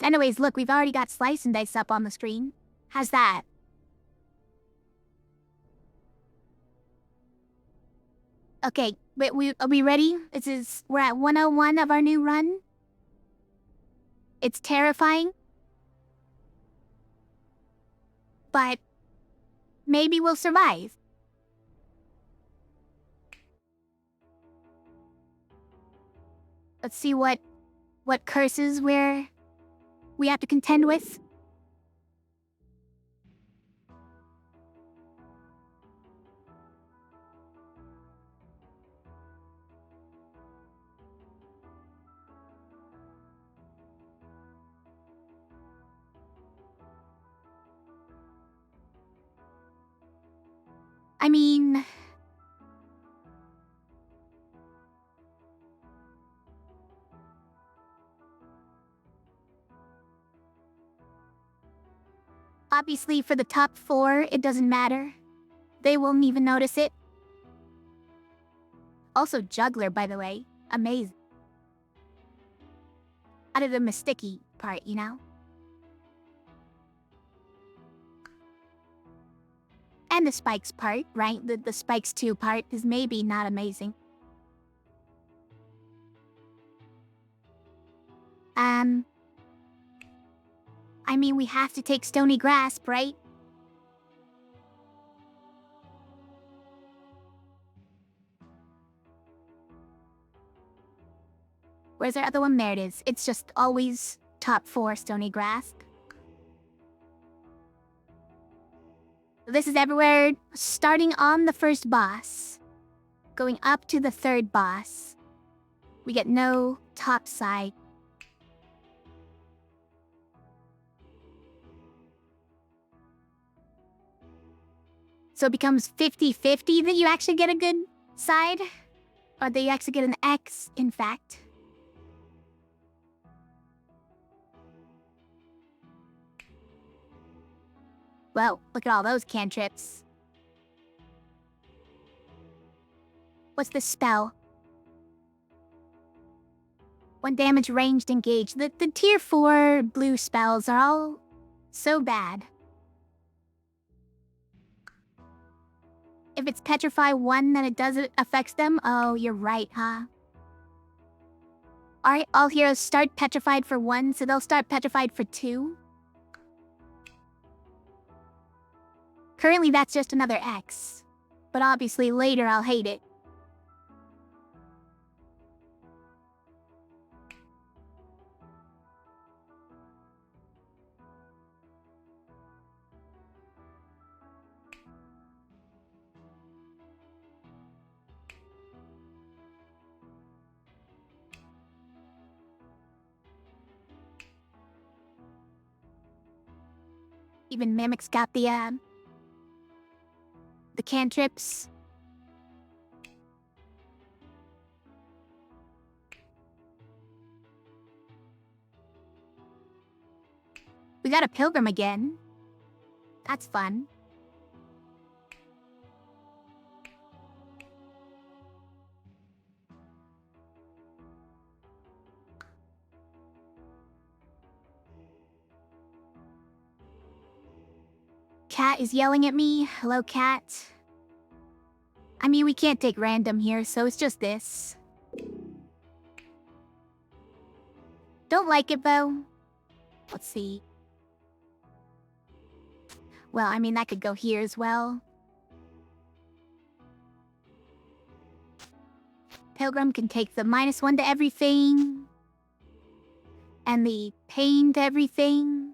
Anyways, look, we've already got slice and dice up on the screen. How's that? Okay, but are we ready? We're at 101 of our new run. It's terrifying. But maybe we'll survive. Let's see what curses we have to contend with. I mean, obviously for the top 4, it doesn't matter. They won't even notice it. Also juggler, by the way. Amazing. Out of the mysticky part, you know? And the spikes part, right? The spikes 2 part is maybe not amazing. I mean, we have to take Stony Grasp, right? Where's our other one? There it is. It's just always top 4 Stony Grasp. This is everywhere, starting on the first boss, going up to the 3rd boss. We get no top side. So it becomes 50-50 that you actually get a good side? Or that you actually get an X, in fact. Whoa, look at all those cantrips. What's this spell? 1 damage ranged engaged. The tier 4 blue spells are all so bad. If it's Petrify 1, then it affects them? Oh, you're right, huh? Alright, all heroes start petrified for 1, so they'll start petrified for 2. Currently, that's just another X. But obviously, later I'll hate it. Even Mimic's got the cantrips. We got a pilgrim again. That's fun. Cat is yelling at me. Hello, cat. I mean, we can't take random here, so it's just this. Don't like it, though. Let's see. Well, I mean, that could go here as well. Pilgrim can take the -1 to everything. And the pain to everything.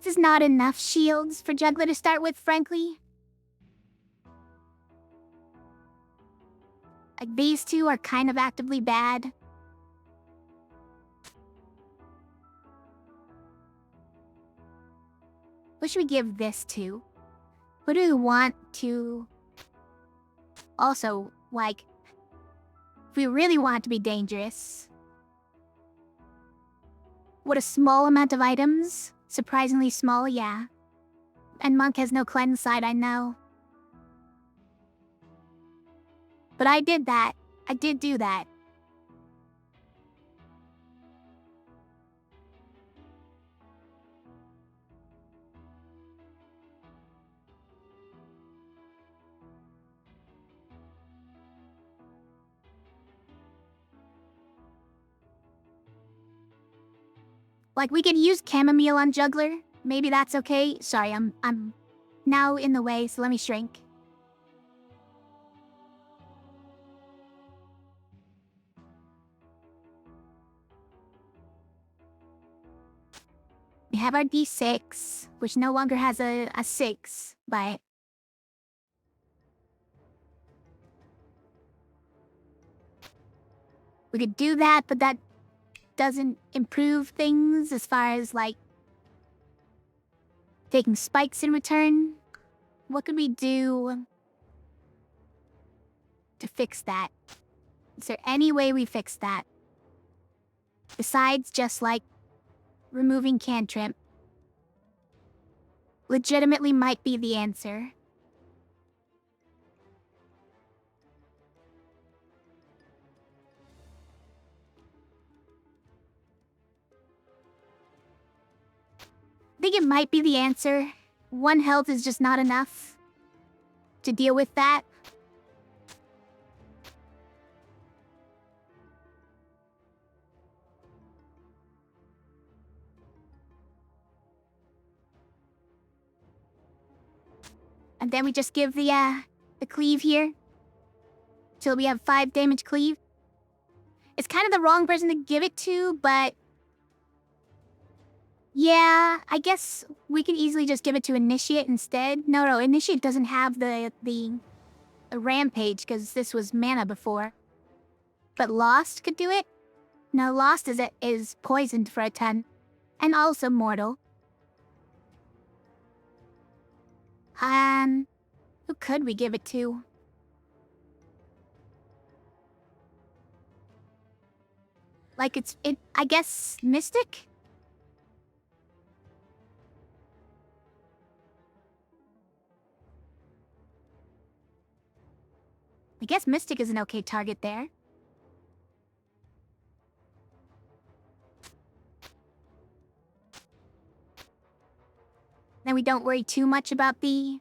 This is not enough shields for Juggler to start with, frankly. Like, these 2 are kind of actively bad. What should we give this to? Who do we want to... Also, like... If we really want it to be dangerous... What a small amount of items. Surprisingly small, yeah. And Monk has no cleanse side, I know. But I did that. I did do that. Like, we could use chamomile on Juggler. Maybe that's okay. Sorry, I'm now in the way, so let me shrink. We have our D6, which no longer has a 6, but... we could do that, but that doesn't improve things as far as, like, taking spikes in return. What could we do to fix that? Is there any way we fix that? Besides just, like, removing cantrip. Legitimately might be the answer. I think it might be the answer. 1 health is just not enough to deal with that. And then we just give the cleave here. Till we have 5 damage cleave. It's kind of the wrong person to give it to, but... yeah, I guess we could easily just give it to Initiate instead. No, Initiate doesn't have the Rampage, because this was mana before. But Lost could do it? No, Lost is poisoned for a 10. And also mortal. Who could we give it to? Like, I guess, Mystic? I guess Mystic is an okay target there. Then we don't worry too much about the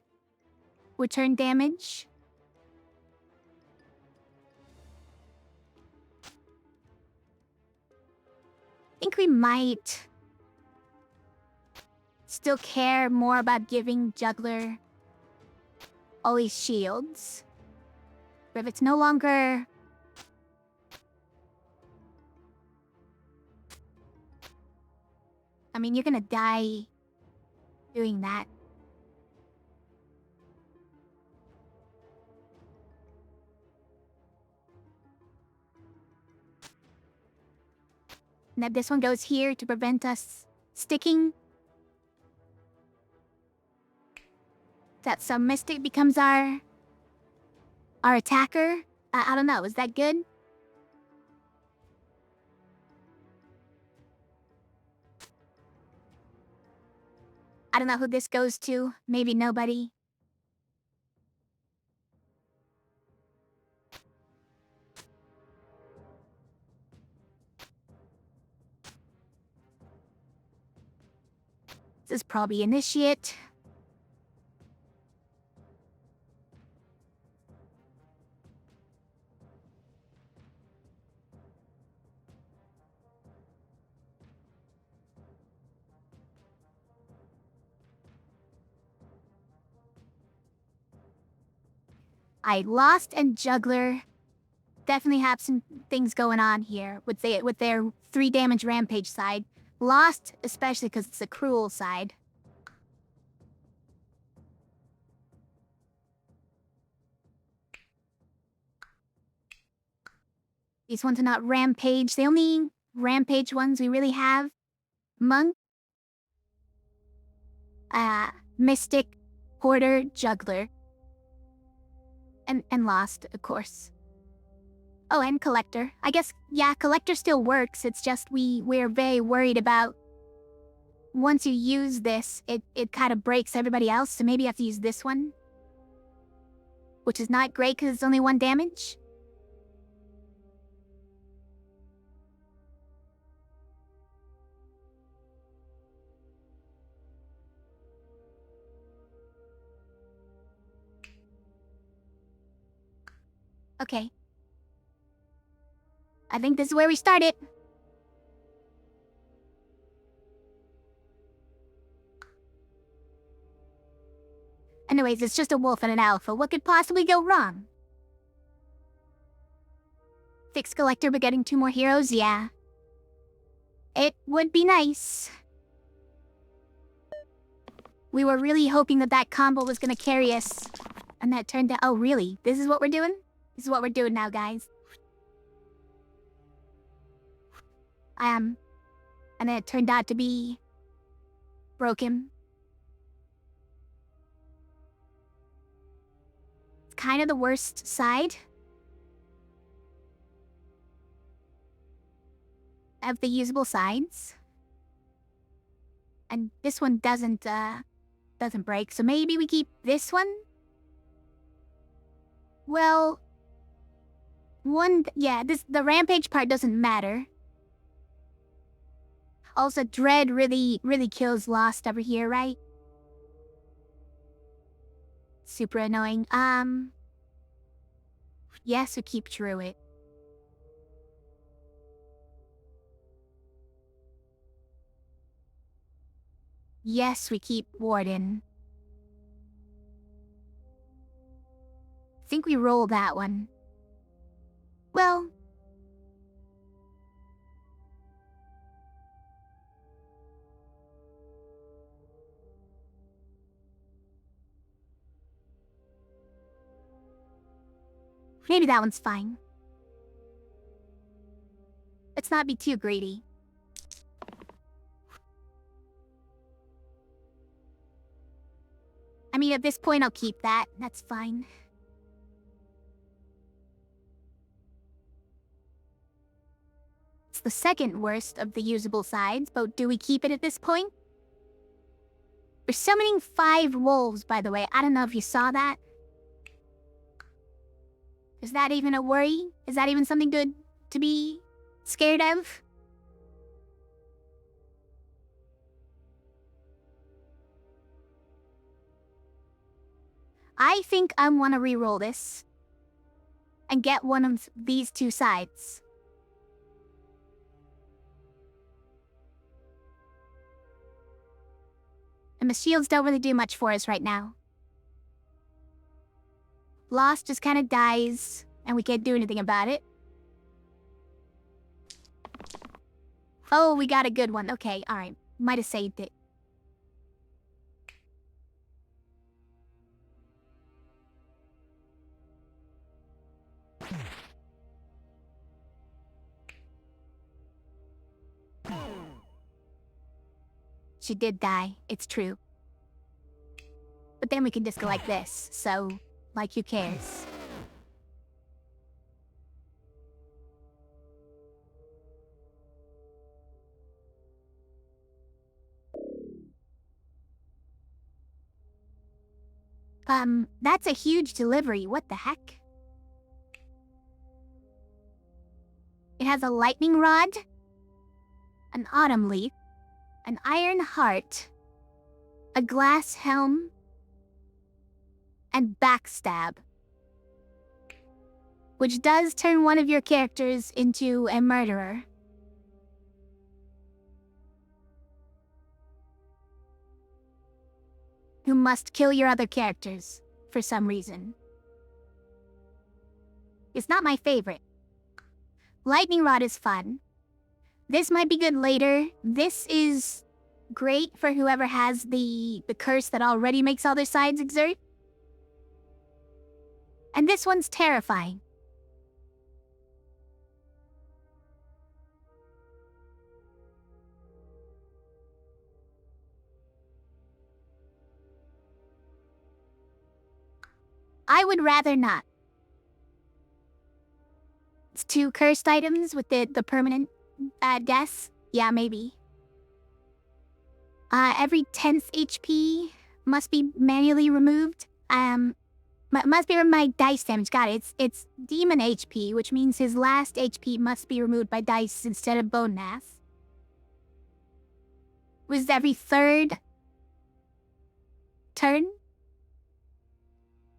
return damage. I think we might still care more about giving Juggler all these shields. But if it's no longer... I mean, you're gonna die doing that. And then this one goes here to prevent us sticking. That some Mystic becomes our attacker. I don't know, is that good? I don't know who this goes to. Maybe nobody. This is probably Initiate. I Lost and Juggler definitely have some things going on here with their 3 damage Rampage side. Lost, especially because it's a cruel side. These ones are not Rampage. The only Rampage ones we really have: Monk, Mystic, Hoarder, Juggler. And Lost, of course. Oh, and Collector. I guess, yeah, Collector still works. It's just we're very worried about once you use this, it kind of breaks everybody else, so maybe you have to use this one. Which is not great because it's only 1 damage. Okay. I think this is where we started. Anyways, it's just a wolf and an alpha. What could possibly go wrong? Fix Collector but getting 2 more heroes? Yeah. It would be nice. We were really hoping that that combo was gonna carry us. And that turned out... Oh, really? This is what we're doing? This is what we're doing now, guys. And then it turned out to be... broken. It's kind of the worst side of the usable sides. And this one doesn't break, so maybe we keep this one? Well... the rampage part doesn't matter. Also, Dread really kills Lost over here, right? Super annoying. Yes, we keep Druid. Yes, we keep Warden. I think we roll that one. Well... maybe that one's fine. Let's not be too greedy. I mean, at this point, I'll keep that. That's fine. It's the second worst of the usable sides, but do we keep it at this point? We're summoning 5 wolves, by the way. I don't know if you saw that. Is that even a worry? Is that even something to be scared of? I think I want to re-roll this. And get one of these 2 sides. And the shields don't really do much for us right now. Lost just kind of dies, and we can't do anything about it. Oh, we got a good one. Okay, alright. Might have saved it. She did die, it's true. But then we can just go like this, so, like who cares? That's a huge delivery, what the heck? It has a lightning rod, an autumn leaf, an iron heart, a glass helm, and backstab. Which does turn one of your characters into a murderer. Who must kill your other characters, for some reason. It's not my favorite. Lightning Rod is fun. This might be good later. This is great for whoever has the curse that already makes all their sides exert. And this one's terrifying. I would rather not. It's 2 cursed items with the permanent deaths? Yeah, maybe. Every 10th HP must be manually removed. Must be from my dice damage. Got it. It's demon HP, which means his last HP must be removed by dice instead of bone mass. Was every 3rd turn?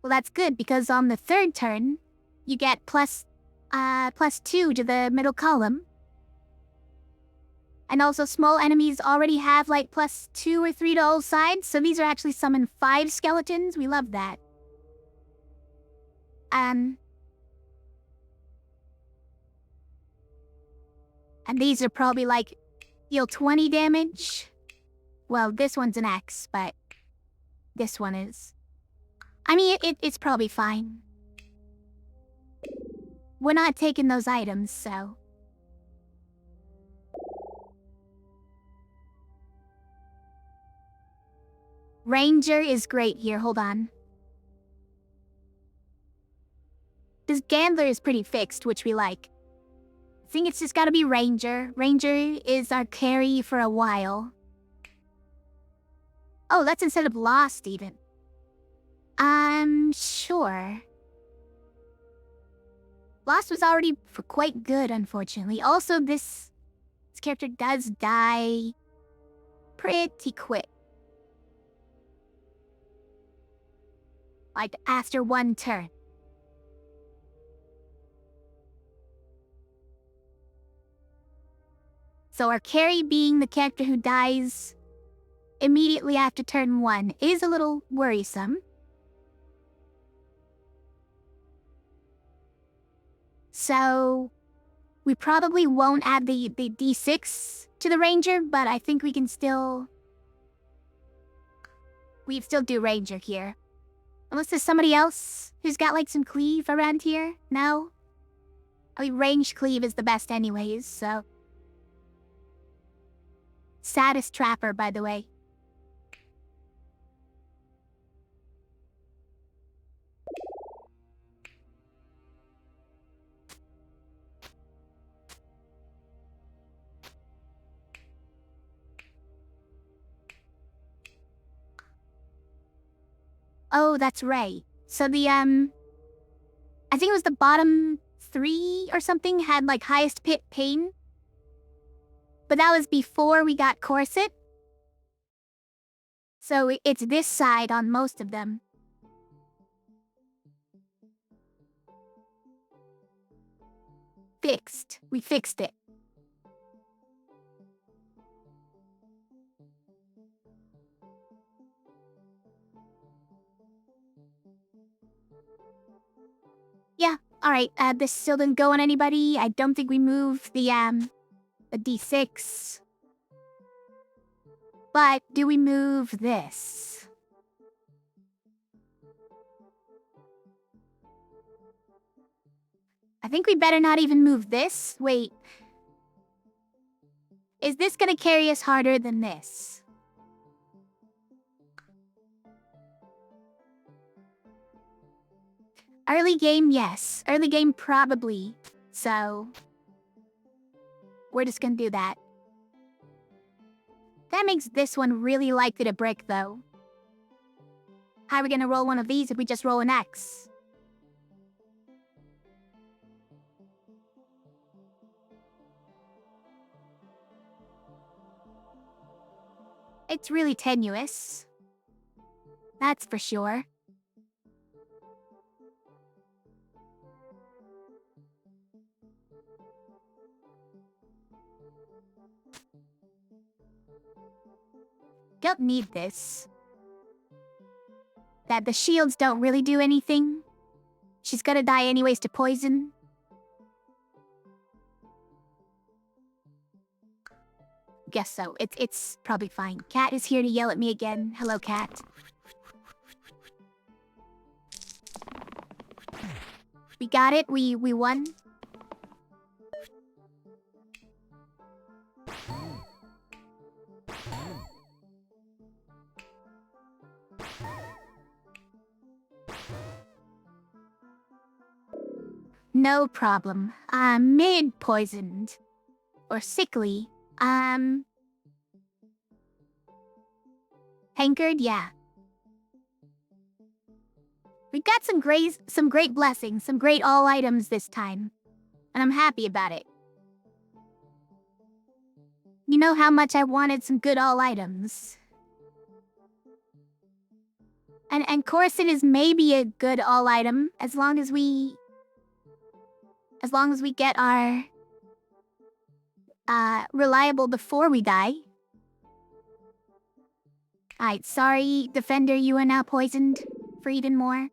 Well, that's good, because on the 3rd turn, you get plus 2 to the middle column. And also, small enemies already have, like, plus 2 or 3 to all sides, so these are actually summon 5 skeletons. We love that. And these are probably, like, deal 20 damage. Well, this one's an X, but this one is. I mean, it's probably fine. We're not taking those items, so. Ranger is great here, hold on. This Gambler is pretty fixed, which we like. I think it's just gotta be Ranger. Ranger is our carry for a while. Oh, that's instead of Lost, even. Sure. Lost was already quite good, unfortunately. Also, this character does die pretty quick. Like, after 1 turn. So our carry being the character who dies immediately after turn 1 is a little worrisome. So we probably won't add the D6 to the Ranger, but I think we can still... we still do Ranger here. Unless there's somebody else who's got, like, some cleave around here? No? I mean, ranged cleave is the best anyways, so... Saddest Trapper, by the way. Oh, that's Ray. So the, I think it was the bottom 3 or something had, like, highest pit pain. But that was before we got Corset. So it's this side on most of them. Fixed. We fixed it. Yeah, alright, this still didn't go on anybody. I don't think we moved the D6. But do we move this? I think we better not even move this. Wait. Is this gonna carry us harder than this? Early game, yes. Early game, probably. So... we're just gonna do that. That makes this one really likely to break, though. How are we gonna roll one of these if we just roll an X? It's really tenuous. That's for sure. Don't need this. That the shields don't really do anything. She's gonna die anyways to poison. Guess so. It's probably fine. Cat is here to yell at me again. Hello, Cat. We got it. We won. No problem. I'm mid-poisoned. Or sickly. Hankered, yeah. We got some great blessings, some great all items this time. And I'm happy about it. You know how much I wanted some good all items. And Coruscant is maybe a good all item as long as we get our reliable before we die. Alright, sorry, Defender, you are now poisoned for even more.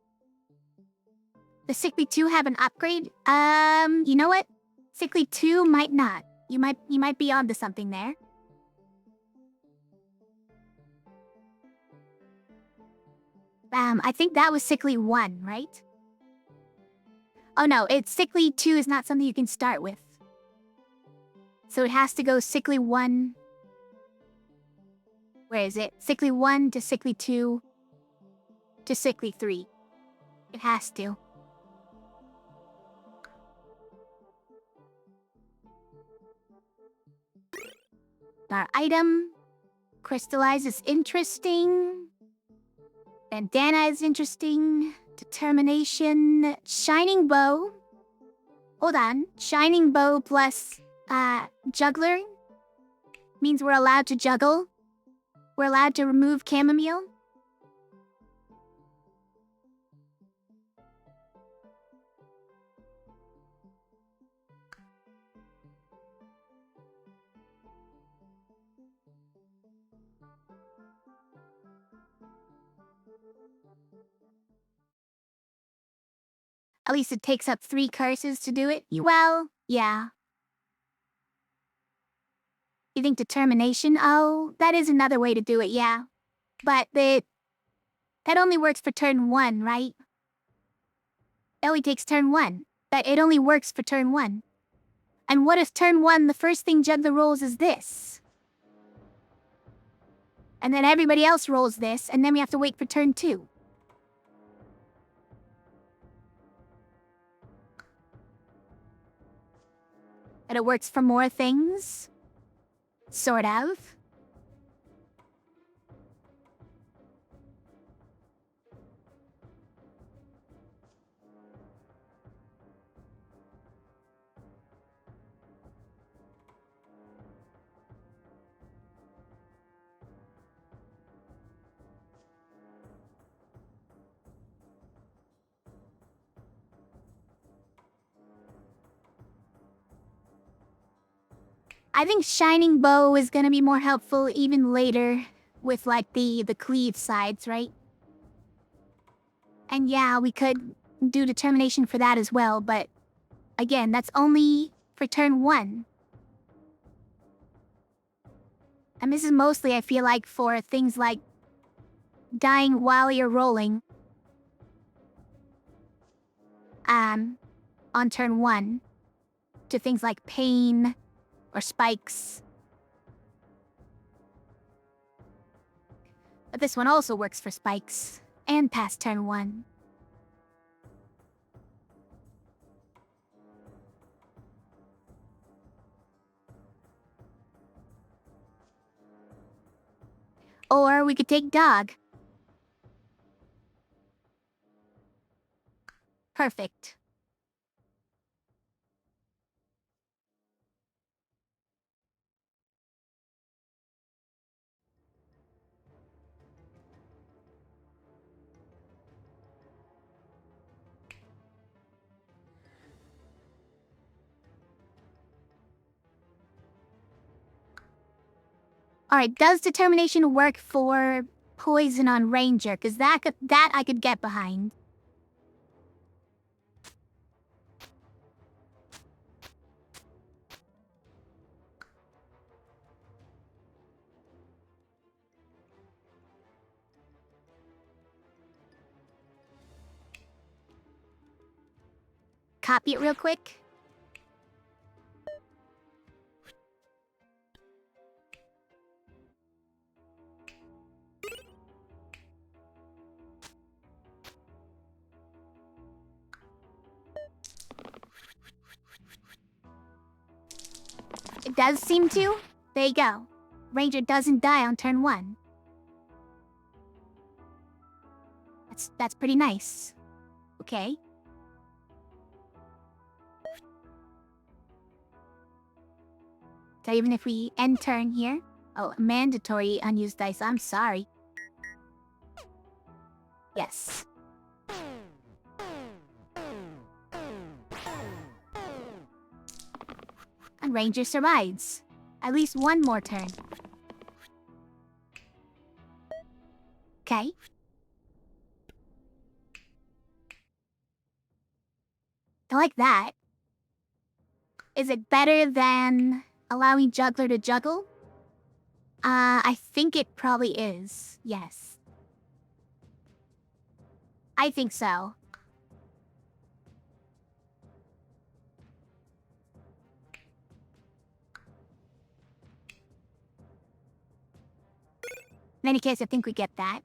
The Sickly 2 have an upgrade? You know what? Sickly 2 might not. You might be onto something there. I think that was Sickly 1, right? Oh no, Sickly 2 is not something you can start with. So it has to go Sickly 1. Where is it? Sickly 1 to Sickly 2 to Sickly 3. It has to. Our item. Crystallize is interesting. Bandana is interesting. Determination. Shining Bow. Hold on. Shining Bow plus, Juggler means we're allowed to juggle. We're allowed to remove chamomile. At least it takes up 3 curses to do it. Well, yeah. You think determination? Oh, that is another way to do it, yeah. But that only works for turn 1, right? It only takes turn 1. But it only works for turn 1. And what if turn 1, the first thing Juggler rolls is this? And then everybody else rolls this, and then we have to wait for turn 2. And it works for more things? Sort of. I think Shining Bow is gonna be more helpful even later with like the cleave sides, right? And yeah, we could do determination for that as well, but again, that's only for turn 1. And this is mostly, I feel like, for things like dying while you're rolling. On turn 1. To things like pain or spikes. But this one also works for spikes and past turn 1. Or we could take dog. Perfect. Alright, does determination work for poison on Ranger? Because that I could get behind. Copy it real quick. does seem to. There you go. Ranger doesn't die on turn 1. That's pretty nice. Okay. So even if we end turn here... Oh, mandatory unused dice. I'm sorry. Yes. And Ranger survives. At least one more turn. Okay. I like that. Is it better than allowing Juggler to juggle? I think it probably is. Yes. I think so. In any case, I think we get that.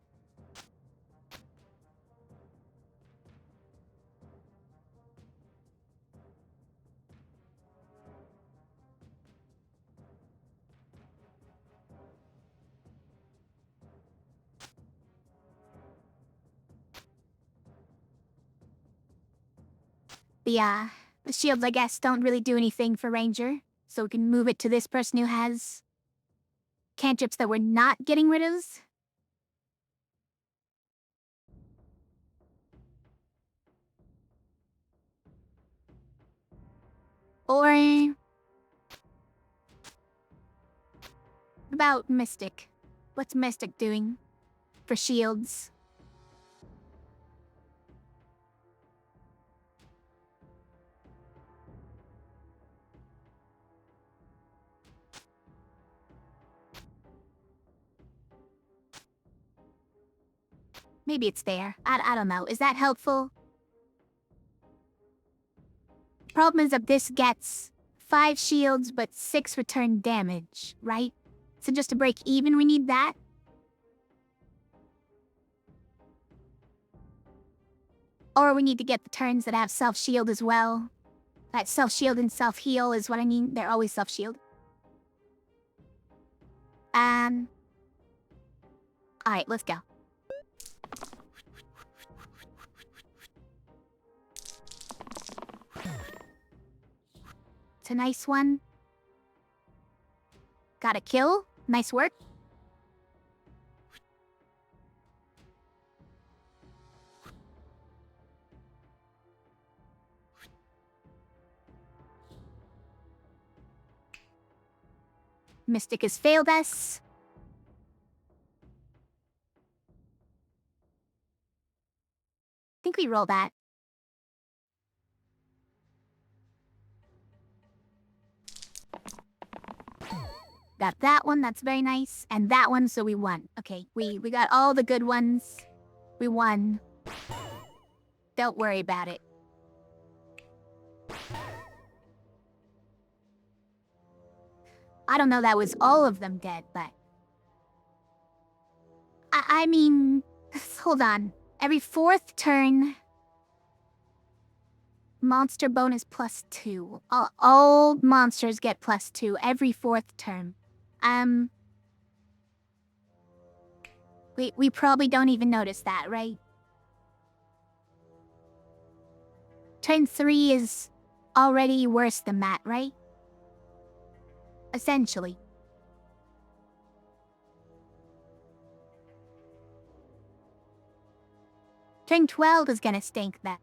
The shields, I guess, don't really do anything for Ranger. So we can move it to this person who has cantrips that we're not getting rid of. Or... about Mystic? What's Mystic doing for shields? Maybe it's there. I don't know. Is that helpful? Problem is that this gets 5 shields but 6 return damage, right? So just to break even, we need that? Or we need to get the turns that have self-shield as well. That self-shield and self-heal is what I mean. They're always self-shield. Alright, let's go. It's a nice one. Got a kill. Nice work. Mystic has failed us. I think we roll that. Got that one, that's very nice. And that one, so we won. Okay, we got all the good ones. We won. Don't worry about it. I don't know that was all of them dead, but... I mean... Hold on. Every 4th turn... Monster bonus +2. All monsters get +2 every 4th turn. We probably don't even notice that, right? Turn 3 is already worse than that, right? Essentially. Turn 12 is gonna stink that.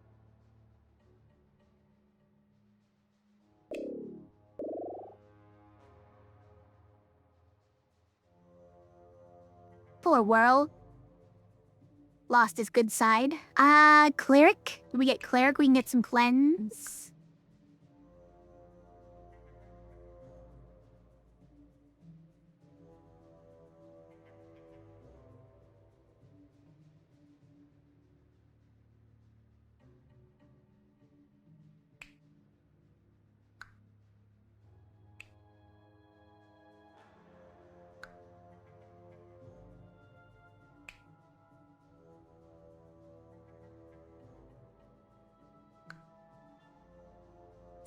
Poor world. Lost his good side. Cleric? Do we get Cleric? We can get some cleanse.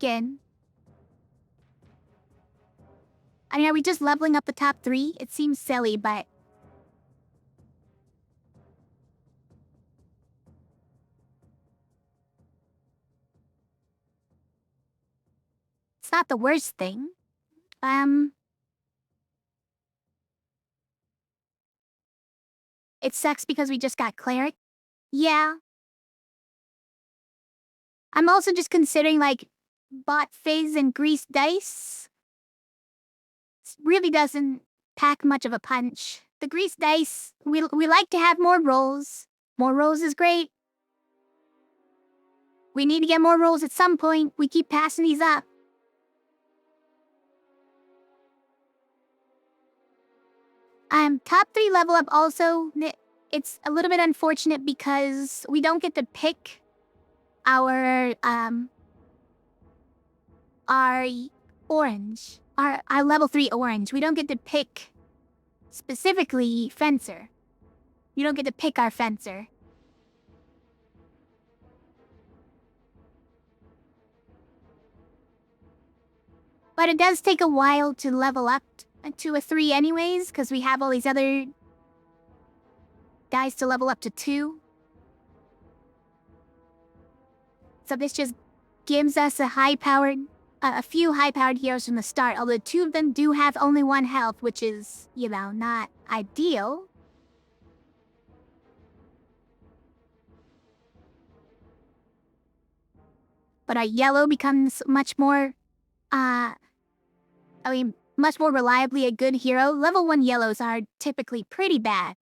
again. I mean, are we just leveling up the top 3? It seems silly, but... it's not the worst thing. It sucks because we just got cleric. Yeah. I'm also just considering, like, bot phase and grease dice. Really doesn't pack much of a punch. The grease dice, we like to have more rolls. More rolls is great. We need to get more rolls at some point. We keep passing these up. Top 3 level up also, it's a little bit unfortunate because we don't get to pick our orange. Our level 3 orange. We don't get to pick specifically Fencer. You don't get to pick our Fencer. But it does take a while to level up to a 3 anyways, because we have all these other guys to level up to 2. So this just gives us a few high-powered heroes from the start, although 2 of them do have only 1 health, which is, you know, not ideal. But our yellow becomes much more, much more reliably a good hero. Level 1 yellows are typically pretty bad.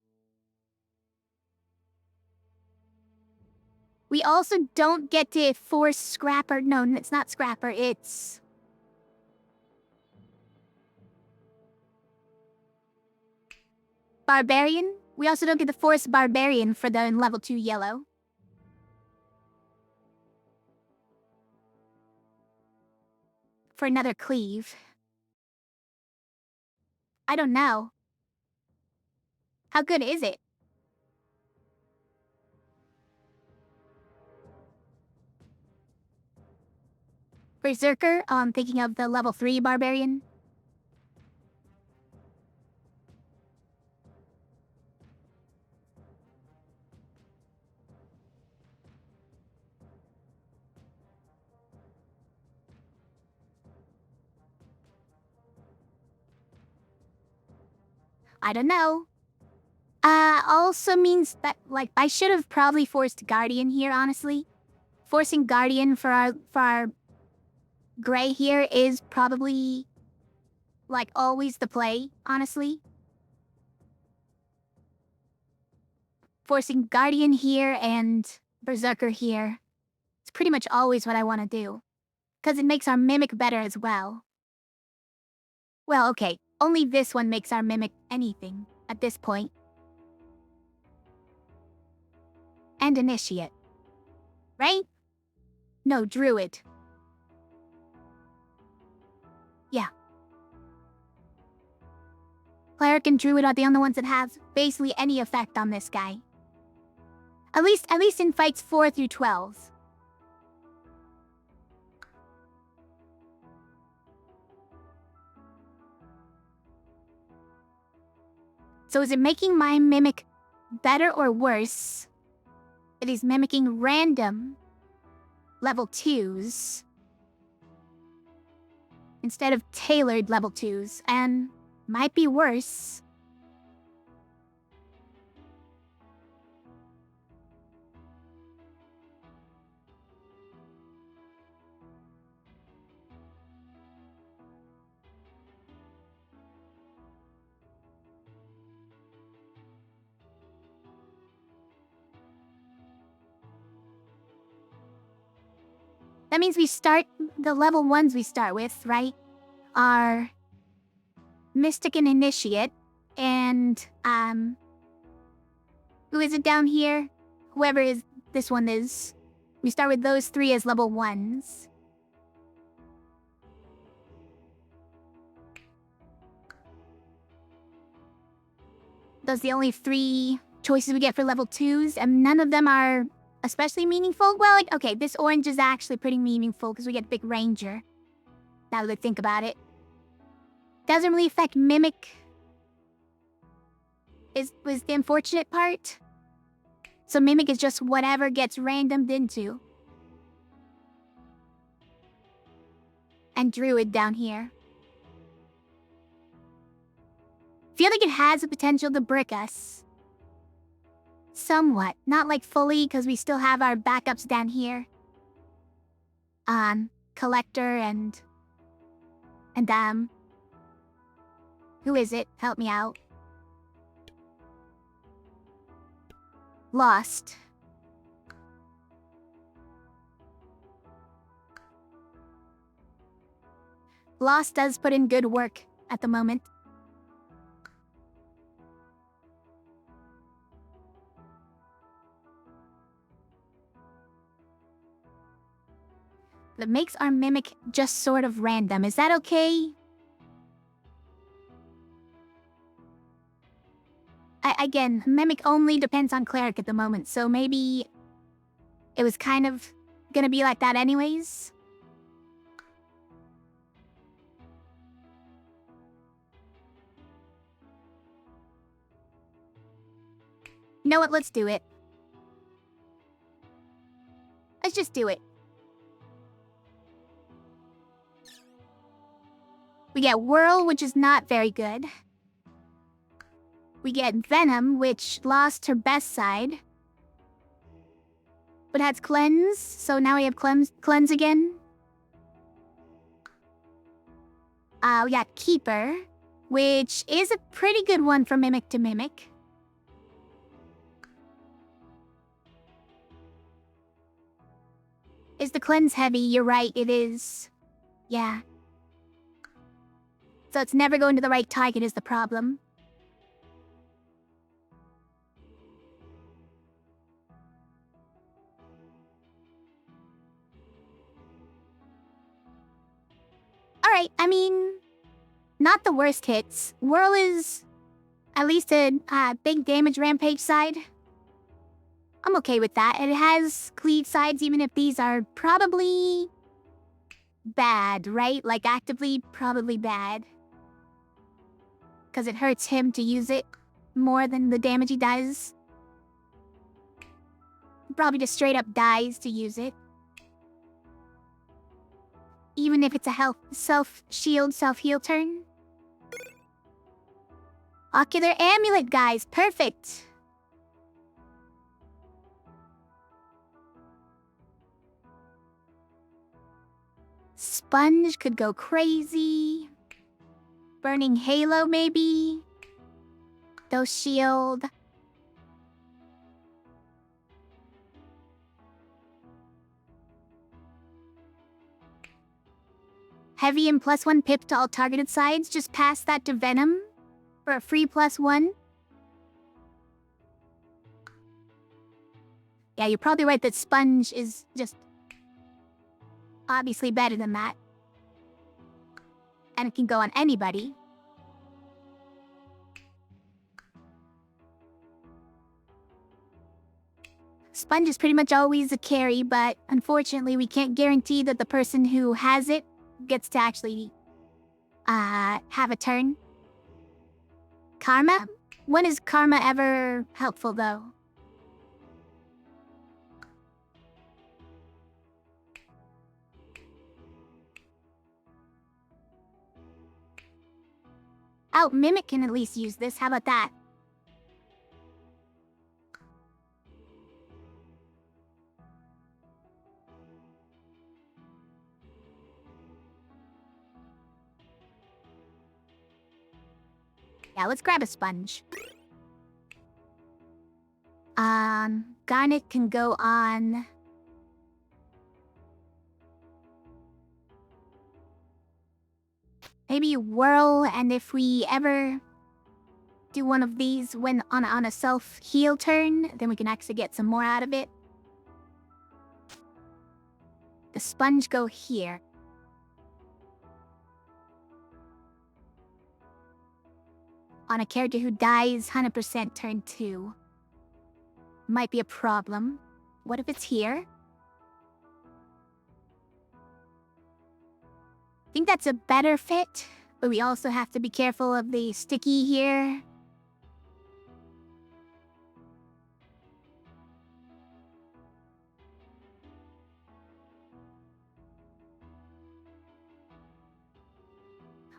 We also don't get to force Scrapper. No, it's not Scrapper, it's... Barbarian? We also don't get to force Barbarian for the level 2 yellow. For another cleave. I don't know. How good is it? Berserker, thinking of the level 3 Barbarian. I don't know. Also means that, like, I should have probably forced Guardian here, honestly. Forcing Guardian for our gray here is probably, like, always the play, honestly. Forcing Guardian here and Berserker here. It's pretty much always what I want to do. Because it makes our Mimic better as well. Well, okay, only this one makes our Mimic anything at this point. And Initiate. Right? No, Druid. Yeah. Cleric and Druid are the only ones that have basically any effect on this guy. At least in fights 4 through 12. So is it making my Mimic better or worse? It is mimicking random level 2s instead of tailored level 2s, and might be worse. That means we start, the level 1s we start with, right, are Mystic and Initiate, and, who is it down here? Whoever is this one is. We start with those 3 as level 1s. Those are the only 3 choices we get for level 2s, and none of them are especially meaningful. Well, like, okay, this orange is actually pretty meaningful because we get Big Ranger. Now that I think about it. Doesn't really affect Mimic. Was the unfortunate part. So Mimic is just whatever gets randomed into. And Druid down here. Feel like it has the potential to brick us. Somewhat. Not like fully, because we still have our backups down here. Collector and who is it? Help me out. Lost. Lost does put in good work at the moment. That makes our Mimic just sort of random. Is that okay? Again, Mimic only depends on Cleric at the moment, so maybe it was kind of gonna be like that anyways. You know what? Let's do it. Let's just do it. We get Whirl, which is not very good. We get Venom, which lost her best side. But has Cleanse, so now we have Cleanse again. We got Keeper, which is a pretty good one for Mimic to Mimic. Is the Cleanse heavy? You're right, it is. Yeah. So it's never going to the right target is the problem. Alright, I mean, not the worst hits. Whirl is at least a big damage rampage side. I'm okay with that. It has cleave sides, even if these are probably bad, right? Like, actively probably bad. Because it hurts him to use it more than the damage he does. Probably just straight up dies to use it. Even if it's a self-shield, self-heal turn. Ocular Amulet, guys. Perfect. Sponge could go crazy. Burning Halo, maybe. Dose Shield. Heavy and +1 pip to all targeted sides. Just pass that to Venom for a free +1. Yeah, you're probably right that Sponge is just obviously better than that. And it can go on anybody. Sponge is pretty much always a carry, but unfortunately we can't guarantee that the person who has it gets to actually have a turn. Karma? When is Karma ever helpful, though? Oh, Mimic can at least use this. How about that? Yeah, let's grab a Sponge. Garnet can go on... maybe Whirl, and if we ever do one of these when on a self-heal turn, then we can actually get some more out of it. The Sponge go here. On a character who dies 100% turn 2. Might be a problem. What if it's here? I think that's a better fit, but we also have to be careful of the sticky here.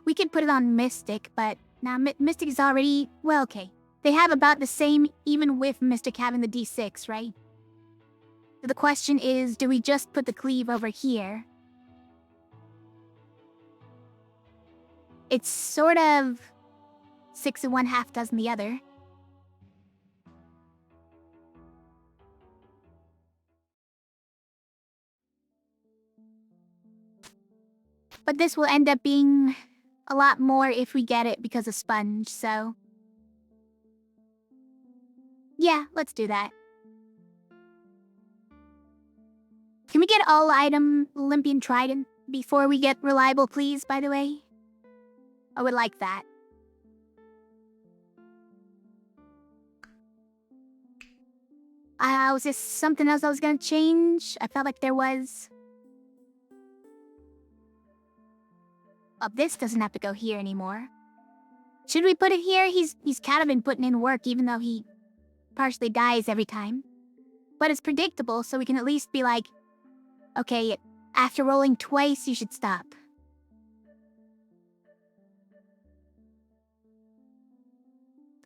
We could put it on Mystic, but now Mystic is already... Well, okay. They have about the same even with Mystic having the D6, right? So the question is, do we just put the cleave over here? It's sort of 6 of one, half dozen the other. But this will end up being a lot more if we get it because of Sponge, so... Yeah, let's do that. Can we get all item Olympian Trident before we get Reliable, please, by the way? I would like that. Was this something else I was gonna change? I felt like there was... Oh, this doesn't have to go here anymore. Should we put it here? He's kind of been putting in work even though he partially dies every time. But it's predictable, so we can at least be like, okay, after rolling twice, you should stop.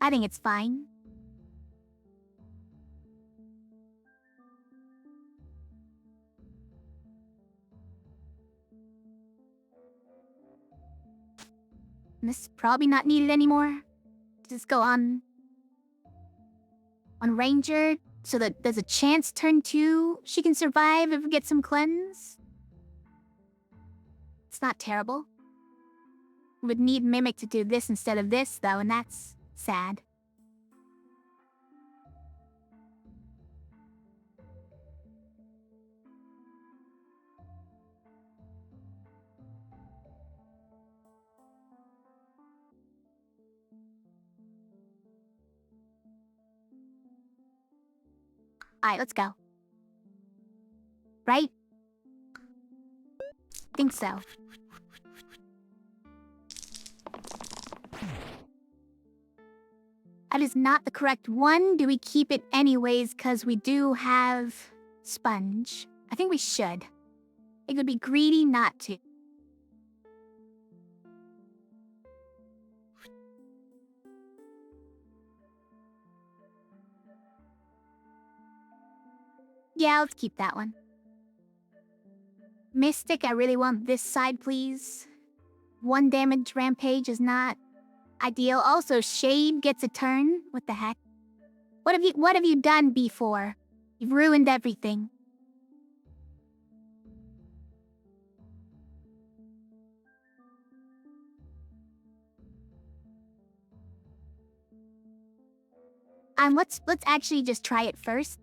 I think it's fine. This is probably not needed anymore. Just go on Ranger, so that there's a chance turn 2 she can survive if we get some cleanse. It's not terrible. We would need Mimic to do this instead of this, though, and that's sad. Alright, let's go. Right? Think so. That is not the correct one. Do we keep it anyways because we do have Sponge? I think we should. It would be greedy not to. Yeah, let's keep that one. Mystic, I really want this side, please. 1 damage Rampage is not ideal. Also, Shade gets a turn. What the heck? What have you done before? You've ruined everything. Let's actually just try it first.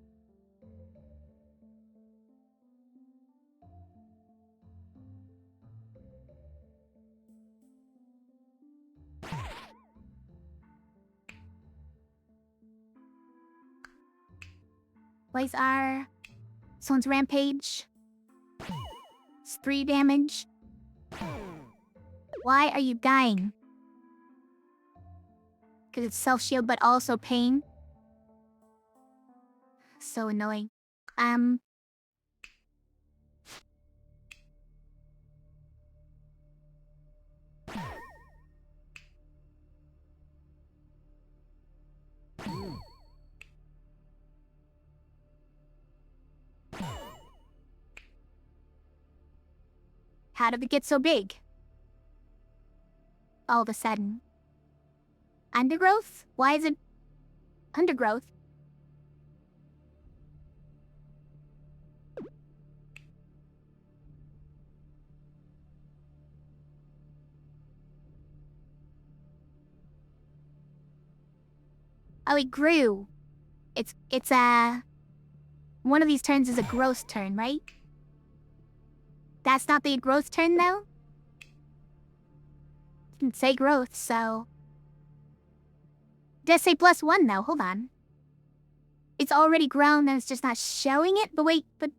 Plays our someone's Rampage. It's 3 damage. Why are you dying? Because it's self-shield but also pain. So annoying. How did it get so big? All of a sudden. Undergrowth? Why is it undergrowth? Oh, it grew. It's one of these turns is a growth turn, right? That's not the growth turn, though? Didn't say growth, so... It does say +1, though. Hold on. It's already grown and it's just not showing it. But wait, but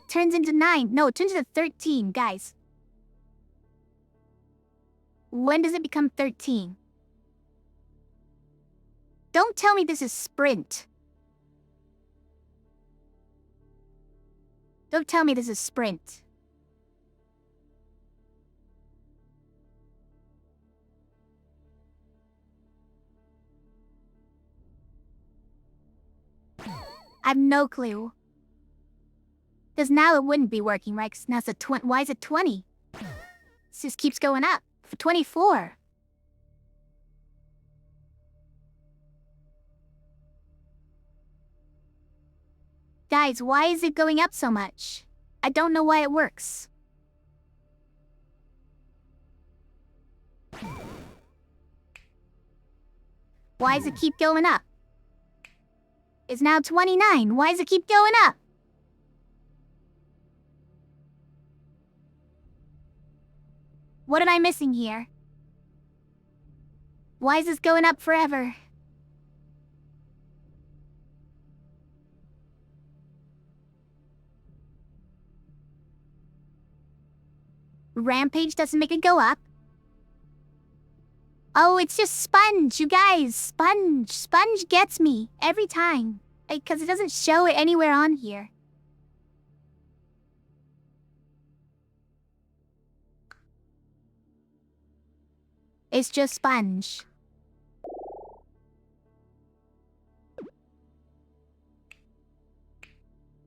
turns into 9. No, it turns into 13, guys. When does it become 13? Don't tell me this is sprint. Don't tell me this is sprint. I have no clue. Because now it wouldn't be working, right? 'Cause now it's a why is it 20? This just keeps going up. For 24. Guys, why is it going up so much? I don't know why it works. Why does it keep going up? It's now 29. Why does it keep going up? What am I missing here? Why is this going up forever? Rampage doesn't make it go up. Oh, it's just Sponge, you guys. Sponge. Sponge gets me every time. Because it doesn't show it anywhere on here. It's just Sponge.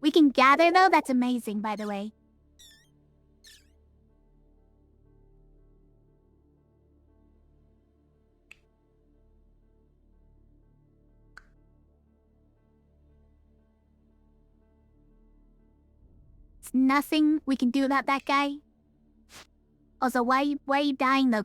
We can gather, though? That's amazing, by the way. It's nothing we can do about that guy. Also, why are you dying, though?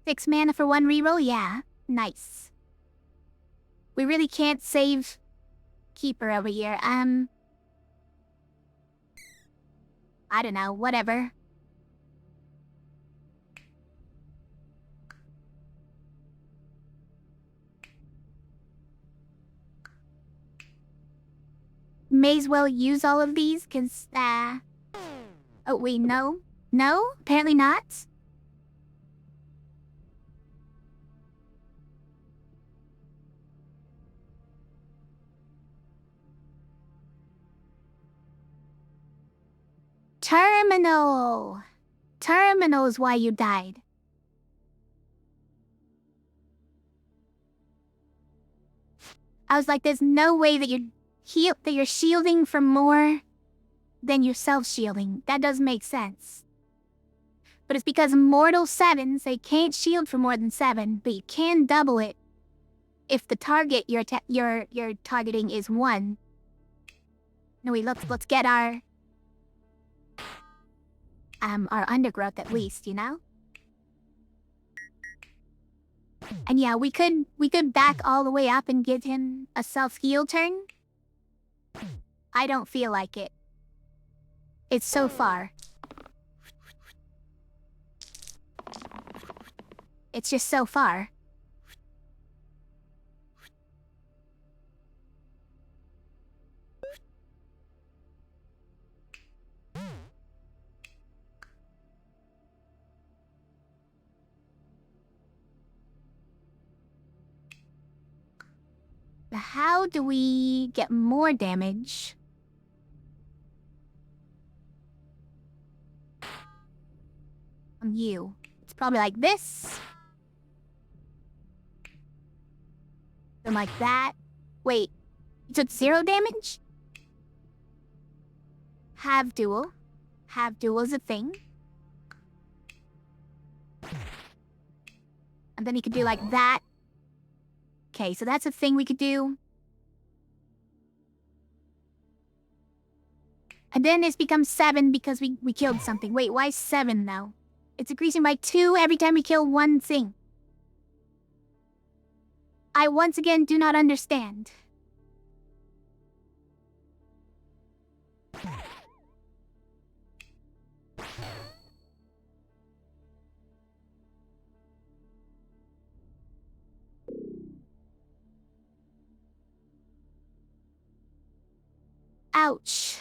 Six mana for one reroll? Yeah. Nice. We really can't save Keeper over here. I don't know. Whatever. May as well use all of these, cause, oh, wait, no? No? Apparently not? Terminal! Terminal is why you died. I was like, there's no way that you're shielding for more than you're self-shielding. That doesn't make sense. But it's because Mortal 7s, they can't shield for more than 7, but you can double it if the target you're targeting is 1. No, wait, let's get our undergrowth at least, you know? And yeah, we could back all the way up and give him a self-heal turn. I don't feel like it. It's so far. It's just so far. How do we get more damage? From you. It's probably like this. Then like that. Wait, you took 0 damage? Have duel. Have duel is a thing. And then you could do like that. Okay, so that's a thing we could do. And then it's become 7 because we killed something. Wait, why 7 though? It's increasing by 2 every time we kill one thing. I once again do not understand. Ouch.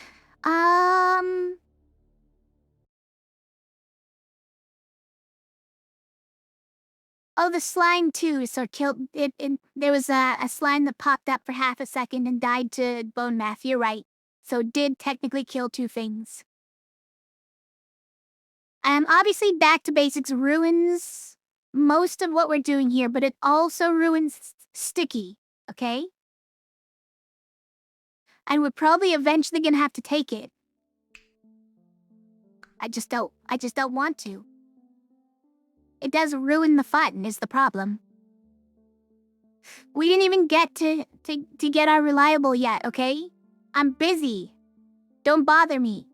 Oh, the slime too, so killed it. There was a slime that popped up for half a second and died to bone math. You're right. So it did technically kill two things. Obviously back to basics ruins most of what we're doing here, but it also ruins Sticky, okay? And we're probably eventually gonna have to take it. I just don't want to. It does ruin the fun is the problem. We didn't even get to get our reliable yet, okay? I'm busy. Don't bother me.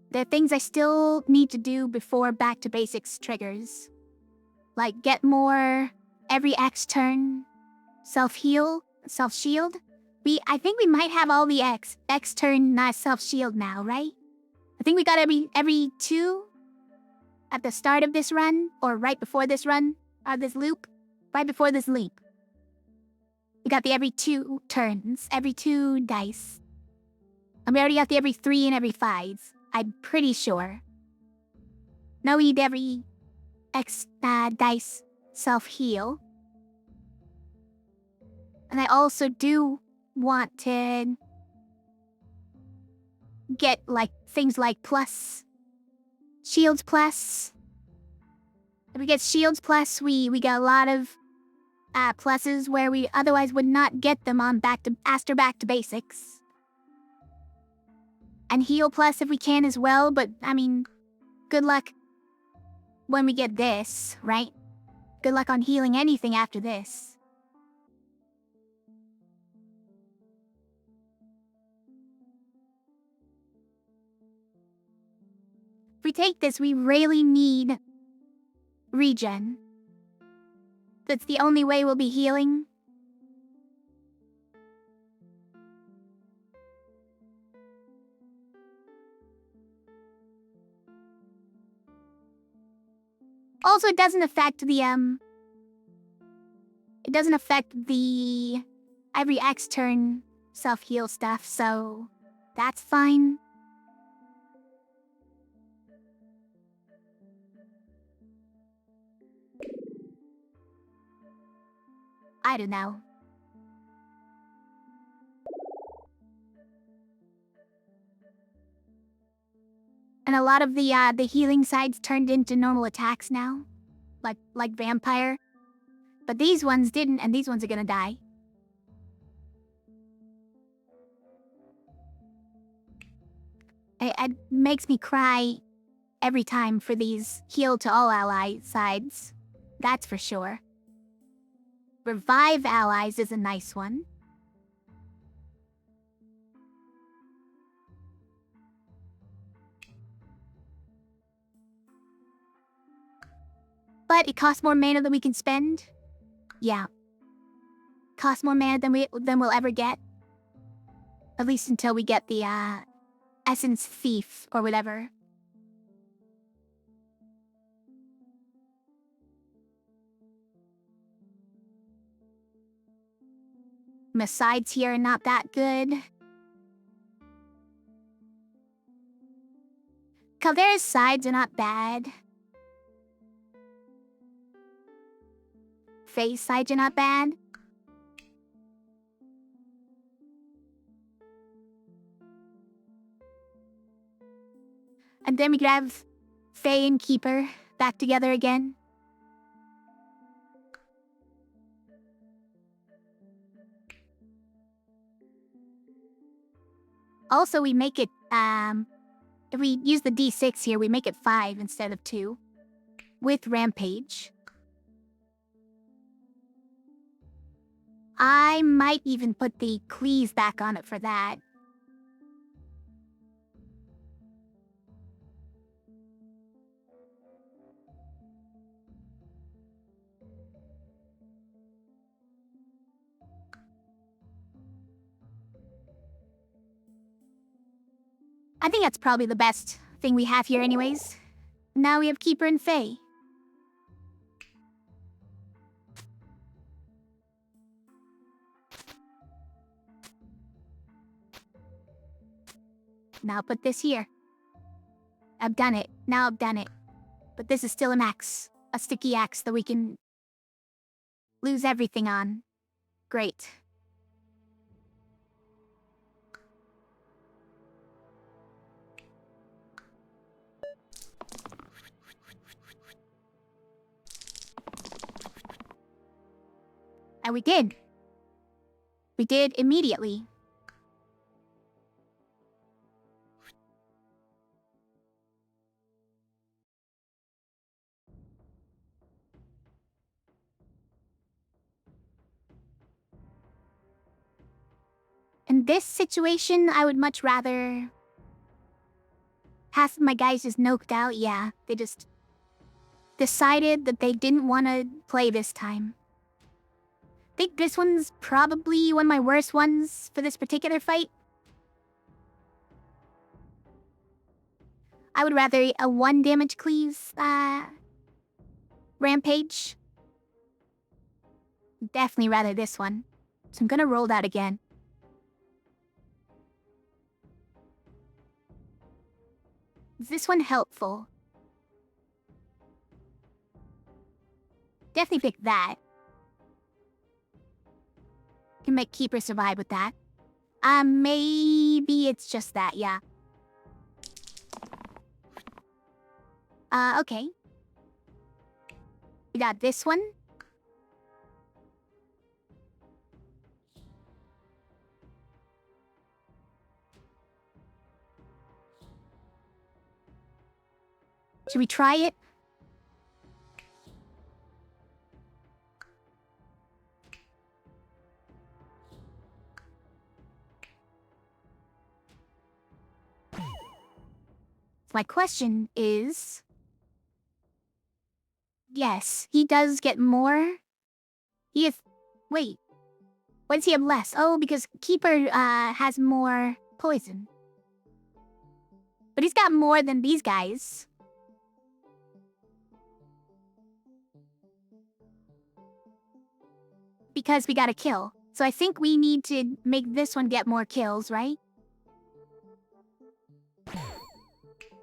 There are things I still need to do before back to basics triggers. Like get more every X turn, self-heal, self-shield. I think we might have all the X turn self-shield now, right? I think we got every 2 at the start of this run, or right before this run, or this loop, right before this leap. We got the every 2 turns, every 2 dice. And we already got the every 3 and every 5. I'm pretty sure. Now we need every X dice self-heal. And I also do want to get like things like plus shields plus. If we get shields plus, we get a lot of pluses where we otherwise would not get them on back to basics. And heal plus if we can as well, but I mean, good luck when we get this, right? Good luck on healing anything after this. If we take this, we really need regen. That's the only way we'll be healing. Also, it doesn't affect the every X turn self-heal stuff, so that's fine. I don't know. And a lot of the healing sides turned into normal attacks now, like vampire. But these ones didn't, and these ones are gonna die. It makes me cry every time for these heal to all ally sides. That's for sure. Revive allies is a nice one. But it costs more mana than we can spend. Yeah. Costs more mana than we'll ever get. At least until we get the Essence Thief or whatever. My sides here are not that good. Caldera's sides are not bad. Faye's sides are not bad. And then we could have Faye and Keeper back together again. Also, we make it, if we use the D6 here, we make it 5 instead of 2. With Rampage. I might even put the cleese back on it for that. I think that's probably the best thing we have here anyways. Now we have Keeper and Faye. Now put this here. I've done it. Now I've done it. But this is still an axe. A sticky axe that we can lose everything on. Great. And we did. We did immediately. In this situation, I would much rather... Half of my guys just noked out, yeah. They just decided that they didn't want to play this time. I think this one's probably one of my worst ones for this particular fight. I would rather a 1 damage cleave, rampage. Definitely rather this one. So I'm gonna roll that again. Is this one helpful? Definitely pick that. Can make Keeper survive with that. Maybe it's just that, yeah. Okay. We got this one. Should we try it? My question is... Yes, he does get more. He is... Wait. Why does he have less? Oh, because Keeper, has more poison. But he's got more than these guys. Because we got a kill. So I think we need to make this one get more kills, right?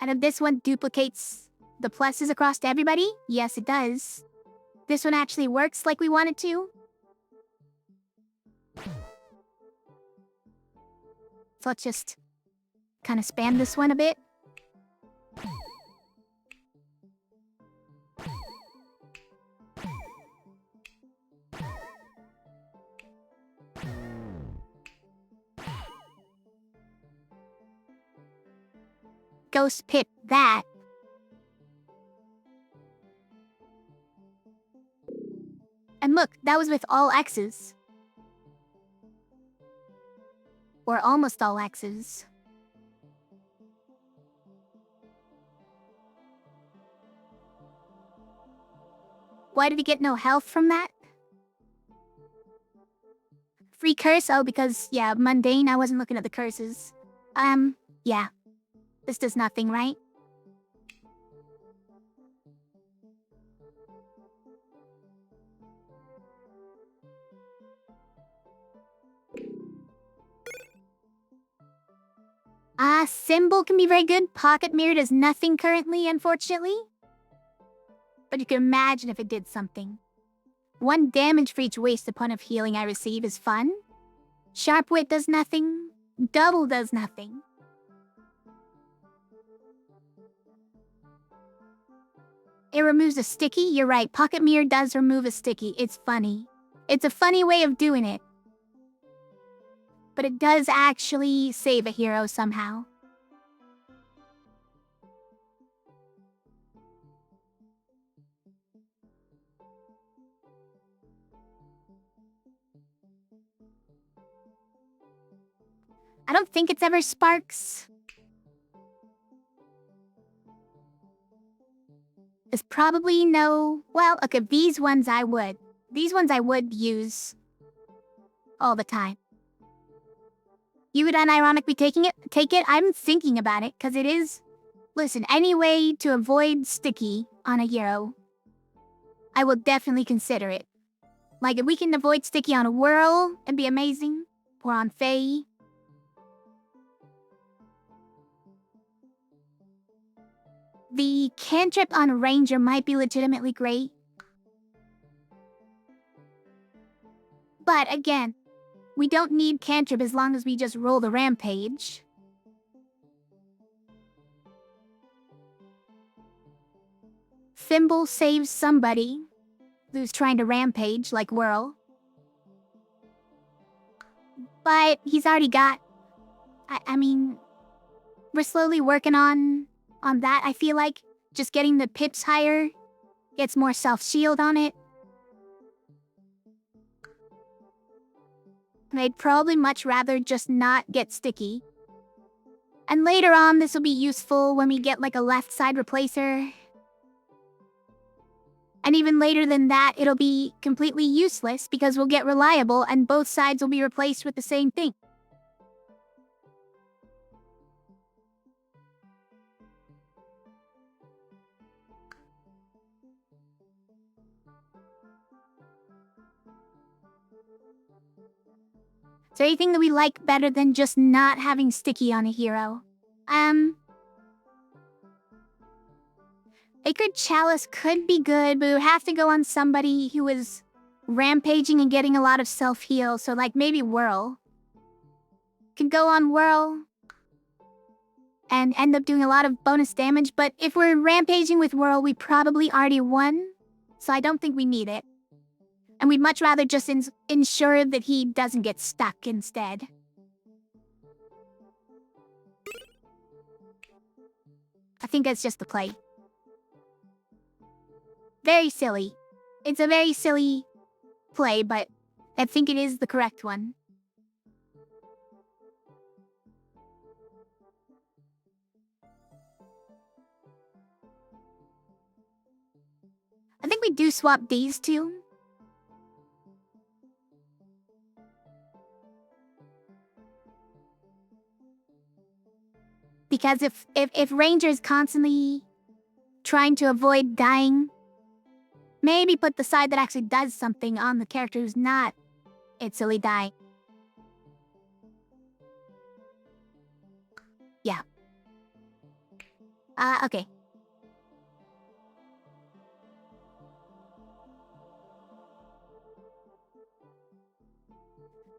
And if this one duplicates the pluses across to everybody, yes it does. This one actually works like we want it to. So let's just kind of spam this one a bit. Ghost Pip that. And look, that was with all X's. Or almost all X's. Why did he get no health from that? Free curse? Oh, because, yeah, mundane, I wasn't looking at the curses. Yeah. This does nothing, right? Symbol can be very good. Pocket Mirror does nothing currently, unfortunately. But you can imagine if it did something. 1 damage for each wasted point of healing I receive is fun. Sharp Wit does nothing. Double does nothing. It removes a sticky. You're right. Pocket Mirror does remove a sticky. It's funny. It's a funny way of doing it. But it does actually save a hero somehow. I don't think it's ever Sparks. There's probably no... Well, okay, these ones I would. These ones I would use all the time. You would unironically take it? I'm thinking about it, because it is... Listen, any way to avoid sticky on a hero, I will definitely consider it. Like, if we can avoid sticky on a Whirl, it'd be amazing. Or on Faye. The cantrip on Ranger might be legitimately great. But again, we don't need cantrip as long as we just roll the Rampage. Thimble saves somebody who's trying to Rampage, like Whirl. But he's already got... I mean... We're slowly working on that. I feel like just getting the pips higher gets more self-shield on it. I'd probably much rather just not get sticky. And later on, this will be useful when we get like a left side replacer. And even later than that, it'll be completely useless because we'll get reliable and both sides will be replaced with the same thing. Is there anything that we like better than just not having sticky on a hero? Acred Chalice could be good, but it would have to go on somebody who is rampaging and getting a lot of self-heal, so like maybe Whirl. Could go on Whirl and end up doing a lot of bonus damage, but if we're rampaging with Whirl, we probably already won, so I don't think we need it. And we'd much rather just ensure that he doesn't get stuck instead. I think that's just the play. Very silly. It's a very silly play, but I think it is the correct one. I think we do swap these two. Because if Ranger's constantly trying to avoid dying, maybe put the side that actually does something on the character who's not silly dying. Yeah. Okay.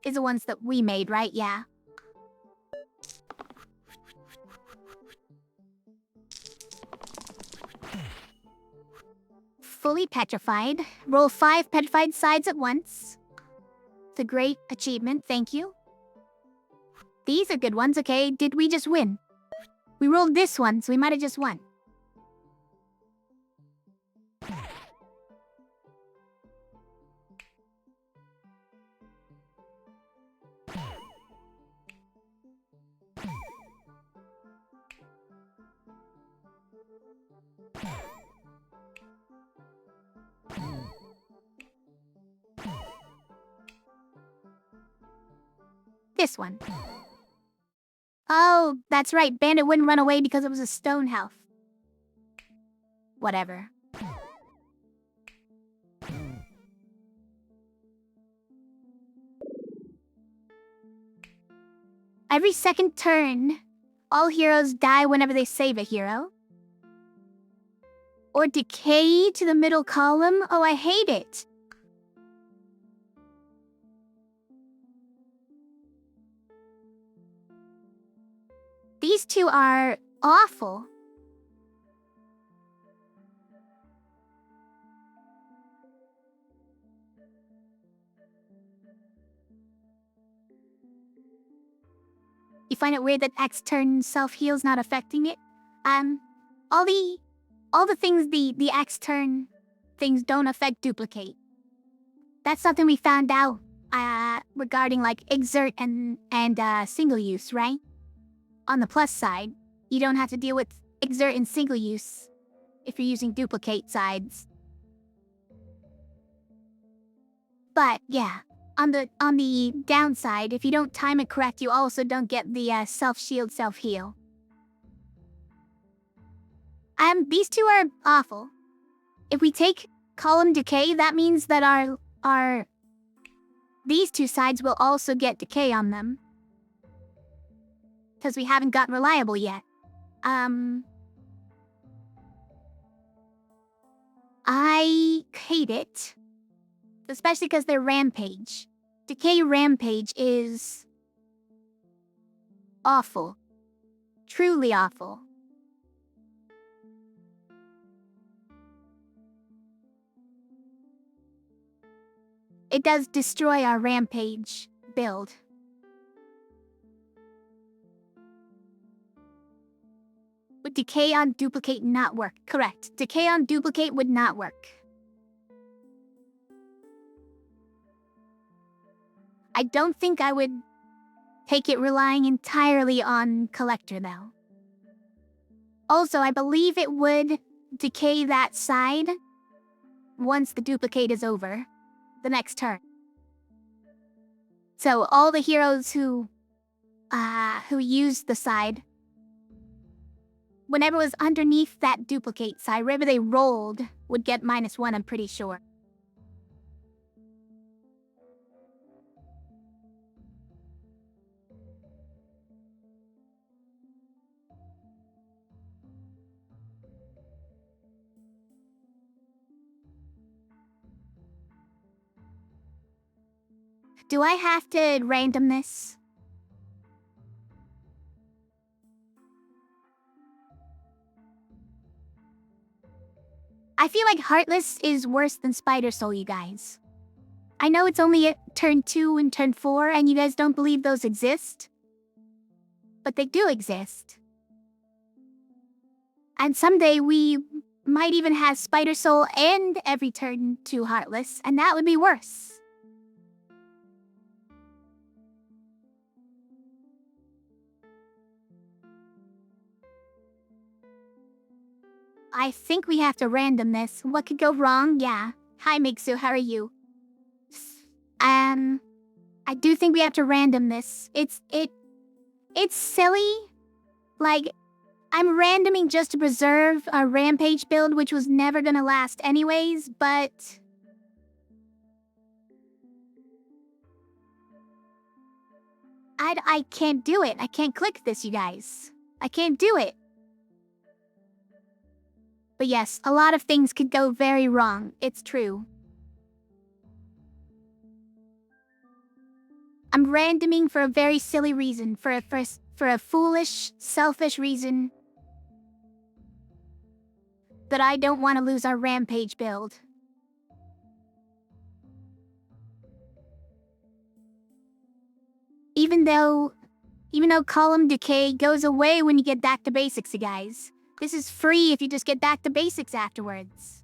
Is the ones that we made, right? Yeah. Fully petrified. Roll 5 petrified sides at once. It's a great achievement, thank you. These are good ones, okay? Did we just win? We rolled this one, so we might have just won. This one. Oh, that's right. Bandit wouldn't run away because it was a stone health. Whatever. Every second turn, all heroes die whenever they save a hero. Or decay to the middle column. Oh, I hate it. These two are awful. You find it weird that X turn self-heal's not affecting it? All the things the X turn things don't affect duplicate. That's something we found out regarding like exert and single use, right? On the plus side, you don't have to deal with exert and single use if you're using duplicate sides. But yeah, on the downside, if you don't time it correct, you also don't get the self-shield, self-heal. These two are awful. If we take column decay, that means that these two sides will also get decay on them. Because we haven't gotten reliable yet. I hate it. Especially because they're rampage. Decay rampage is awful. Truly awful. It does destroy our rampage build. Would decay on duplicate not work? Correct. Decay on duplicate would not work. I don't think I would take it relying entirely on collector though. Also, I believe it would decay that side once the duplicate is over, the next turn. So all the heroes who used the side, whenever it was underneath that duplicate side, wherever they rolled, would get -1, I'm pretty sure. Do I have to random this? I feel like Heartless is worse than Spider Soul, you guys. I know it's only at turn 2 and turn 4, and you guys don't believe those exist. But they do exist. And someday we might even have Spider Soul and every turn 2 Heartless, and that would be worse. I think we have to random this. What could go wrong? Yeah. Hi, Mixu, how are you? I do think we have to random this. It's silly. Like, I'm randoming just to preserve our rampage build, which was never gonna last anyways, but I can't do it. I can't click this, you guys. I can't do it. But yes, a lot of things could go very wrong. It's true. I'm randoming for a very silly reason, for a foolish, selfish reason that I don't want to lose our rampage build. Even though column decay goes away when you get back to basics, you guys. This is free if you just get back to basics afterwards.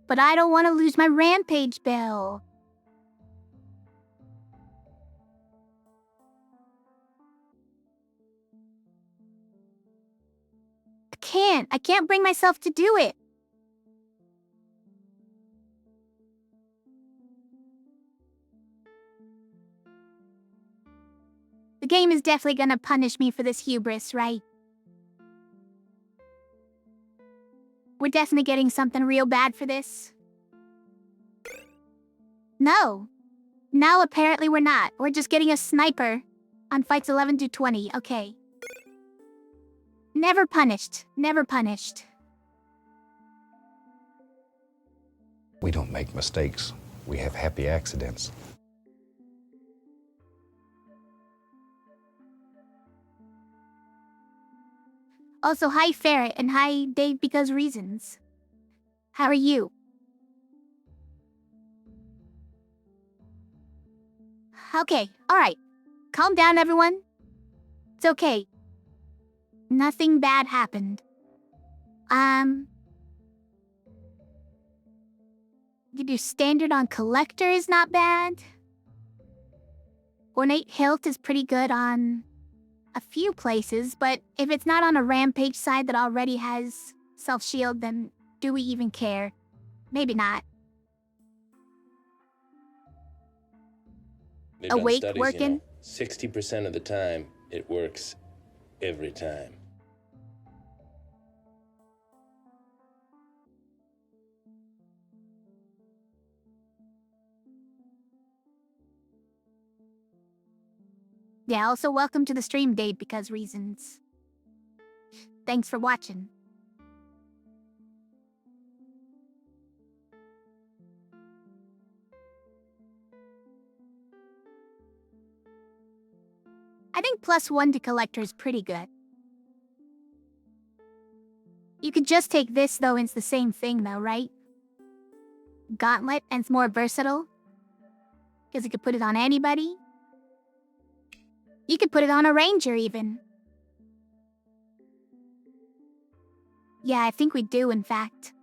But I don't want to lose my rampage bill. I can't bring myself to do it. The game is definitely gonna punish me for this hubris, right? We're definitely getting something real bad for this. No. Now apparently we're not. We're just getting a sniper on fights 11 to 20. Okay. Never punished. Never punished. We don't make mistakes. We have happy accidents. Also, hi Ferret and hi Dave because reasons. How are you? Okay, alright. Calm down, everyone. It's okay. Nothing bad happened. You do standard on collector is not bad. Ornate hilt is pretty good on a few places, but if it's not on a rampage side that already has self-shield, then do we even care? Maybe not. They've done Awake studies, working? 60% of the time, it works every time. Yeah, also welcome to the stream, Dave, because reasons. Thanks for watching. I think +1 to collector is pretty good. You could just take this, though, and it's the same thing, though, right? Gauntlet, and it's more versatile. Because you could put it on anybody. You could put it on a ranger, even. Yeah, I think we do, in fact.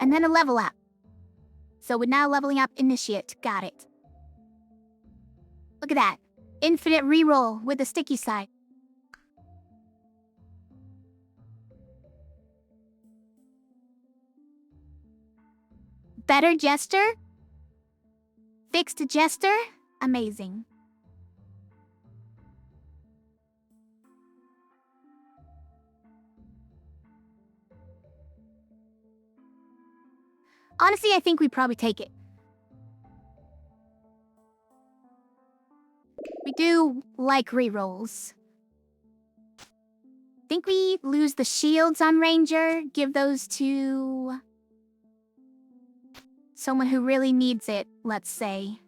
And then a level up. So we're now leveling up Initiate. Got it. Look at that. Infinite reroll with the sticky side. Better Jester? Fixed Jester? Amazing. Honestly, I think we probably take it. We do like rerolls. Think we lose the shields on Ranger, give those to someone who really needs it, let's say.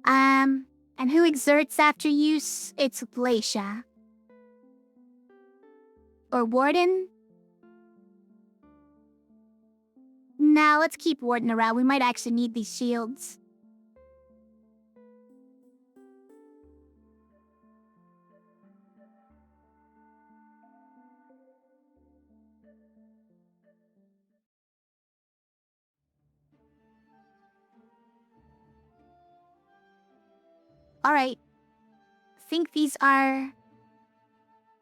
And who exerts after use? It's Blyptra. Or Warden? Nah, let's keep Warden around. We might actually need these shields. Alright. Think these are...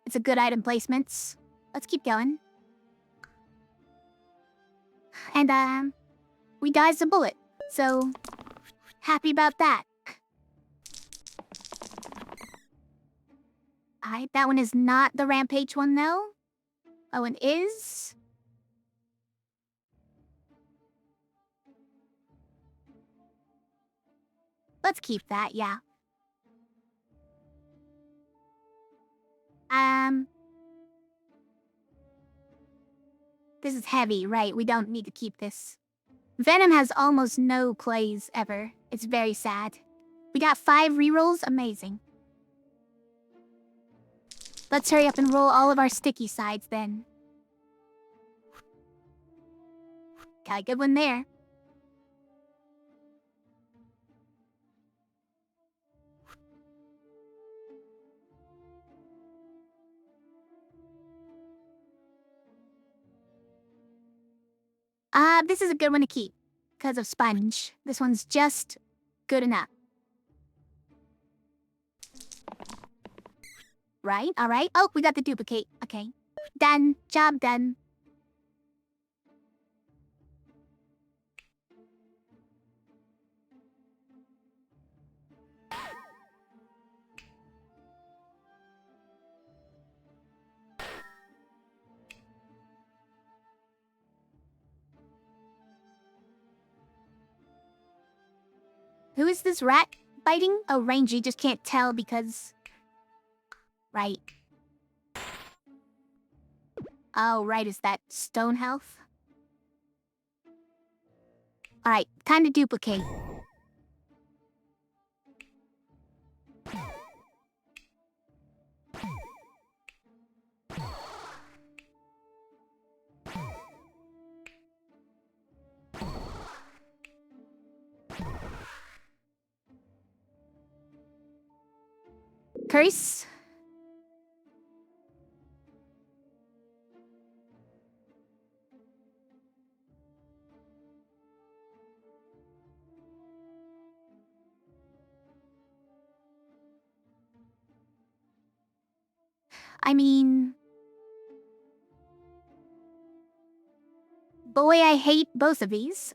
It's a good item placements. Let's keep going. And, we dodged a bullet. So, happy about that. Alright, that one is not the Rampage one, though. Oh, and is... Let's keep that, yeah. This is heavy, right? We don't need to keep this. Venom has almost no plays ever. It's very sad. We got 5 rerolls, amazing. Let's hurry up and roll all of our sticky sides then. Got a good one there. This is a good one to keep. Because of Sponge. This one's just good enough. Right, alright. Oh, we got the duplicate. Okay. Done. Job done. Who is this rat biting? Oh, Rangy just can't tell because... Right. Oh, right, is that stone health? Alright, time to duplicate. curse. I mean, boy, I hate both of these.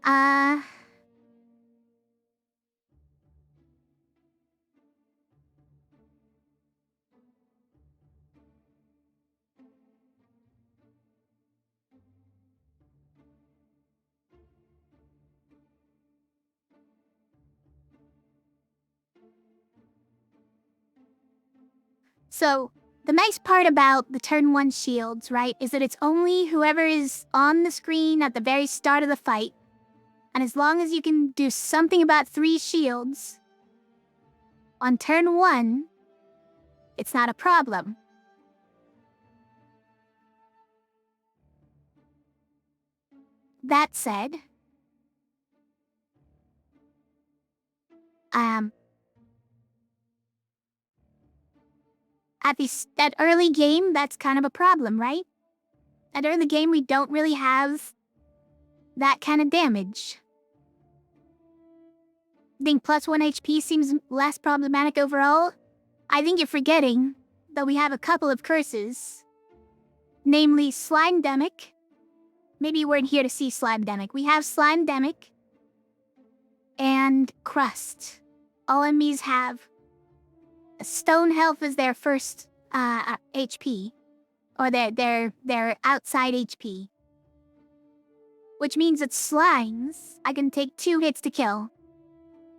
So, the nice part about the turn 1 shields, right, is that it's only whoever is on the screen at the very start of the fight. And as long as you can do something about 3 shields on turn 1, it's not a problem. That said, at early game, that's kind of a problem, right? At early game, we don't really have that kind of damage. I think +1 HP seems less problematic overall. I think you're forgetting that we have a couple of curses. Namely, Slime-demic. Maybe you weren't here to see Slime-demic. We have Slime-demic and Crust. All enemies have stone health as their first HP. Or their outside HP. Which means that slimes, I can take 2 hits to kill.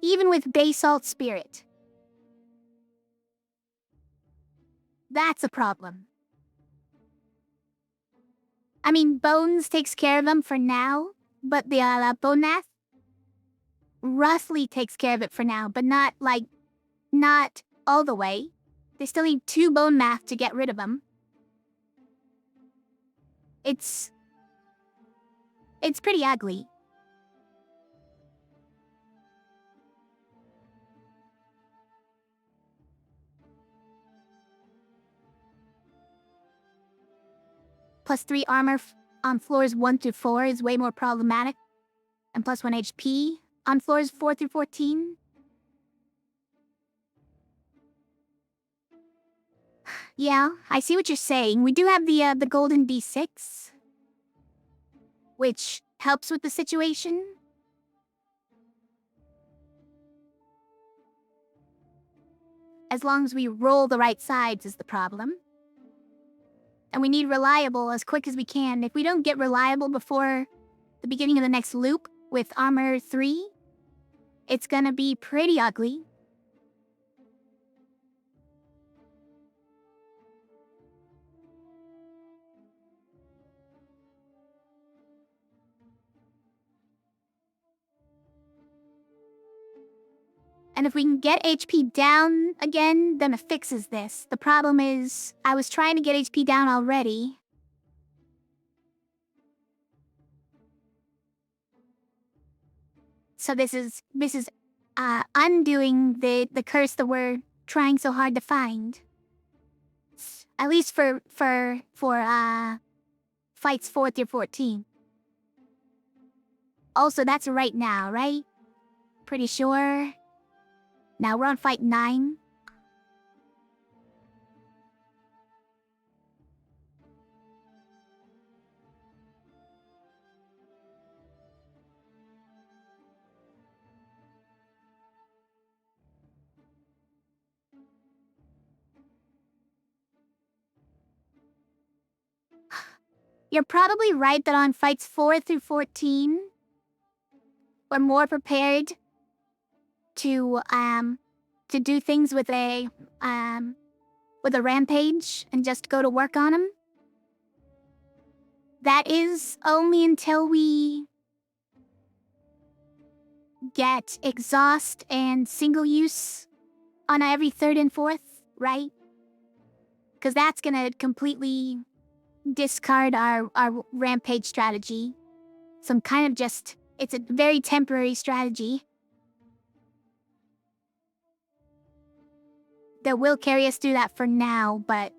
Even with Basalt Spirit. That's a problem. I mean, Bones takes care of them for now, but the Bonath roughly takes care of it for now, but not all the way. They still need 2 Bone Math to get rid of them. It's pretty ugly. +3 armor on floors 1 through 4 is way more problematic. And +1 HP on floors 4 through 14. Yeah, I see what you're saying. We do have the golden D6, which helps with the situation. As long as we roll the right sides is the problem. And we need reliable as quick as we can. If we don't get reliable before the beginning of the next loop with armor 3, it's gonna be pretty ugly. And if we can get HP down again, then it fixes this. The problem is, I was trying to get HP down already. So this is undoing the curse that we're trying so hard to find. At least for fights 4 through 14. Also, that's right now, right? Pretty sure. Now we're on fight 9. You're probably right that on fights 4 through 14, we're more prepared to do things with a rampage and just go to work on them. That is only until we get exhaust and single use on every 3rd and 4th, right? Because that's gonna completely discard our rampage strategy. So I'm kind of just, it's a very temporary strategy. that will carry us through that for now, but,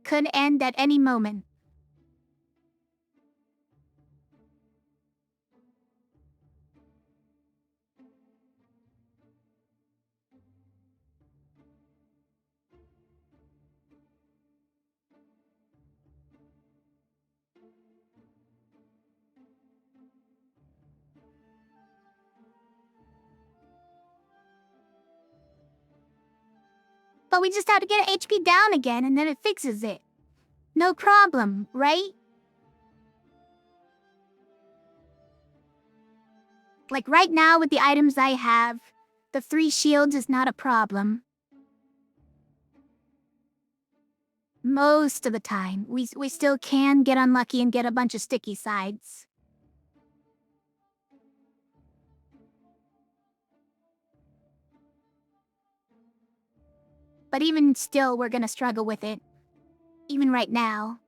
could end at any moment. But we just have to get HP down again and then it fixes it. No problem, right? Like right now with the items I have, the 3 shields is not a problem. Most of the time, we still can get unlucky and get a bunch of sticky sides. But even still, we're gonna struggle with it. Even right now.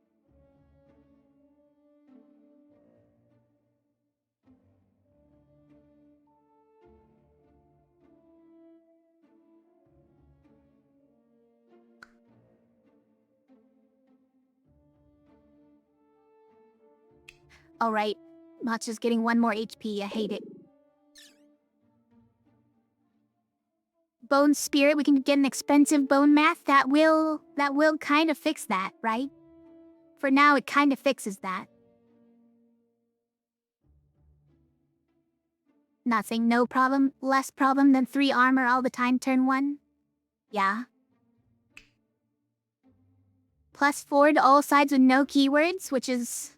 Alright, Matcha's getting 1 more HP, I hate it. Bone Spirit, we can get an expensive bone math that will kind of fix that, right? For now, it kind of fixes that. Not saying no problem, less problem than 3 armor all the time turn 1. Yeah. +4 to all sides with no keywords, which is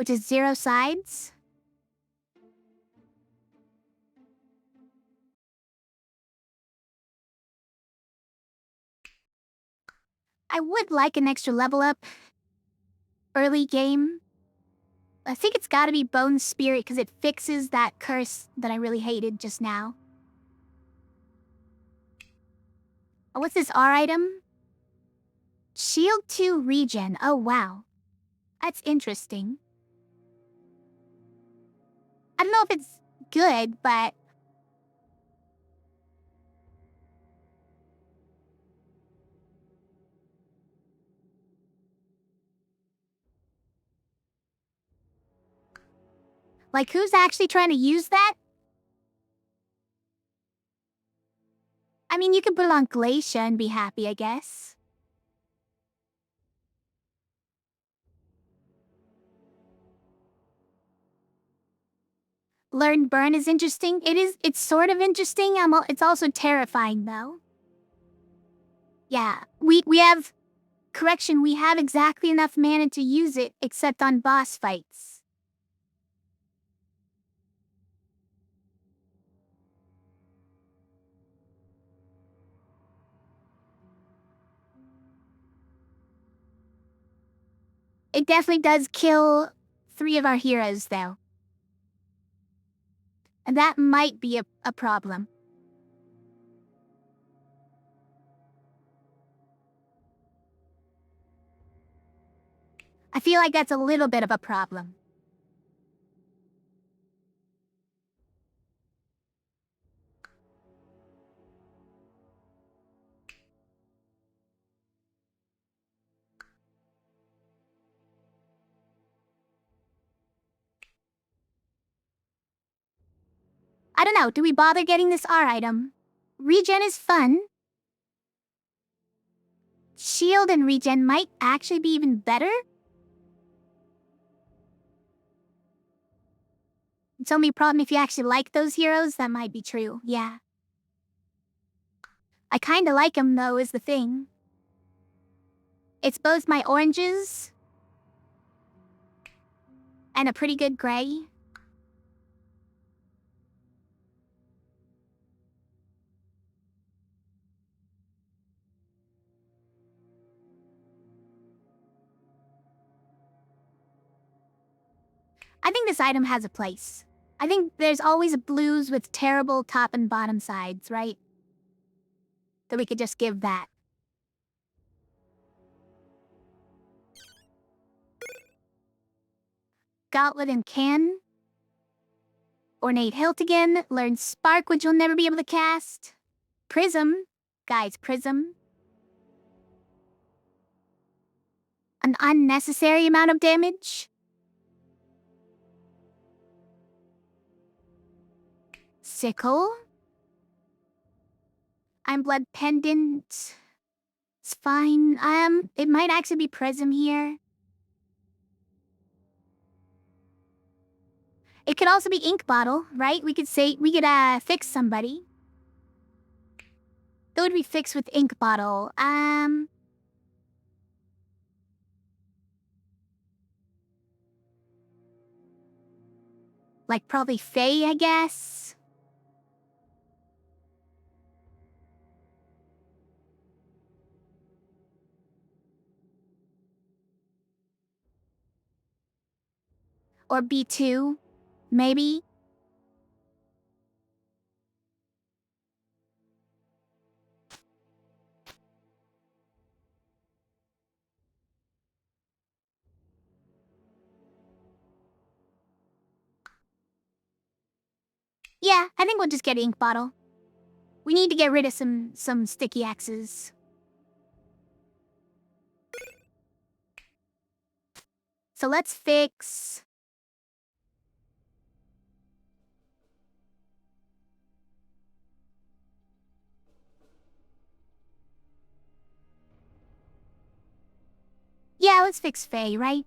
0 sides. I would like an extra level up early game. I think it's gotta be Bone Spirit because it fixes that curse that I really hated just now. Oh, what's this R item? Shield 2 regen. Oh, wow. That's interesting. I don't know if it's good, but... Like, who's actually trying to use that? I mean, you can put it on Glacia and be happy, I guess. Learn Burn is interesting. It's sort of interesting. It's also terrifying, though. Yeah, we have... Correction, we have exactly enough mana to use it, except on boss fights. It definitely does kill 3 of our heroes, though. And that might be a problem. I feel like that's a little bit of a problem. I don't know, do we bother getting this R item? Regen is fun. Shield and regen might actually be even better. It's only a problem if you actually like those heroes, that might be true, yeah. I kinda like them though, is the thing. It's both my oranges and a pretty good gray. I think this item has a place. I think there's always blues with terrible top and bottom sides, right? That we could just give that. Gauntlet and can. Ornate hilt again. Learn Spark, which you'll never be able to cast. Prism. Guys, Prism. An unnecessary amount of damage. Sickle. I'm Blood Pendant. It's fine. It might actually be Prism here. It could also be Ink Bottle, right? We could fix somebody. That would be fixed with Ink Bottle. Like probably Faye, I guess. Or B2, maybe. Yeah, I think we'll just get Ink Bottle. We need to get rid of some sticky X's. So let's fix... Yeah, let's fix Faye, right?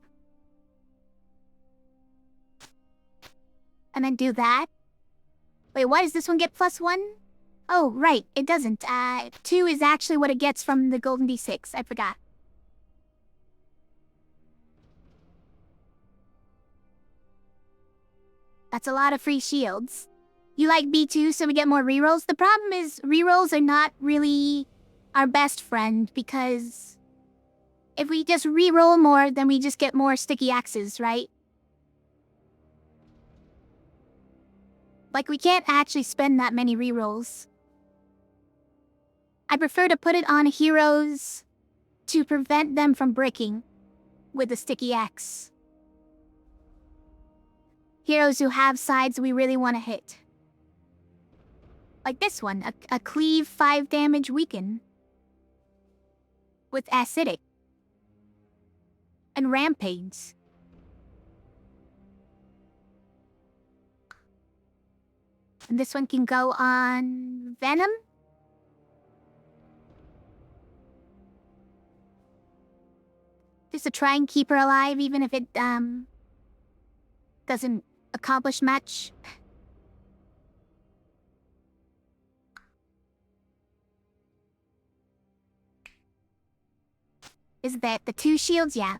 And then do that. Wait, why does this one get +1? Oh, right, it doesn't. 2 is actually what it gets from the Golden D6. I forgot. That's a lot of free shields. You like B2 so we get more rerolls? The problem is rerolls are not really our best friend because if we just reroll more, then we just get more sticky axes, right? Like, we can't actually spend that many rerolls. I prefer to put it on heroes to prevent them from breaking with the sticky axe. Heroes who have sides we really want to hit. Like this one, a cleave 5 damage weaken. With acidic. And rampage. And this one can go on Venom? Just to try and keep her alive even if it, doesn't accomplish much. Is that the 2 shields? Yeah.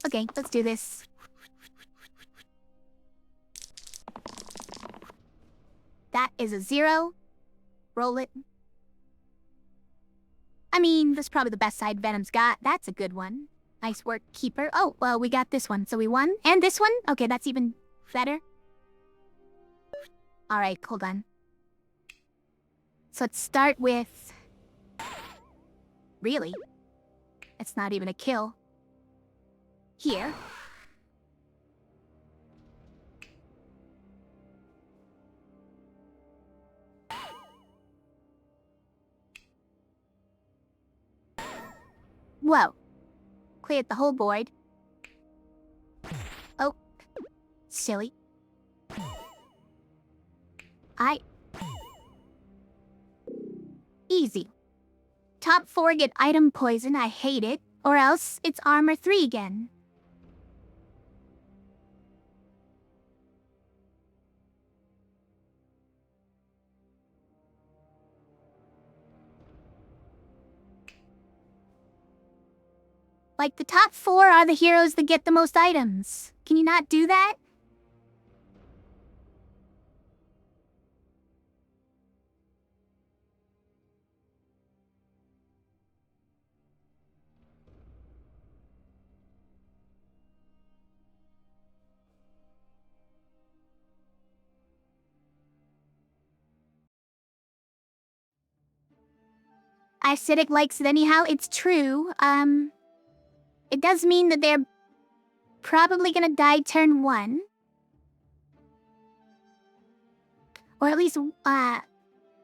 Okay, let's do this. That is a 0. Roll it. I mean, that's probably the best side Venom's got. That's a good one. Nice work, Keeper. Oh, well, we got this one, so we won. And this one? Okay, that's even better. Alright, hold on. So let's start with... Really? It's not even a kill. Here. Whoa. Cleared the whole board. Oh. Silly. Easy. Top 4 get item poison, I hate it. Or else, it's armor 3 again. Like, the top 4 are the heroes that get the most items. Can you not do that? acidic likes it anyhow. It's true. It does mean that they're probably gonna die turn 1. Or at least,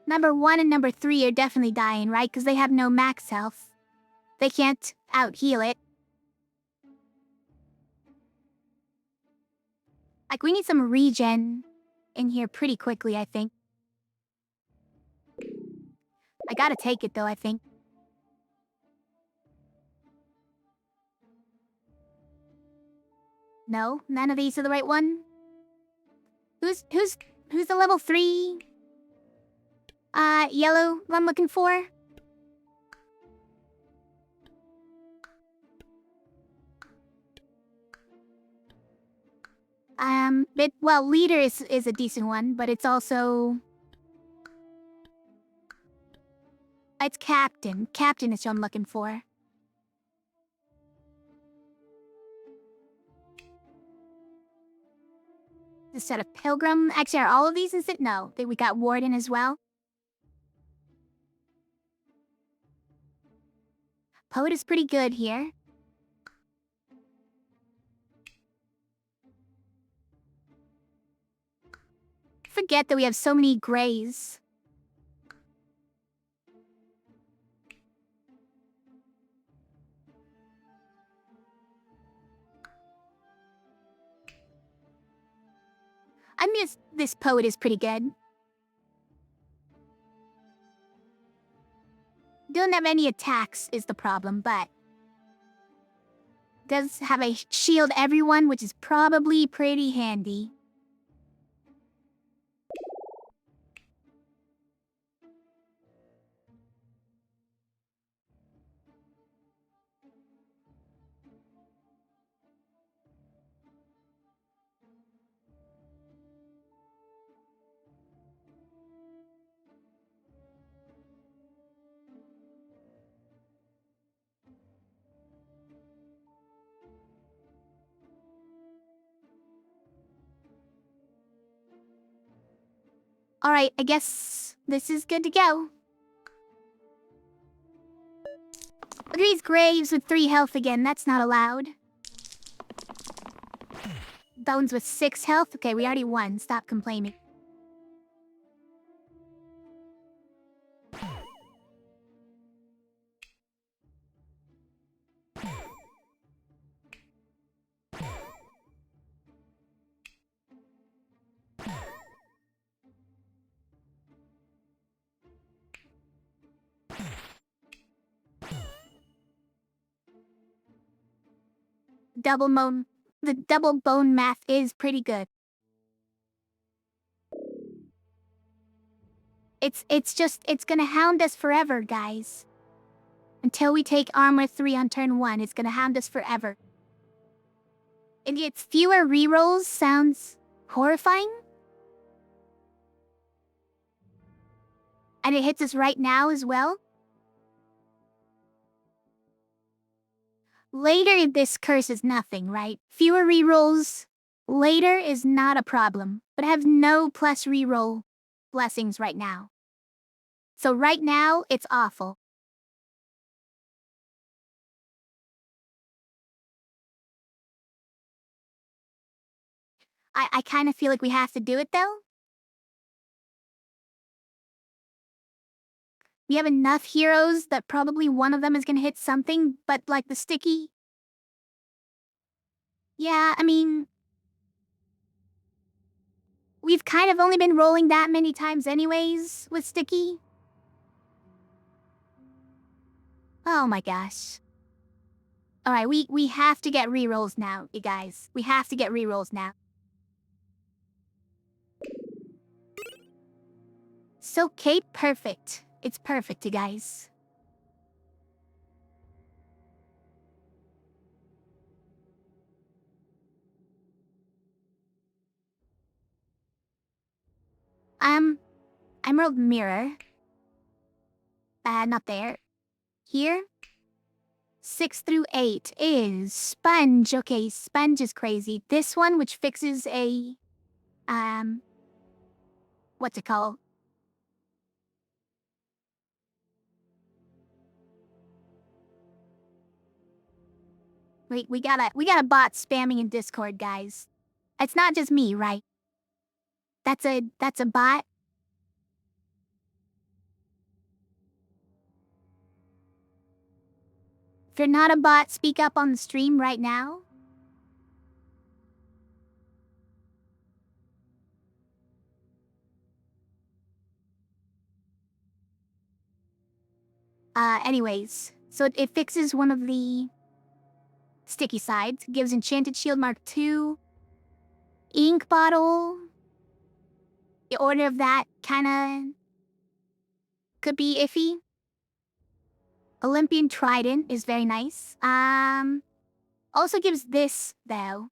number 1 and number 3 are definitely dying, right? Because they have no max health. They can't out-heal it. Like, we need some regen in here pretty quickly, I think. I gotta take it, though, I think. No, none of these are the right one. Who's the level 3? Yellow I'm looking for? Well, leader is a decent one, but it's also... It's captain. Captain is who I'm looking for. Instead of pilgrim. Actually, are all of these instead? No, we got warden as well. Poet is pretty good here. Forget that we have so many grays. I mean, this poet is pretty good. Don't have any attacks is the problem, but does have a shield everyone, which is probably pretty handy. Alright, I guess this is good to go. Look at these graves with 3 health again, that's not allowed. Bones with 6 health? Okay, we already won, stop complaining. The double bone math is pretty good. It's gonna hound us forever, guys. Until we take armor 3 on turn 1, it's gonna hound us forever. And its fewer rerolls sounds horrifying. And it hits us right now as well. Later, this curse is nothing, right? Fewer rerolls later is not a problem, but I have no plus reroll blessings right now. So right now, it's awful. I kind of feel like we have to do it, though. We have enough heroes that probably one of them is gonna hit something, but like the sticky... Yeah, I mean... We've kind of only been rolling that many times anyways, with sticky. Oh my gosh. Alright, we have to get rerolls now, you guys. We have to get rerolls now. So, Kate, perfect. It's perfect, you guys. Emerald Mirror. Not there. Here? 6 through 8 is Sponge. Okay, Sponge is crazy. This one, which fixes a... what's it called? Wait, we got a bot spamming in Discord, guys. It's not just me, right? That's a bot. If you're not a bot, speak up on the stream right now. Anyways, so it fixes one of the sticky sides, gives Enchanted Shield Mark 2, ink bottle. The order of that kinda could be iffy. Olympian Trident is very nice. Also gives this, though.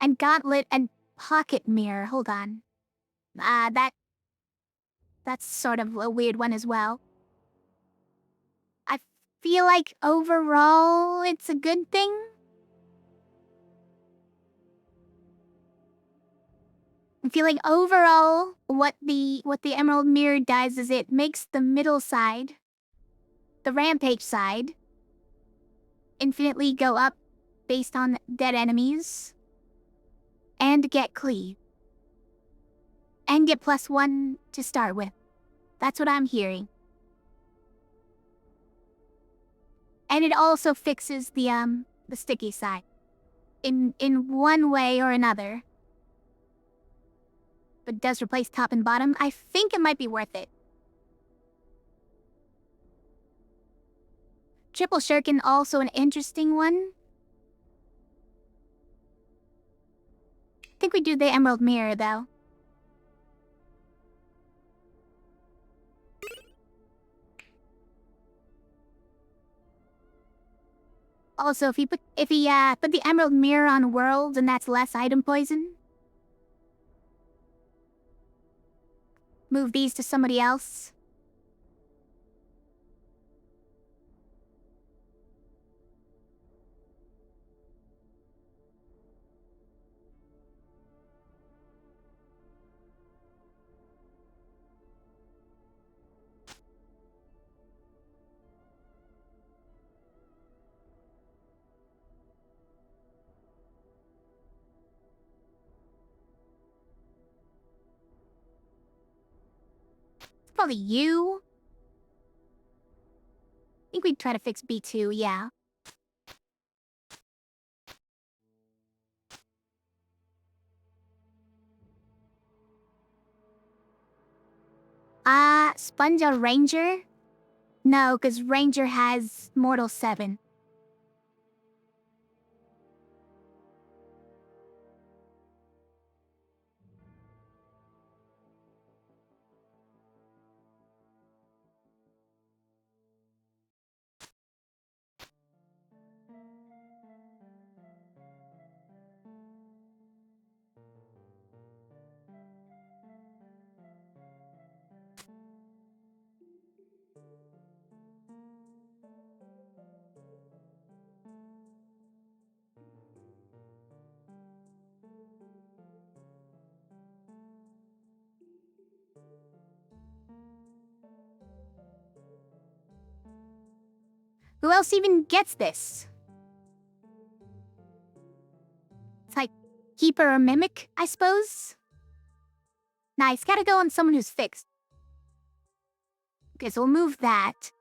And Gauntlet and Pocket Mirror, hold on. That's sort of a weird one as well. I feel like overall it's a good thing. I feel like overall what the Emerald Mirror does is it makes the middle side, the Rampage side, infinitely go up based on dead enemies. And get cleave. And get +1 to start with. That's what I'm hearing. And it also fixes the sticky side. In one way or another. But does replace top and bottom. I think it might be worth it. Triple Shuriken, also an interesting one. I think we do the Emerald Mirror, though. Also, if he put the Emerald Mirror on Worlds, and that's less item poison. Move these to somebody else. Probably you. I think we'd try to fix B2, yeah. Sponge a Ranger? No, because Ranger has Mortal 7. Who else even gets this? It's like Keeper or Mimic, I suppose? Nice, gotta go on someone who's fixed. Okay, so we'll move that.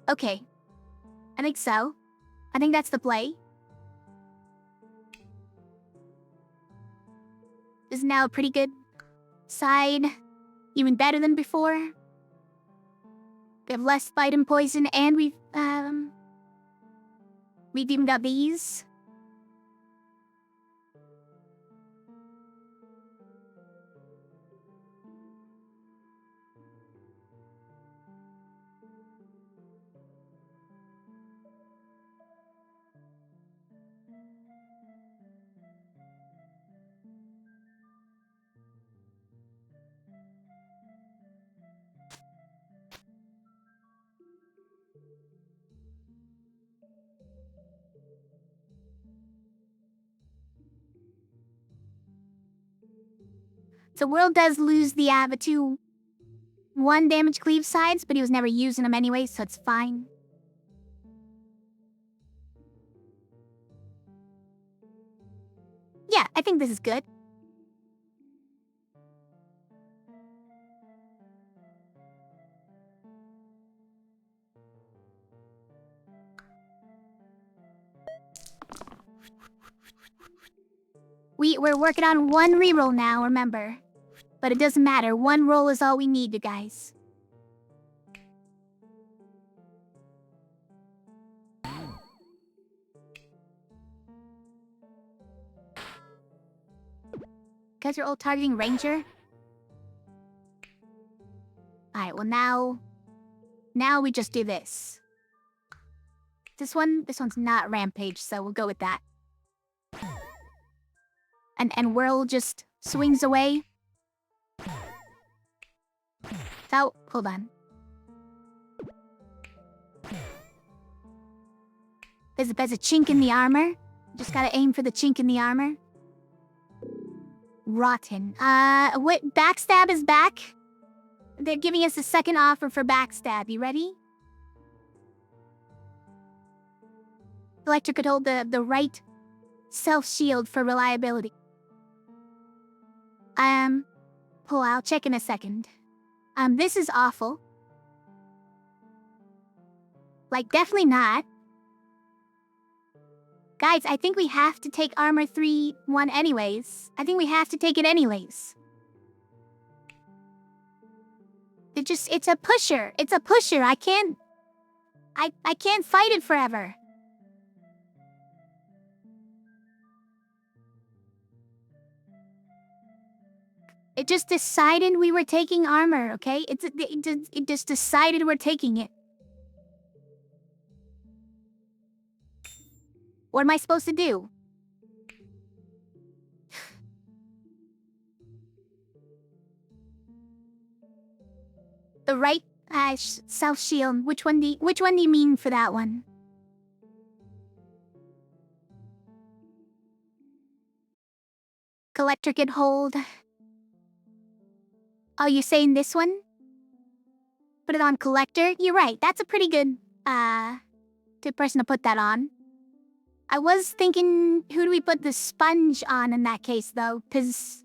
Okay. I think so. I think that's the play. This is now a pretty good side. Even better than before. We have less item poison, and we've even got these. So World does lose the 1 damage cleave sides, but he was never using them anyway, so it's fine. Yeah, I think this is good. We're working on 1 reroll now, remember. But it doesn't matter, 1 roll is all we need, you guys. Guys are all targeting Ranger? Alright, well now we just do this. This one's not Rampage, so we'll go with that. And Whirl just swings away. So, hold on. There's a chink in the armor. Just gotta aim for the chink in the armor. Rotten. What? Backstab is back? They're giving us a second offer for Backstab. You ready? Blyptra could hold the right self-shield for reliability. Oh, I'll check in a second. This is awful. Like, definitely not. Guys, I think we have to take armor 3-1 anyways. I think we have to take it anyways. It's a pusher. It's a pusher. I can't fight it forever. It just decided we were taking armor, okay? It just decided we're taking it. What am I supposed to do? The right self shield. Which one do you mean for that one? Collector could hold. Oh, you saying this one? Put it on Collector? You're right. That's a pretty good person to put that on. I was thinking, who do we put the sponge on in that case, though? Because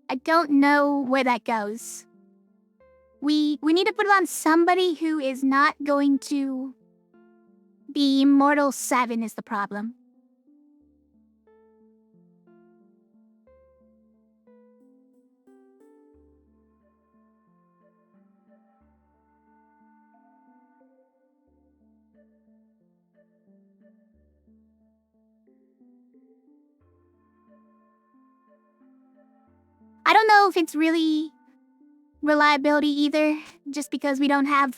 I don't know where that goes. We need to put it on somebody who is not going to be Immortal 7 is the problem. I don't know if it's really reliability either, just because we don't have,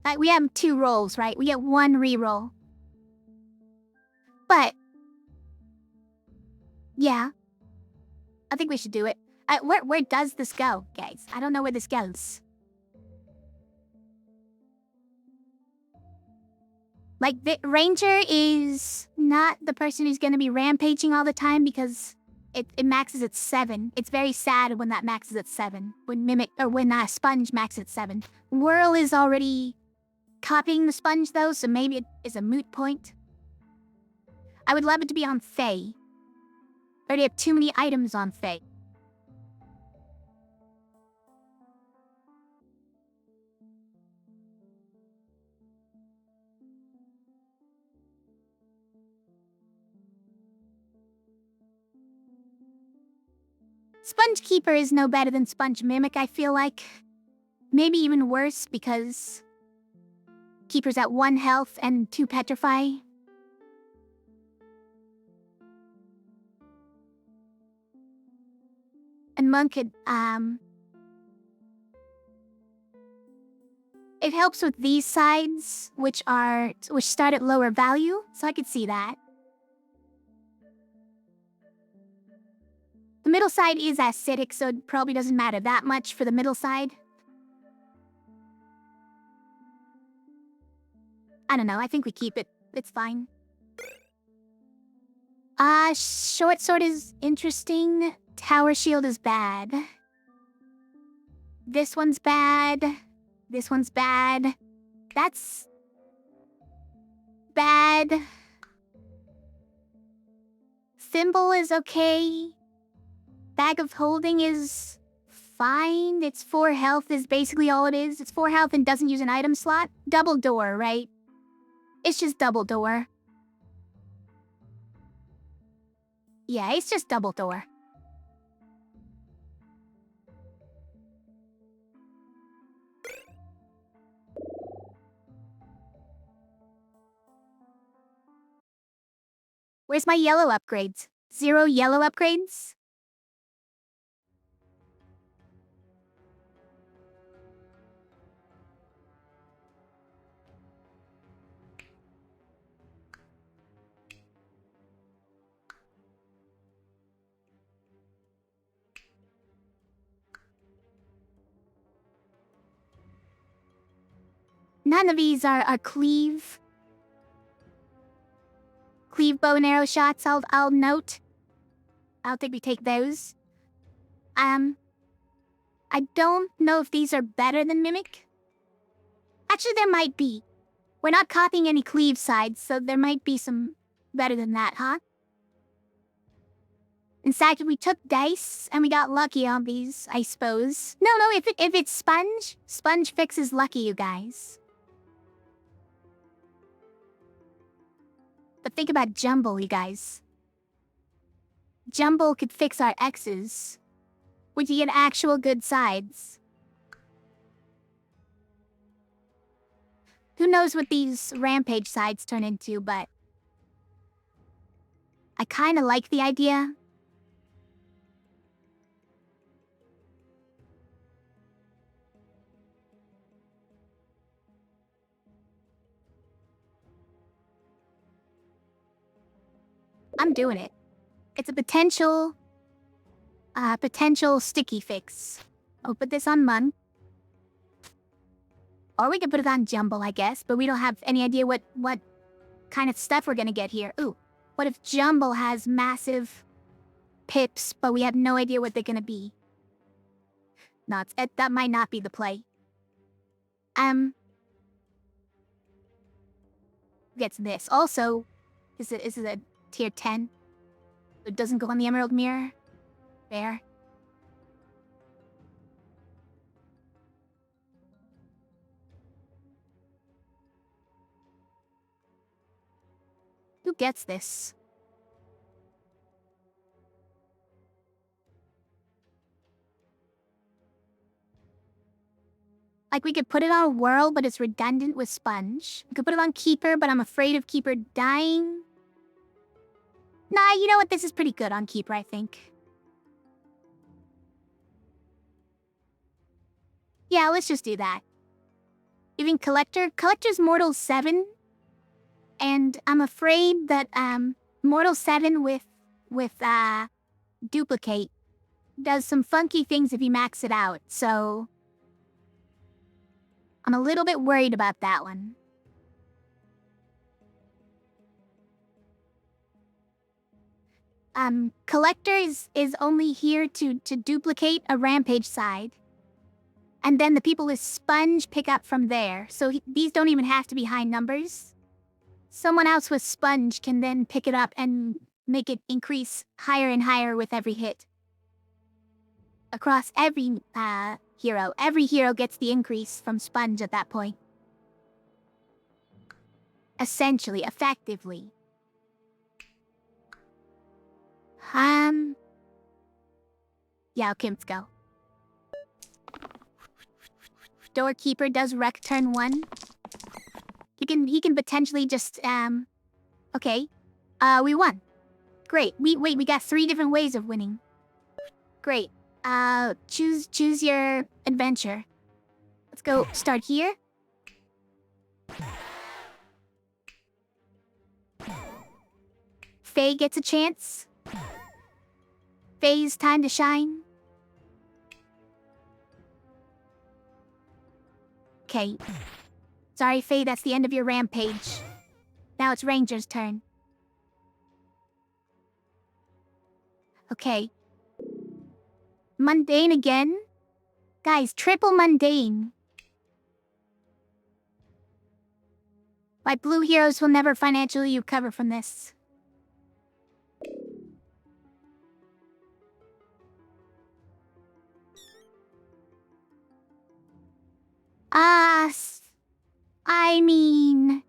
like, we have 2 rolls, right? We get 1 reroll. But, yeah. I think we should do it. Where does this go, guys? I don't know where this goes. Like, the Ranger is not the person who's gonna be rampaging all the time because it maxes at 7. It's very sad when that maxes at 7. When Sponge maxes at 7. Whirl is already copying the Sponge though, so maybe it is a moot point. I would love it to be on Faye. I already have too many items on Faye. Sponge Keeper is no better than Sponge Mimic, I feel like. Maybe even worse, because Keeper's at 1 health and 2 petrify. And Monk could, it helps with these sides, which start at lower value, so I could see that. The middle side is acidic, so it probably doesn't matter that much for the middle side. I don't know, I think we keep it. It's fine. Short sword is interesting. Tower shield is bad. This one's bad. This one's bad. That's bad. Thimble is okay. Bag of holding is fine. It's 4 health is basically all it is. It's 4 health and doesn't use an item slot. Double door, right? It's just double door. Yeah, it's just double door. Where's my yellow upgrades? 0 yellow upgrades? None of these are cleave. Cleave bow and arrow shots, I'll note. I don't think we take those. I don't know if these are better than Mimic. Actually, there might be. We're not copying any cleave sides, so there might be some better than that, huh? In fact, we took dice and we got lucky on these, I suppose. No, if it's sponge, sponge fixes lucky, you guys. But think about Jumble, you guys. Jumble could fix our X's. Would you get actual good sides? Who knows what these rampage sides turn into, but I kinda like the idea. I'm doing it. It's a potential sticky fix. I'll put this on Mun. Or we could put it on Jumble, I guess, but we don't have any idea what kind of stuff we're gonna get here. Ooh, what if Jumble has massive pips, but we have no idea what they're gonna be? No, that might not be the play. Gets this. Also, is it a tier 10? It doesn't go on the Emerald Mirror? Fair. Who gets this? Like, we could put it on Whirl, but it's redundant with Sponge. We could put it on Keeper, but I'm afraid of Keeper dying. Nah, you know what? This is pretty good on Keeper, I think. Yeah, let's just do that. Even Collector? Collector's Mortal 7. And I'm afraid that, Mortal 7 with Duplicate does some funky things if you max it out, so I'm a little bit worried about that one. Collector is only here to duplicate a rampage side. And then the people with Sponge pick up from there, so these don't even have to be high numbers. Someone else with Sponge can then pick it up and make it increase higher and higher with every hit. Across every hero. Every hero gets the increase from Sponge at that point. Essentially, effectively. Yeah, okay, let's go. Doorkeeper does wreck turn 1. He can potentially just, okay. We won. Great. We got 3 different ways of winning. Great. Choose your adventure. Let's go start here. Faye gets a chance. Faye's time to shine. Okay. Sorry, Faye, that's the end of your rampage. Now it's Ranger's turn. Okay. Mundane again? Guys, triple mundane. My blue heroes will never financially recover from this. I mean...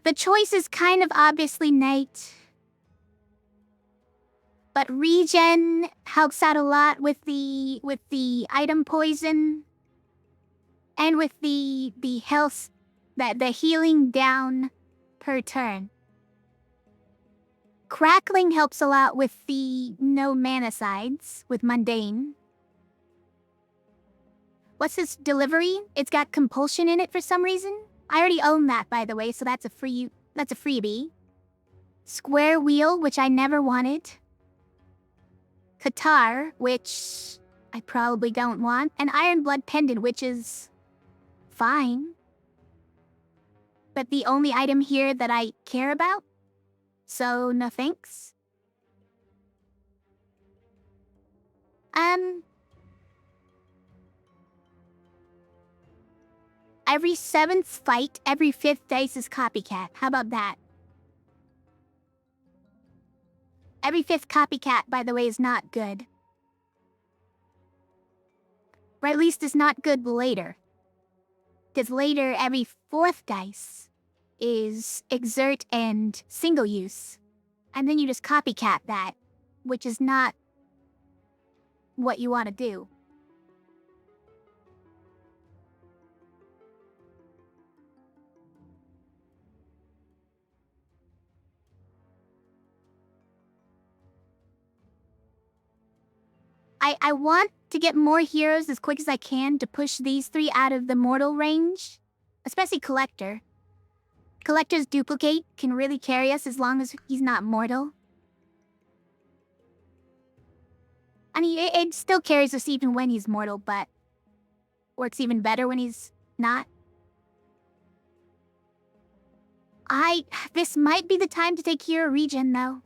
The choice is kind of obviously Knight. But regen helps out a lot with the item poison. And with the health, the healing down per turn. Crackling helps a lot with the no mana sides, with mundane. What's this delivery? It's got compulsion in it for some reason. I already own that, by the way, so that's a freebie. Square wheel, which I never wanted. Qatar, which I probably don't want. And Iron Blood Pendant, which is fine. But the only item here that I care about? So, no thanks. Every 7th fight, every 5th dice is copycat. How about that? Every 5th copycat, by the way, is not good. Or at least it's not good later. Because later, every 4th dice is exert and single use. And then you just copycat that, which is not what you want to do. I want to get more heroes as quick as I can to push these 3 out of the mortal range. Especially Collector. Collector's duplicate can really carry us as long as he's not mortal. I mean, it still carries us even when he's mortal, but works even better when he's not. This might be the time to take hero regen, though.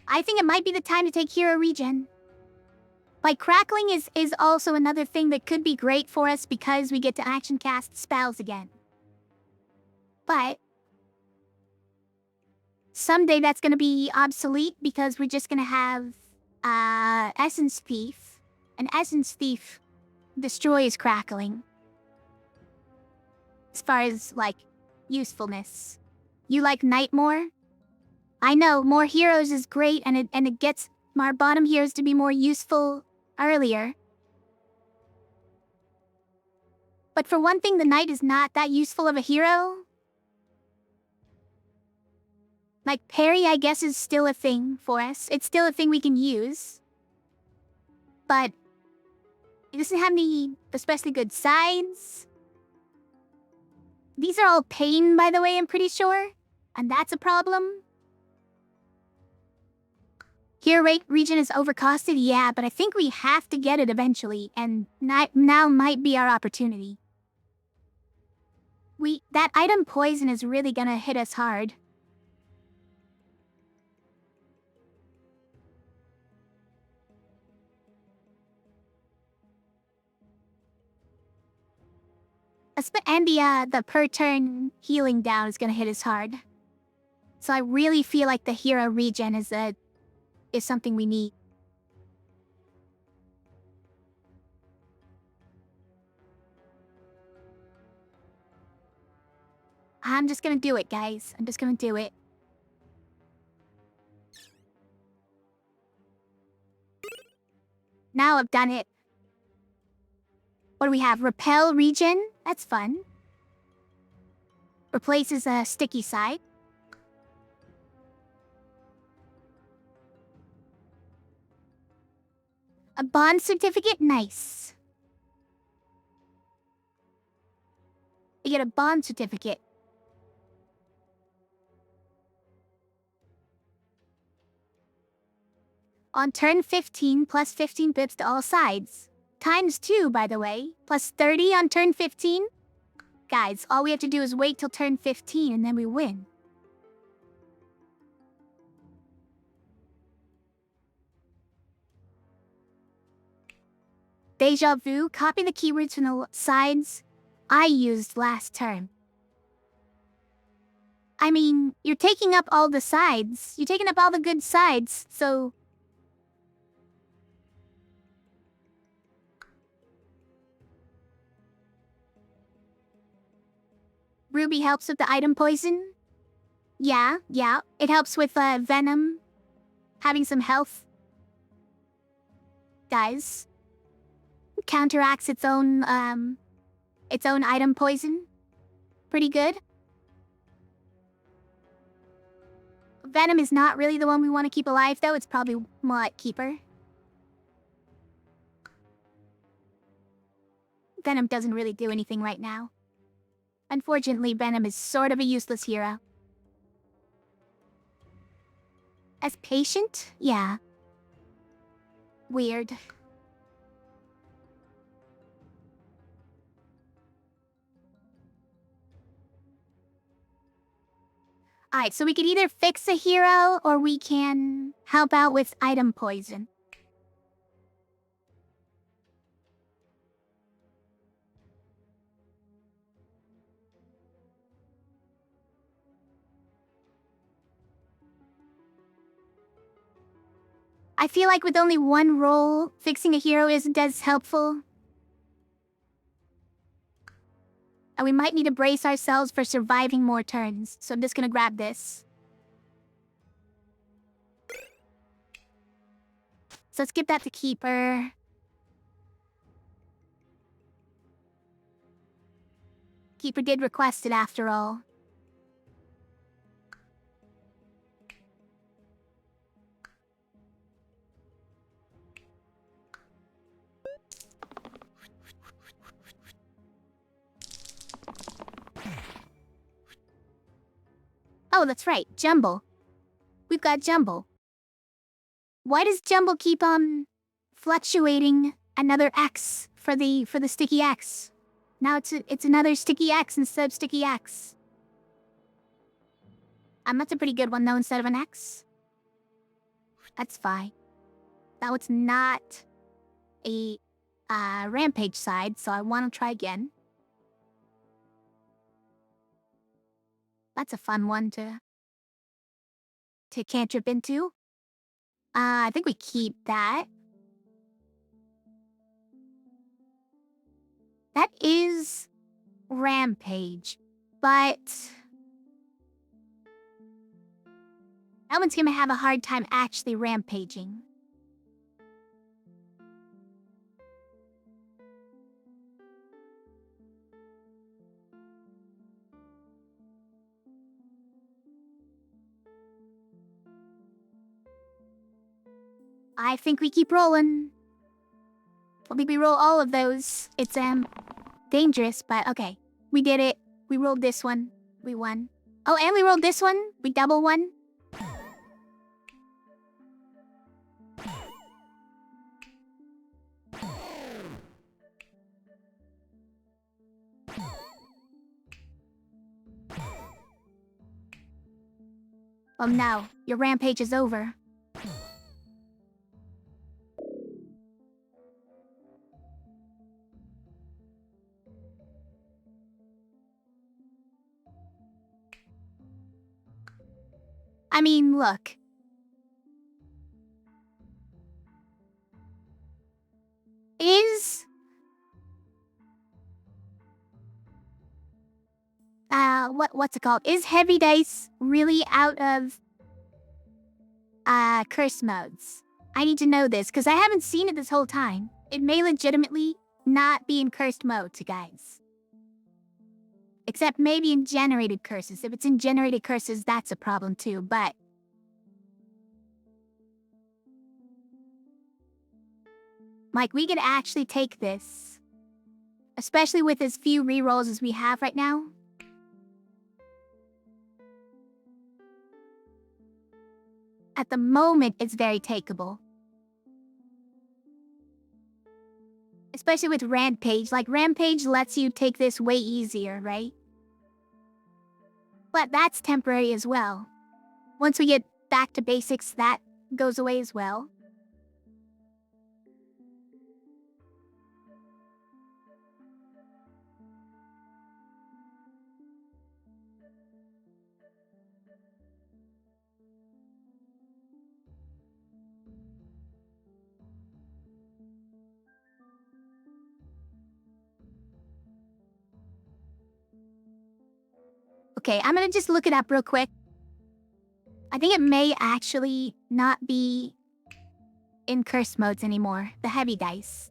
I think it might be the time to take hero regen. Like, crackling is also another thing that could be great for us because we get to action cast spells again. But someday that's gonna be obsolete because we're just gonna have Essence Thief. And Essence Thief destroys crackling. As far as, like, usefulness. You like Knight more? I know, more heroes is great and it gets our bottom heroes to be more useful earlier. But for one thing, the Knight is not that useful of a hero. Like, parry, I guess, is still a thing for us. It's still a thing we can use. But it doesn't have any especially good sides. These are all pain, by the way, I'm pretty sure. And that's a problem. Hero rate regen is overcosted, yeah, but I think we have to get it eventually, and now might be our opportunity. That item poison is really gonna hit us hard. And the per turn healing down is gonna hit us hard. So I really feel like the hero regen is something we need. I'm just gonna do it, guys. I'm just gonna do it. Now I've done it. What do we have? Repel regen? That's fun. Replaces a sticky side. A bond certificate? Nice. You get a bond certificate. On turn 15, plus 15 pips to all sides. Times 2, by the way. Plus 30 on turn 15. Guys, all we have to do is wait till turn 15 and then we win. Deja vu, copy the keywords from the sides I used last term. I mean, you're taking up all the sides. You're taking up all the good sides, so... Ruby helps with the item poison? Yeah. It helps with venom. Having some health. Guys. Counteracts its own item poison. Pretty good. Venom is not really the one we want to keep alive, though. It's probably more like Keeper. Venom doesn't really do anything right now. Unfortunately, Venom is sort of a useless hero. As patient? Yeah. Weird. Alright, so we could either fix a hero, or we can help out with item poison. I feel like with only one roll, fixing a hero isn't as helpful. And we might need to brace ourselves for surviving more turns, so I'm just gonna grab this. So let's give that to Keeper. Keeper did request it after all. Oh, that's right, Jumble. We've got Jumble. Why does Jumble keep on fluctuating another X for the sticky X? Now it's another sticky X instead of sticky X. That's a pretty good one though, instead of an X. That's fine. Now it's not a rampage side, so I want to try again. That's a fun one to cantrip into. I think we keep that. That is rampage, but that one's gonna have a hard time actually rampaging. I think we keep rolling. I think we roll all of those. It's dangerous, but okay. We did it. We rolled this one. We won. Oh, and we rolled this one. We double won. No, your rampage is over. I mean, look. What's it called? Is heavy dice really out of curse modes? I need to know this, because I haven't seen it this whole time. It may legitimately not be in cursed modes, guys. Except maybe in generated curses. If it's in generated curses, that's a problem too, but... Mike, we could actually take this. Especially with as few rerolls as we have right now. At the moment, it's very takeable. Especially with Rampage. Like, Rampage lets you take this way easier, right? But that's temporary as well. Once we get back to basics, that goes away as well. Okay, I'm gonna just look it up real quick. I think it may actually not be in curse modes anymore. The heavy dice.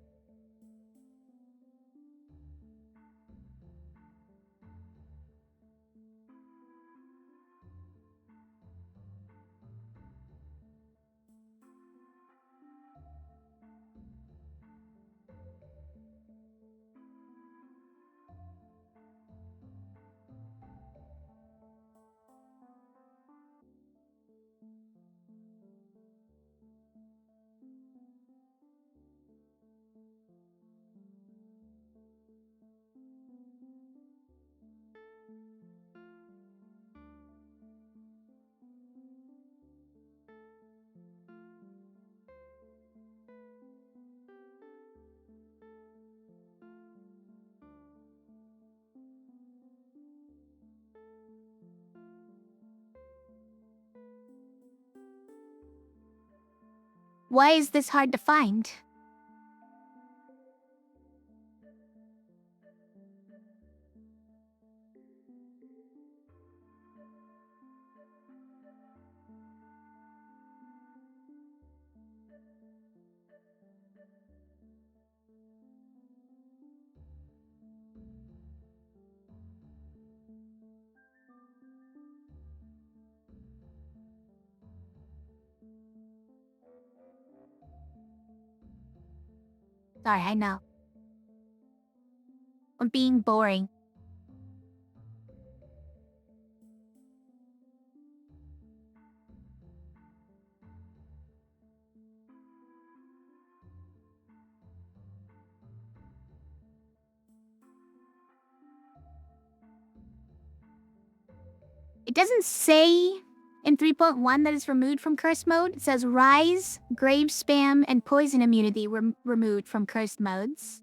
Why is this hard to find? Sorry, I know. I'm being boring. It doesn't say in 3.1 that it's removed from curse mode. It says Rise, Grave Spam, and Poison Immunity were removed from cursed modes.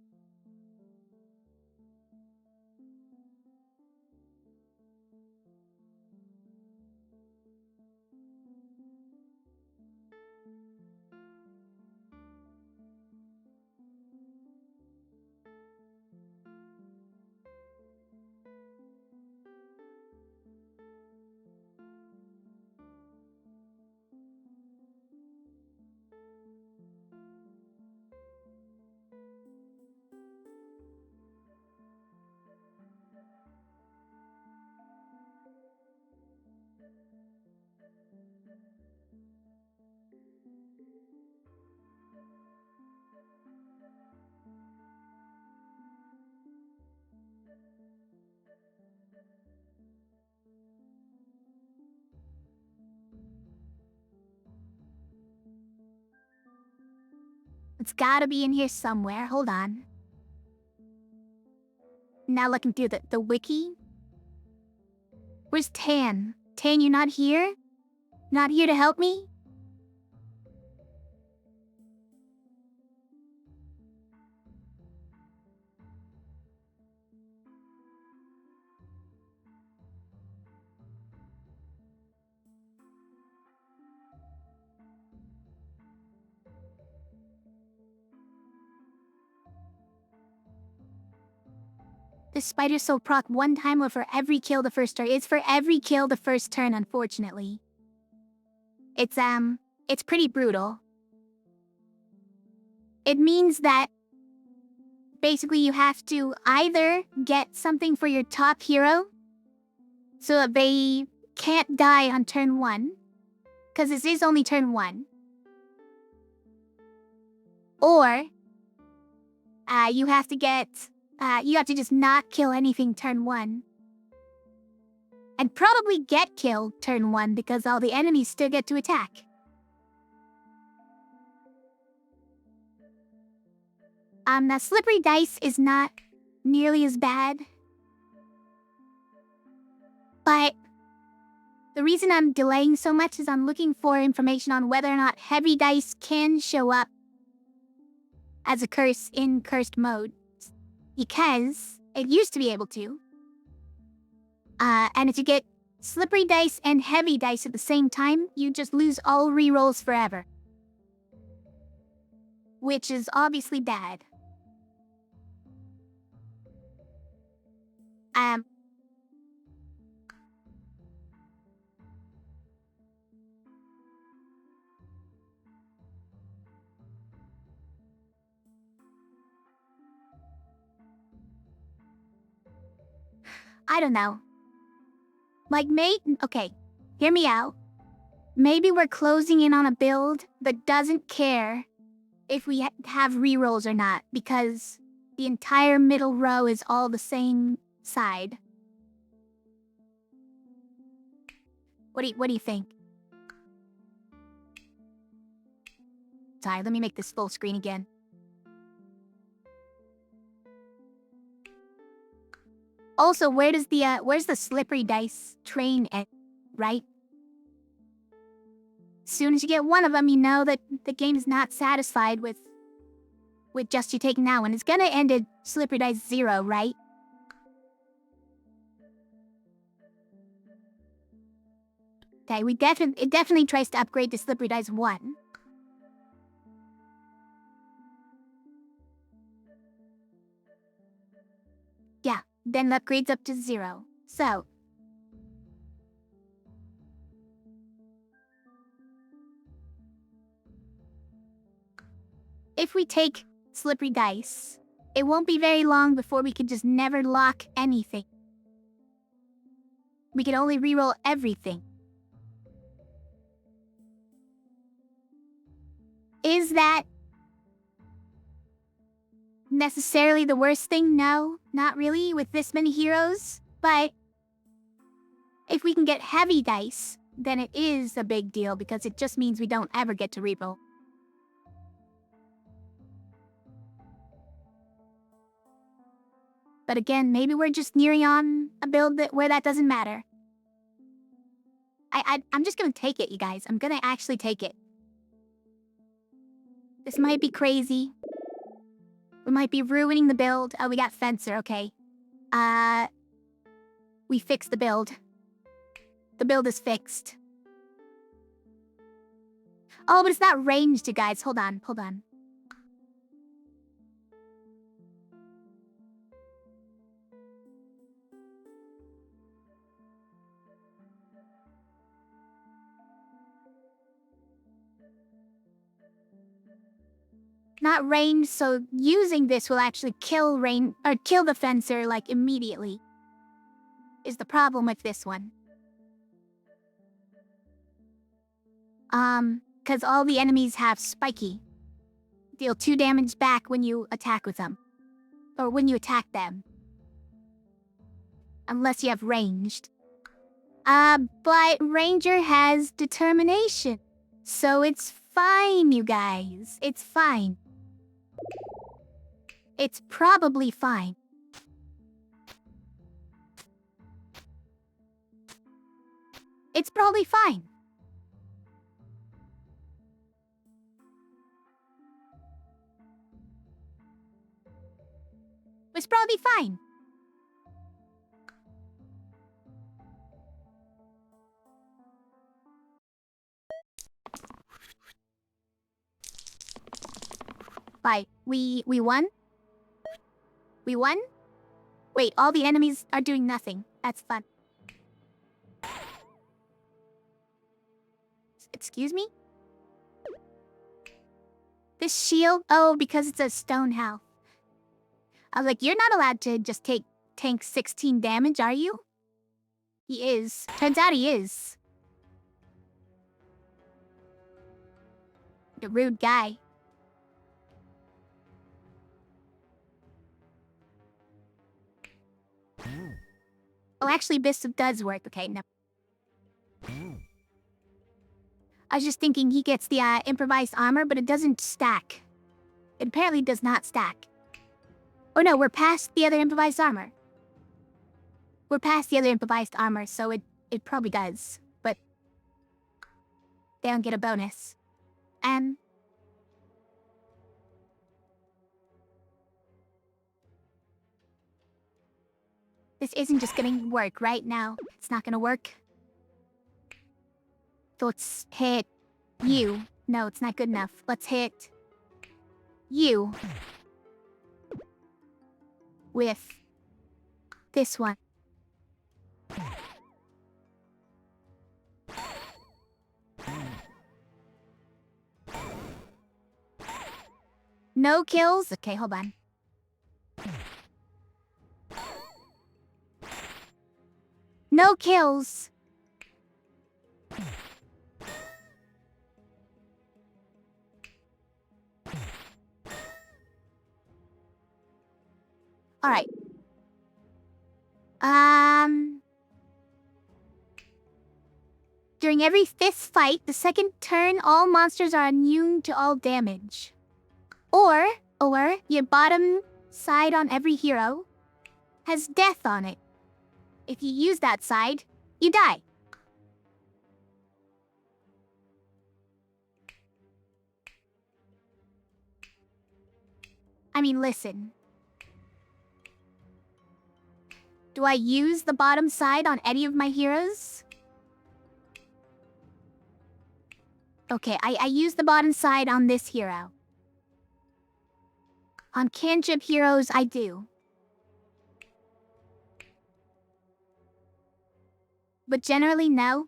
It's gotta be in here somewhere. Hold on. Now looking through the wiki. Where's Tan? Tan, you not here? Not here to help me? The Spider Soul proc one time or for every kill the first turn. It's for every kill the first turn, unfortunately. It's pretty brutal. It means that basically you have to either get something for your top hero so that they can't die on turn 1, because this is only turn 1. Or you have to just not kill anything turn 1. And probably get killed turn 1 because all the enemies still get to attack. That slippery dice is not nearly as bad. But the reason I'm delaying so much is I'm looking for information on whether or not heavy dice can show up as a curse in cursed mode. Because it used to be able to. And if you get slippery dice and heavy dice at the same time, you just lose all rerolls forever. Which is obviously bad. I don't know. Like, okay, hear me out. Maybe we're closing in on a build that doesn't care if we have rerolls or not, because the entire middle row is all the same side. What do you think? Sorry, let me make this full screen again. Also, where's the slippery dice train end, right? As soon as you get one of them, you know that the game's not satisfied with just you taking that one. It's gonna end at slippery dice 0, right? Okay, it definitely tries to upgrade to slippery dice 1. Yeah, then it upgrades up to 0. So if we take slippery dice, it won't be very long before we could just never lock anything. We can only reroll everything. Is that necessarily the worst thing? No, not really with this many heroes. But if we can get heavy dice, then it is a big deal because it just means we don't ever get to reroll. But again, maybe we're just nearing on a build where that doesn't matter. I'm just gonna take it, you guys. I'm gonna actually take it. This might be crazy. We might be ruining the build. Oh, we got Fencer, okay. We fixed the build. The build is fixed. Oh, but it's not ranged, you guys. Hold on. Not ranged, so using this will actually kill the Fencer, like, immediately. Is the problem with this one. Because all the enemies have spiky. Deal 2 damage back when you attack with them. Or when you attack them. Unless you have ranged. But Ranger has determination. So it's fine, you guys. It's fine. It's probably fine. It's probably fine. It's probably fine. Bye. We won? We won? Wait, all the enemies are doing nothing. That's fun. Excuse me? This shield? Oh, because it's a stone health. I was like, you're not allowed to just tank 16 damage, are you? He is. Turns out he is. A rude guy. Oh, actually, Bishop does work. Okay, no. I was just thinking he gets the improvised armor, but it doesn't stack. It apparently does not stack. Or no, we're past the other improvised armor. We're past the other improvised armor, so it probably does. But they don't get a bonus. And this isn't just gonna work right now. It's not gonna work. So let's hit you. No, it's not good enough. Let's hit you with this one. No kills. Okay, hold on. No kills. All right. During every fifth fight, the second turn, all monsters are immune to all damage. Or your bottom side on every hero has death on it. If you use that side, you die. I mean, listen. Do I use the bottom side on any of my heroes? Okay, I use the bottom side on this hero. On cantrip heroes, I do. But generally, no.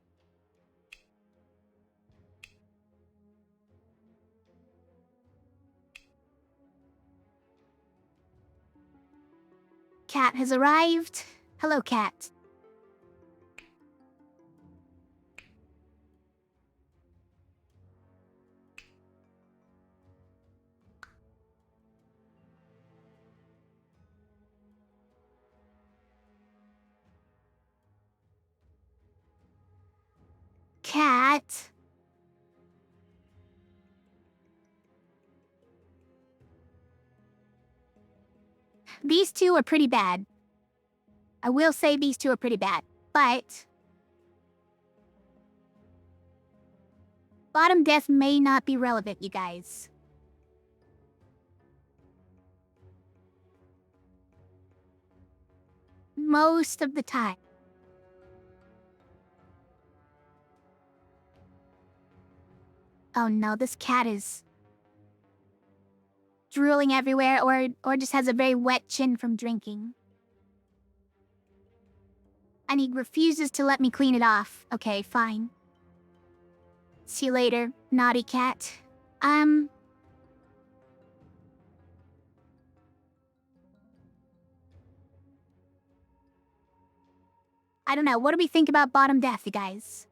Cat has arrived. Hello, Cat. Cat. These two are pretty bad. I will say these two are pretty bad, but bottom death may not be relevant, you guys. Most of the time. Oh no, this cat is drooling everywhere or just has a very wet chin from drinking. And he refuses to let me clean it off. Okay, fine. See you later, naughty cat. I don't know, what do we think about bottom death, you guys?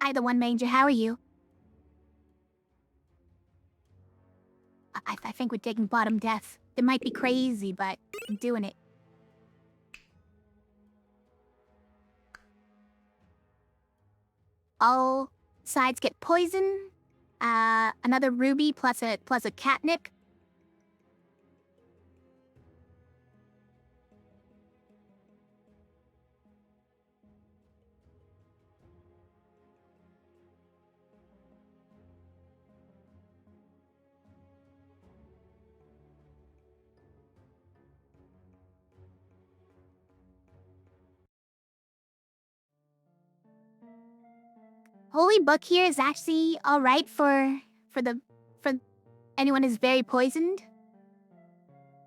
Hi, the one Major, how are you? I think we're taking bottom death. It might be crazy, but I'm doing it. All sides get poison. Another ruby plus a catnip. Holy Book here is actually alright for anyone who's very poisoned.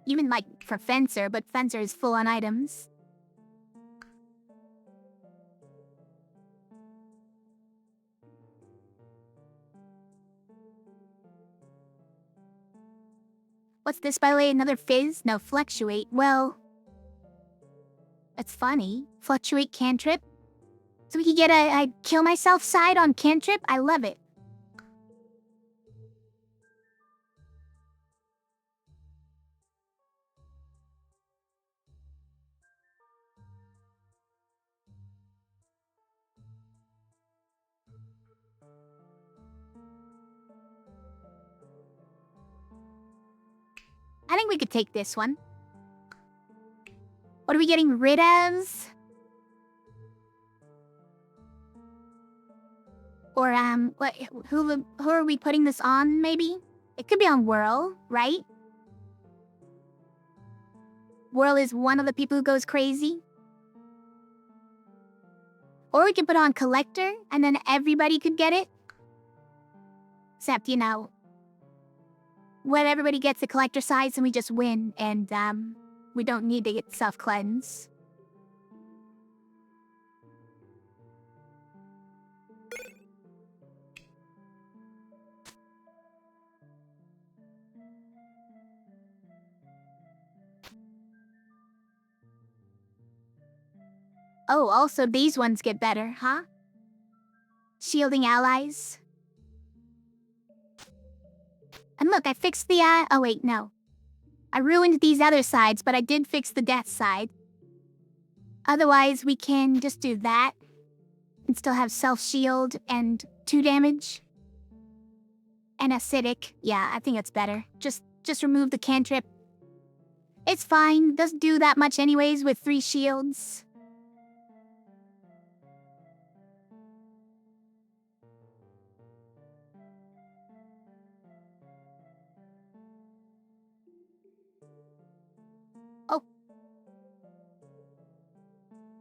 Even like for Fencer, but Fencer is full on items. What's this, by the way? Another fizz? No, fluctuate. Well, it's funny. Fluctuate cantrip. So we could get a kill myself side on cantrip? I love it. think we could take this one. What are we getting rid of? Or, what, who are we putting this on, maybe? It could be on Whirl, right? Whirl is one of the people who goes crazy. Or we could put on Collector, and then everybody could get it. Except, you know, when everybody gets the Collector size, and we just win, and, we don't need to get self-cleanse. Oh, also these ones get better, huh? Shielding allies. And look, I fixed the, oh wait, no. I ruined these other sides, but I did fix the death side. Otherwise, we can just do that. And still have self-shield and 2 damage. And acidic. Yeah, I think it's better. Just remove the cantrip. It's fine, doesn't do that much anyways with 3 shields.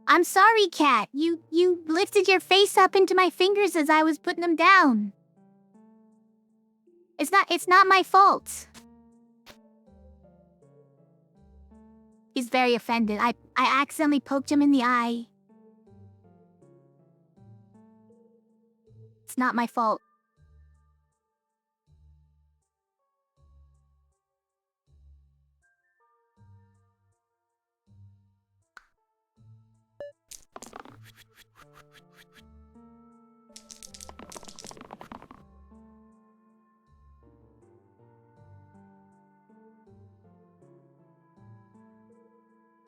I'm sorry, Cat. You lifted your face up into my fingers as I was putting them down. It's not my fault. He's very offended. I accidentally poked him in the eye. It's not my fault.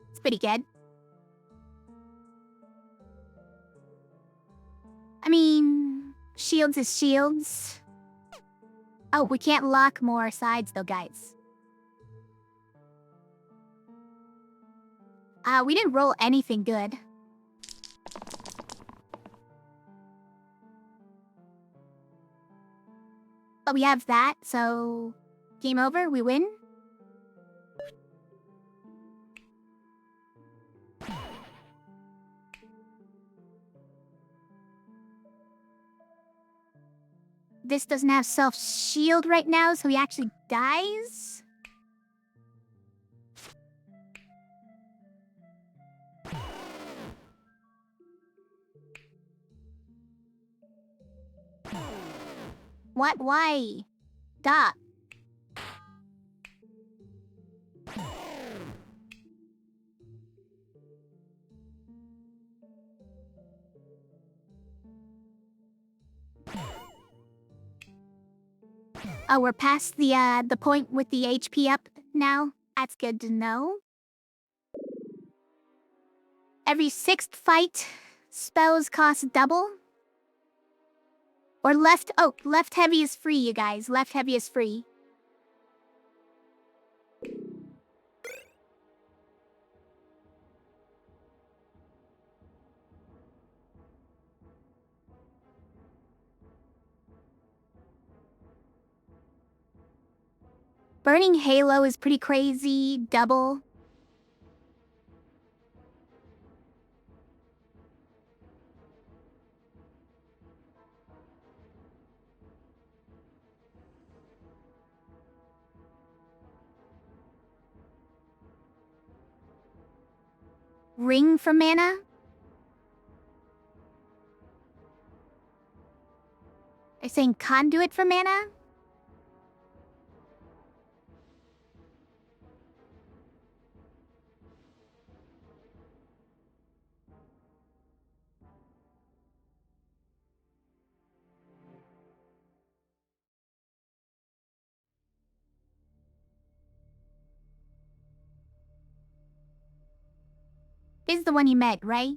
It's pretty good. I mean, shields is shields. Oh, we can't lock more sides though, guys. We didn't roll anything good. But we have that, so game over, we win. This doesn't have self-shield right now, so he actually dies? What? Why? Stop. Oh, we're past the point with the HP up now? That's good to know. Every 6th fight, spells cost double? Or left heavy is free, you guys. Left heavy is free. Burning Halo is pretty crazy. Double. Ring for mana? Are you saying conduit for mana? This is the one you met, right?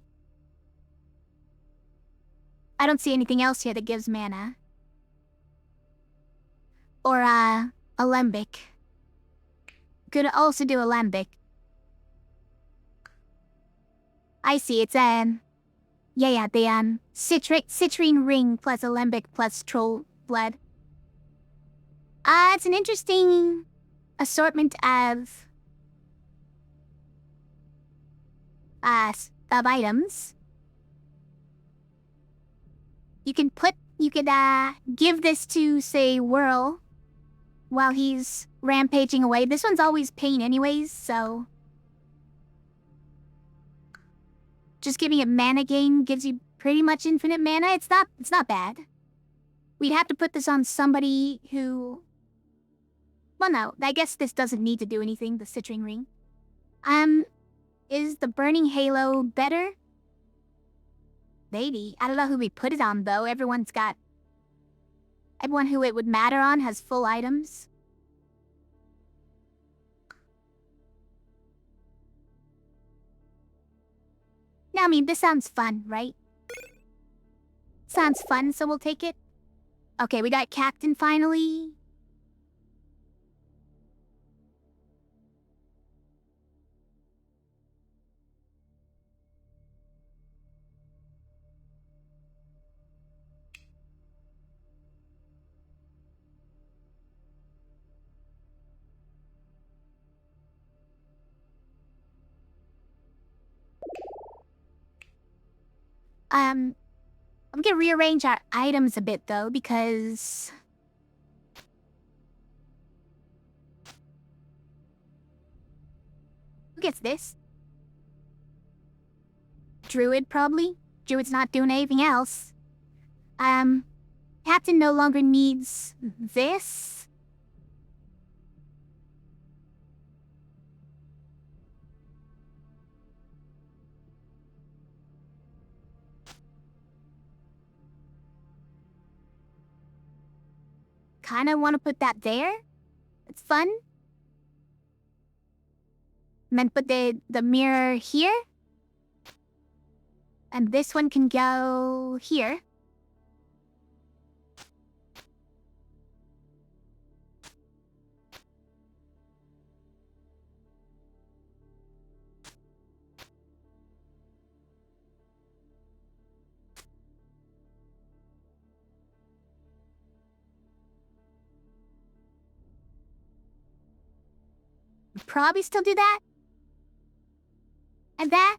I don't see anything else here that gives mana. Or, alembic. Could also do alembic. I see, it's the citrine ring plus alembic plus troll blood. It's an interesting assortment of items. You could give this to, say, Whirl while he's rampaging away. This one's always pain anyways, so just giving it mana gain gives you pretty much infinite mana. It's not bad. We'd have to put this on somebody who... Well, no, I guess this doesn't need to do anything, the citrine ring. Is the burning halo better? Maybe. I don't know who we put it on, though. Everyone who it would matter on has full items. Now, I mean, this sounds fun, right? Sounds fun, so we'll take it. Okay, we got Captain finally. I'm gonna rearrange our items a bit, though, because... Who gets this? Druid, probably? Druid's not doing anything else. Captain no longer needs this. Kinda want to put that there. It's fun. And then put the mirror here. And this one can go here. Probably still do that. And that.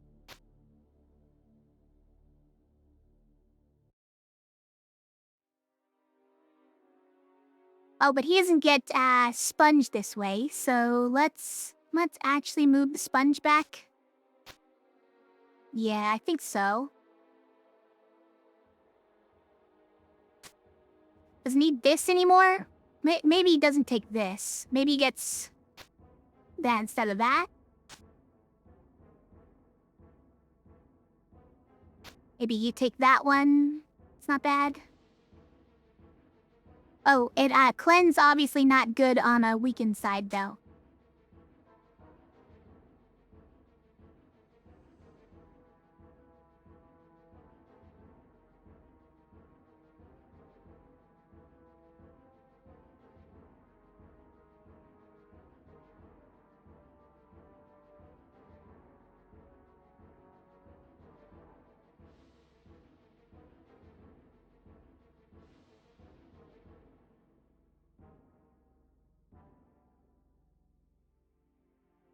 Oh, but he doesn't get sponge this way, so let's actually move the sponge back. Yeah, I think so. Doesn't need this anymore? Maybe he doesn't take this. Maybe he gets that instead of that. Maybe you take that one. It's not bad. Oh, cleanse obviously not good on a weakened side, though.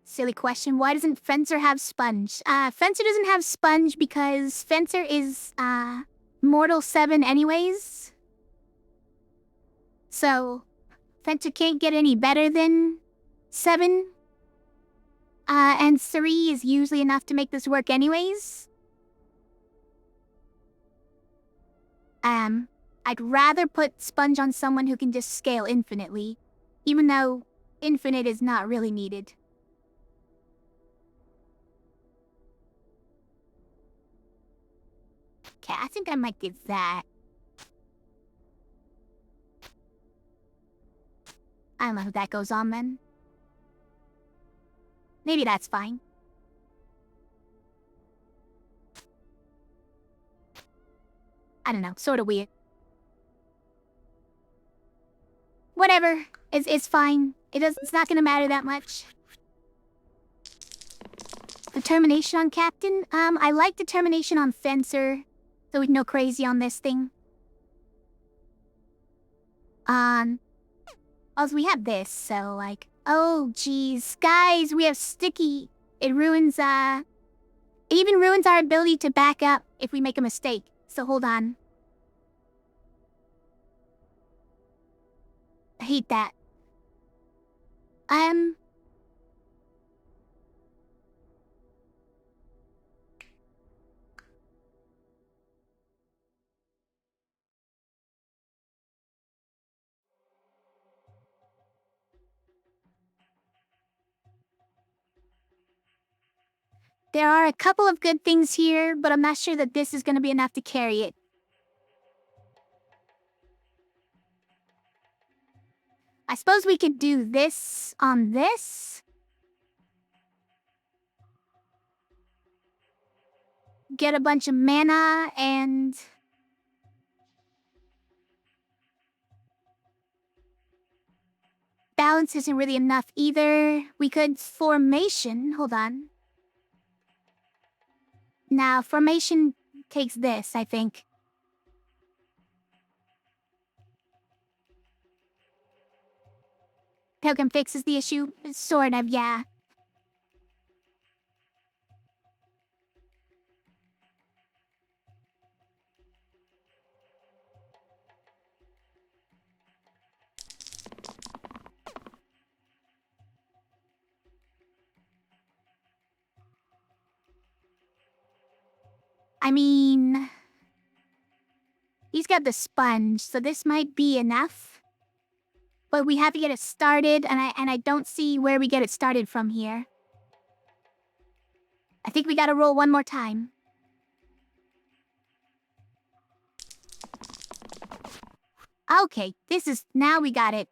Silly question. Why doesn't Fencer have Sponge? Fencer doesn't have Sponge because Fencer is, Mortal 7 anyways. So, Fencer can't get any better than 7. And 3 is usually enough to make this work anyways. I'd rather put Sponge on someone who can just scale infinitely, even though infinite is not really needed. Okay, I think I might get that. I don't know who that goes on then. Maybe that's fine. I don't know, sort of weird. Whatever, it's fine. It's not gonna matter that much. Determination on Captain? I like determination on Fencer, so we can go crazy on this thing. Also, we have this, so, like... Oh, geez. Guys, we have sticky. It ruins, It even ruins our ability to back up if we make a mistake. So hold on. I hate that. There are a couple of good things here, but I'm not sure that this is going to be enough to carry it. I suppose we could do this on this. Get a bunch of mana and... Balance isn't really enough either. We could formation. Hold on. Now, formation takes this, I think. Pilgrim fixes the issue. Sort of, yeah. I mean... He's got the sponge, so this might be enough. But we have to get it started, and I don't see where we get it started from here. I think we gotta roll one more time. Okay, now we got it.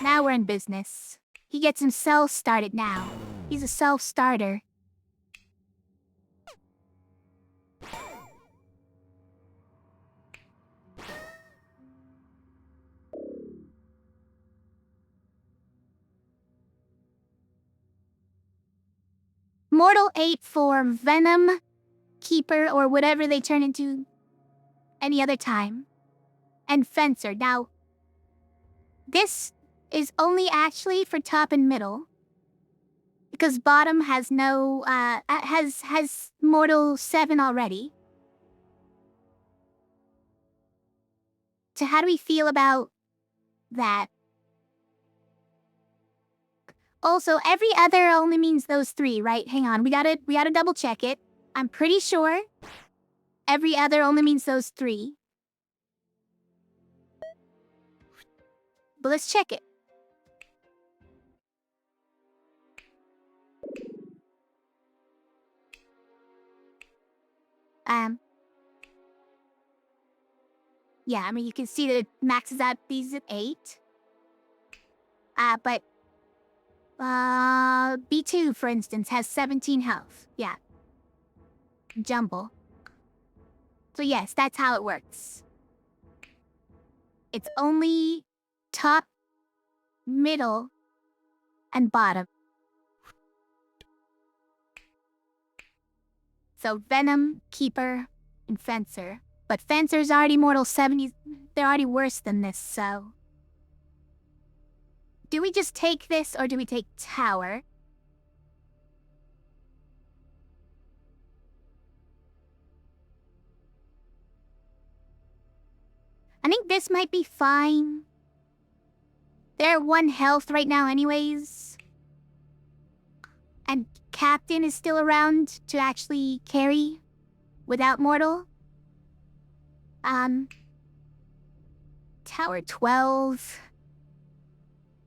Now we're in business. He gets himself started now. He's a self-starter. Mortal 8 for Venom, Keeper, or whatever they turn into any other time. And Fencer. Now, this is only actually for top and middle. Because bottom has no, has Mortal 7 already. So how do we feel about that? Also, every other only means those three, right? Hang on, we gotta double check it. I'm pretty sure every other only means those three. But let's check it. Yeah, I mean, you can see that it maxes out these at 8. But B2, for instance, has 17 health. Yeah. Jumble. So yes, that's how it works. It's only top, middle, and bottom. So Venom, Keeper, and Fencer. But Fencer's already Mortal 70s. They're already worse than this, so... Do we just take this, or do we take Tower? I think this might be fine. They're 1 health right now anyways. And Captain is still around to actually carry without Mortal. Tower 12...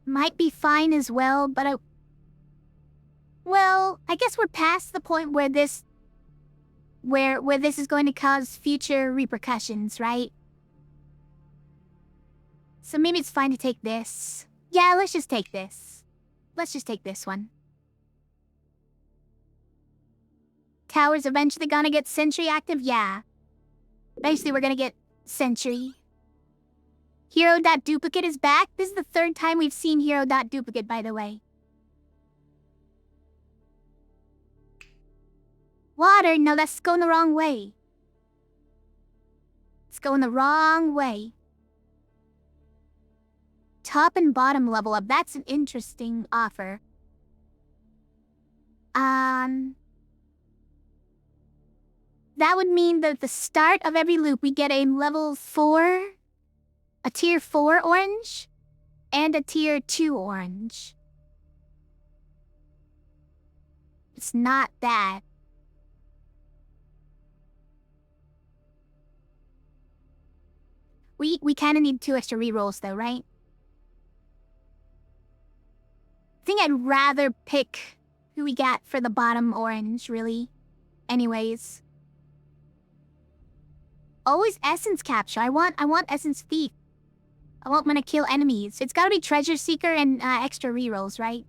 might be fine as well, but well, I guess we're past the point where this... where this is going to cause future repercussions, right? So maybe it's fine to take this. Yeah, let's just take this. Let's just take this one. Tower's eventually gonna get Sentry active? Yeah. Eventually we're gonna get Sentry. Hero.duplicate is back. This is the 3rd time we've seen Hero.duplicate, by the way. Water? No, that's going the wrong way. It's going the wrong way. Top and bottom level up. That's an interesting offer. That would mean that at the start of every loop, we get a level 4, a tier 4 orange, and a tier 2 orange. It's not that. We kind of need 2 extra rerolls though, right? I think I'd rather pick who we got for the bottom orange, really. Anyways. Always essence capture. I want essence thief. I want when to kill enemies. It's gotta be treasure seeker and extra rerolls, right?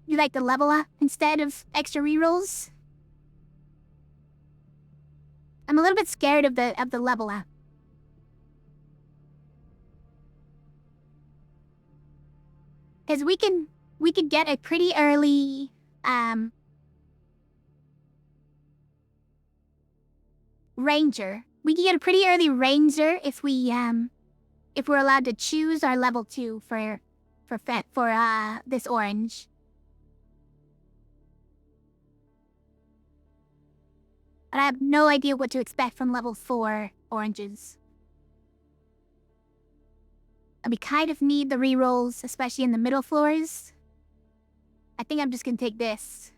You like the level up instead of extra rerolls? I'm a little bit scared of the level up. Cause we could get a pretty early ranger. We can get a pretty early ranger if we're allowed to choose our level 2 for this orange. But I have no idea what to expect from level 4 oranges. We kind of need the rerolls, especially in the middle floors. I think I'm just gonna take this.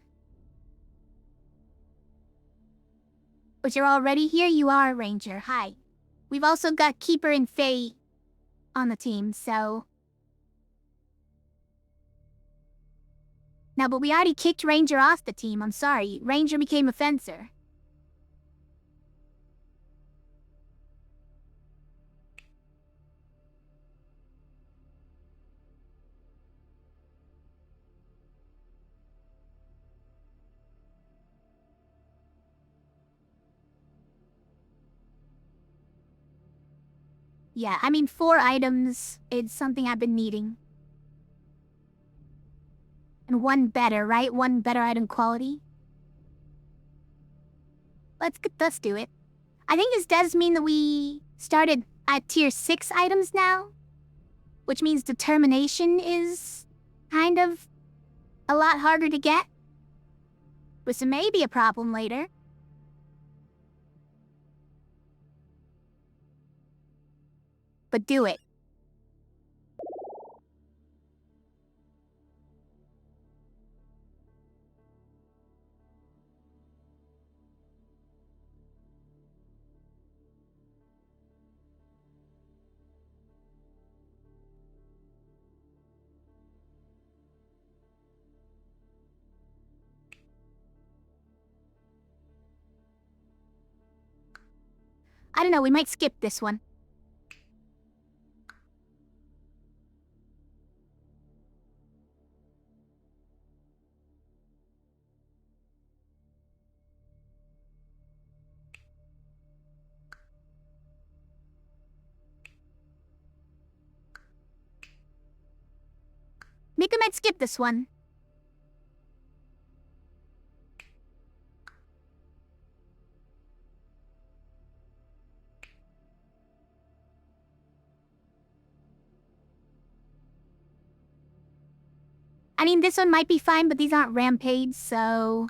But you're already here? You are, Ranger. Hi. We've also got Keeper and Faye on the team, so... Now, but we already kicked Ranger off the team, I'm sorry. Ranger became a fencer. Yeah, I mean, 4 items is something I've been needing. And 1 better, right? 1 better item quality. Let's do it. I think this does mean that we started at tier 6 items now. Which means determination is kind of a lot harder to get. Which may be a problem later. But do it. I don't know, we might skip this one. Mika might skip this one. I mean, this one might be fine, but these aren't rampage, so...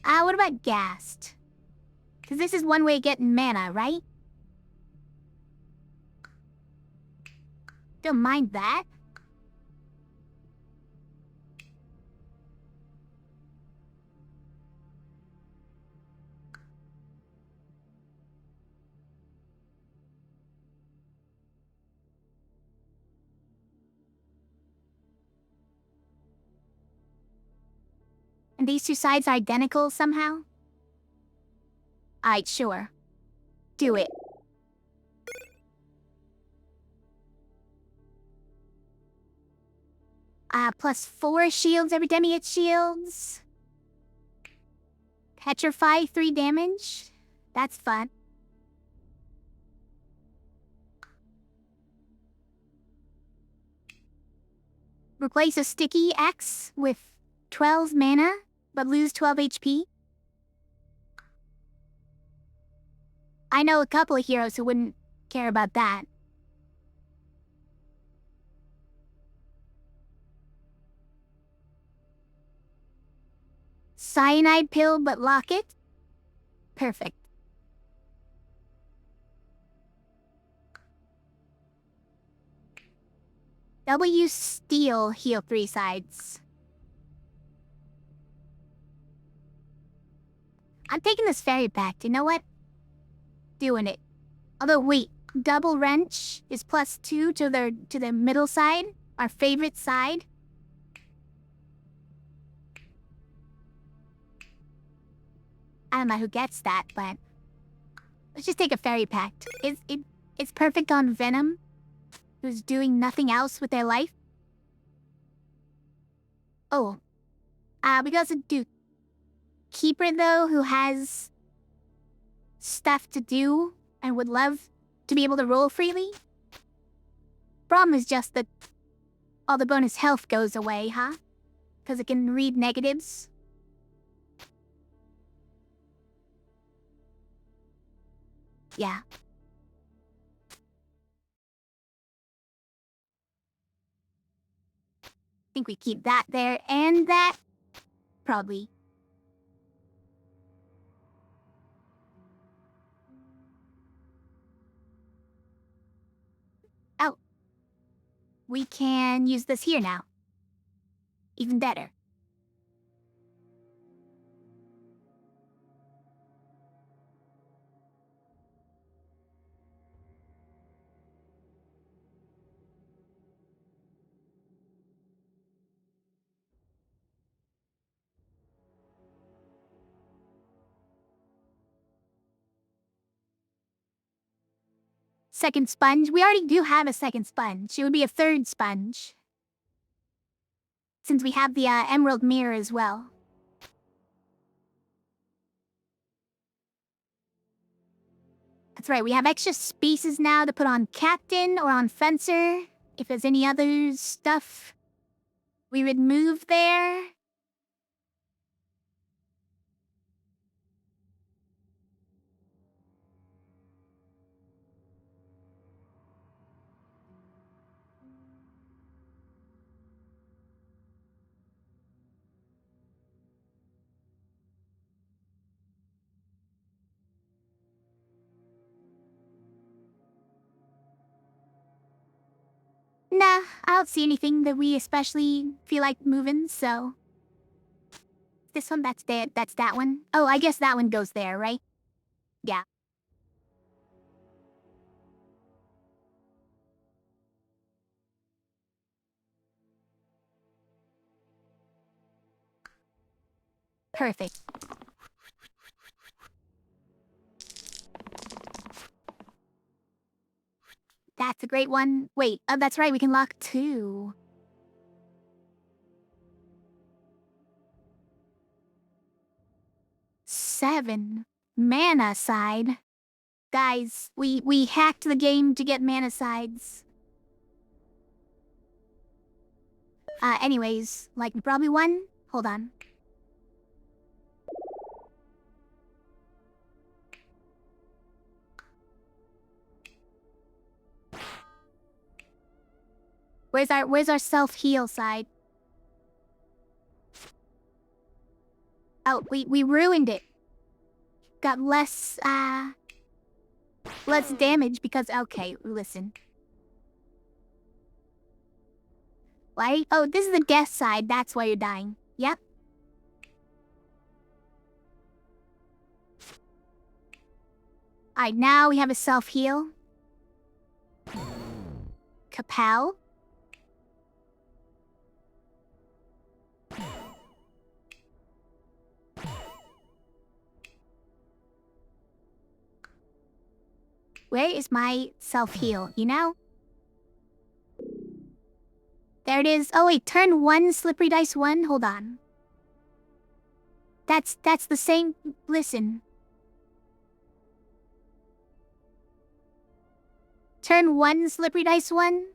what about gassed? Because this is one way of getting mana, right? Don't mind that. And these 2 sides are identical somehow? Alright, sure. Do it. Plus 4 shields every time he hits shields. Petrify 3 damage. That's fun. Replace a sticky X with 12 mana, but lose 12 HP. I know a couple of heroes who wouldn't care about that. Cyanide pill, but lock it? Perfect. W Steel, heal 3 sides. I'm taking this fairy pact, you know what? Doing it. Although, wait, double wrench is +2 to the middle side, our favorite side. I don't know who gets that, but let's just take a fairy pact. It's perfect on Venom, who's doing nothing else with their life. Oh, we got a Duke Keeper though, who has stuff to do and would love to be able to roll freely. Problem is just that all the bonus health goes away, huh? Because it can read negatives. Yeah. Think we keep that there and that. Probably. Oh. We can use this here now. Even better. Second sponge? We already do have a second sponge. It would be a third sponge. Since we have the emerald mirror as well. That's right, we have extra spaces now to put on Captain or on Fencer. If there's any other stuff we would move there. Nah, I don't see anything that we especially feel like moving, so... This one, that's dead. That's that one. Oh, I guess that one goes there, right? Yeah. Perfect. That's a great one. Wait, that's right, we can lock 2. Seven. Mana side. Guys, we hacked the game to get mana sides. Anyways, like probably one? Hold on. Where's our self-heal side? Oh, we ruined it. Got less damage because, okay, listen. Why? Oh, this is the guest side, that's why you're dying. Yep. Alright, now we have a self-heal. Kapow. Where is my self-heal, you know? There it is. Oh wait, turn 1, slippery dice 1? Hold on. That's the same... Listen. Turn 1, slippery dice 1?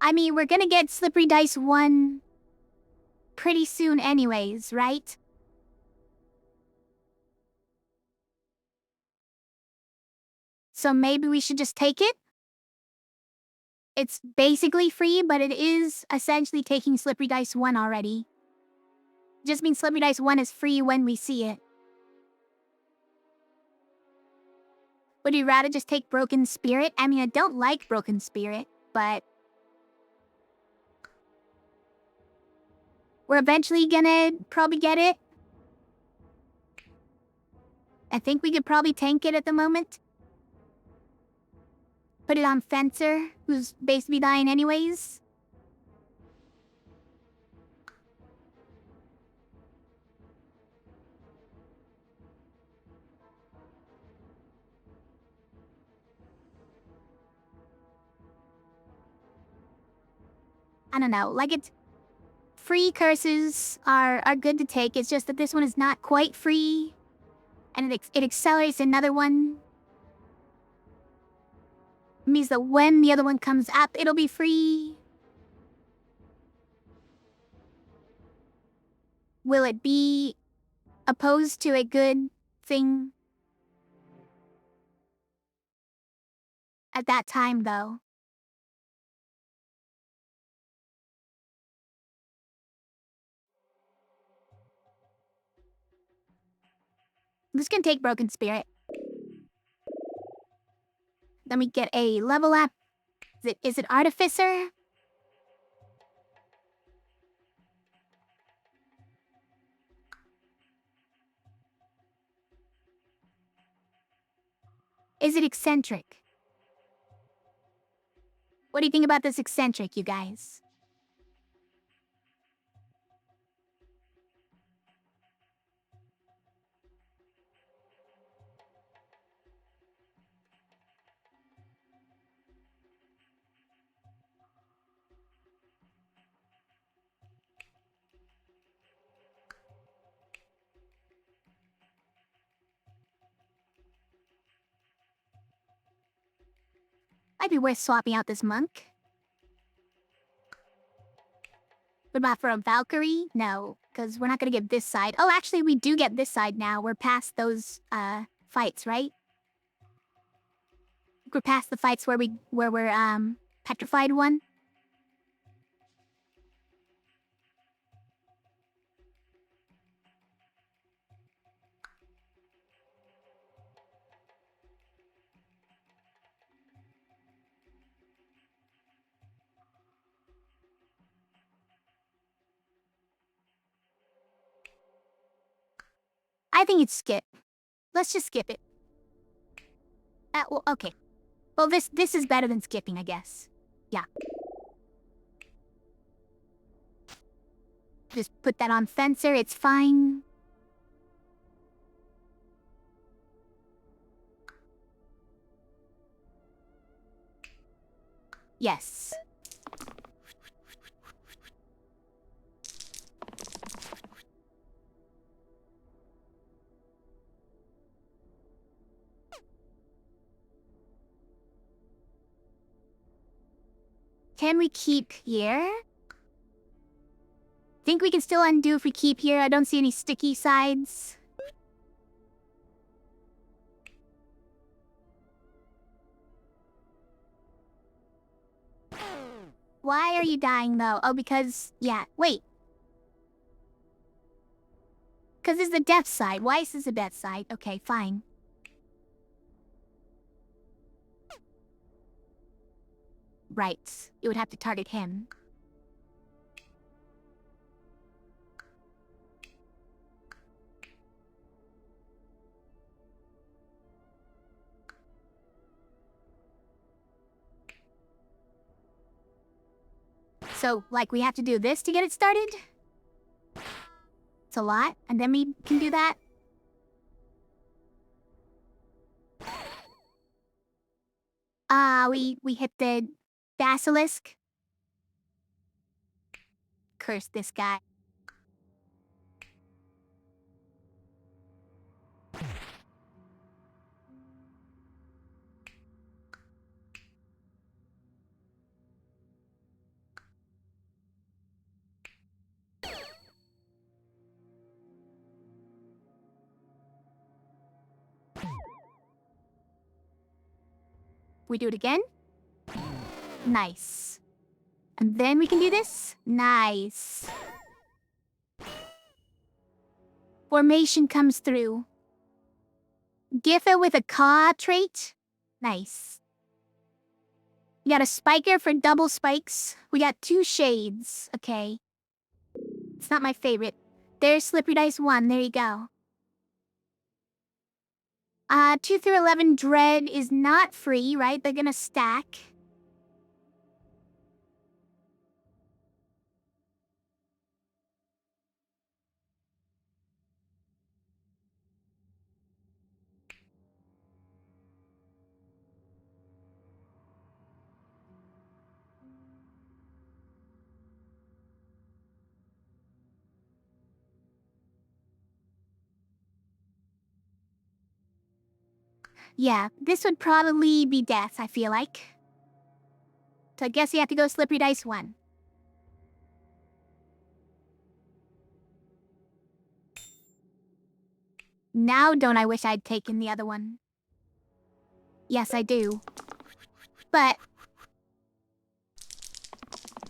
I mean, we're gonna get Slippery Dice 1 pretty soon anyways, right? So maybe we should just take it? It's basically free, but it is essentially taking Slippery Dice 1 already. Just means Slippery Dice 1 is free when we see it. Would you rather just take Broken Spirit? I mean, I don't like Broken Spirit, but we're eventually gonna probably get it. I think we could probably tank it at the moment. Put it on Fencer, who's basically dying anyways. I don't know, like it's... Free curses are good to take, it's just that this one is not quite free. And it accelerates another one. It means that when the other one comes up, it'll be free. Will it be opposed to a good thing? At that time, though. I'm just gonna take Broken Spirit. Then we get a level up. Is it Artificer? Is it Eccentric? What do you think about this Eccentric, you guys? Might be worth swapping out this monk. What about for a Valkyrie? No, because we're not gonna get this side. Oh, actually, we do get this side now. We're past those, fights, right? We're past the fights where we're petrified one. I think it's skip. Let's just skip it. Well, okay. Well, this is better than skipping, I guess. Yeah. Just put that on Fencer, it's fine. Yes. Can we keep here? Think we can still undo if we keep here? I don't see any sticky sides. Why are you dying, though? Oh, because... Yeah, wait. Because this is the death side. Why is this the death side? Okay, fine. Right. It would have to target him. So, like, we have to do this to get it started? It's a lot, and then we can do that? We hit the basilisk. Curse this guy. We do it again. Nice. And then we can do this. Nice. Formation comes through. Giffa with a Ka trait. Nice. We got a spiker for double spikes. We got 2 shades. Okay. It's not my favorite. There's Slippery Dice 1. There you go. 2 through 11 Dread is not free, right? They're gonna stack. Yeah, this would probably be death, I feel like. So I guess you have to go Slippery Dice 1. Now don't I wish I'd taken the other one. Yes, I do. But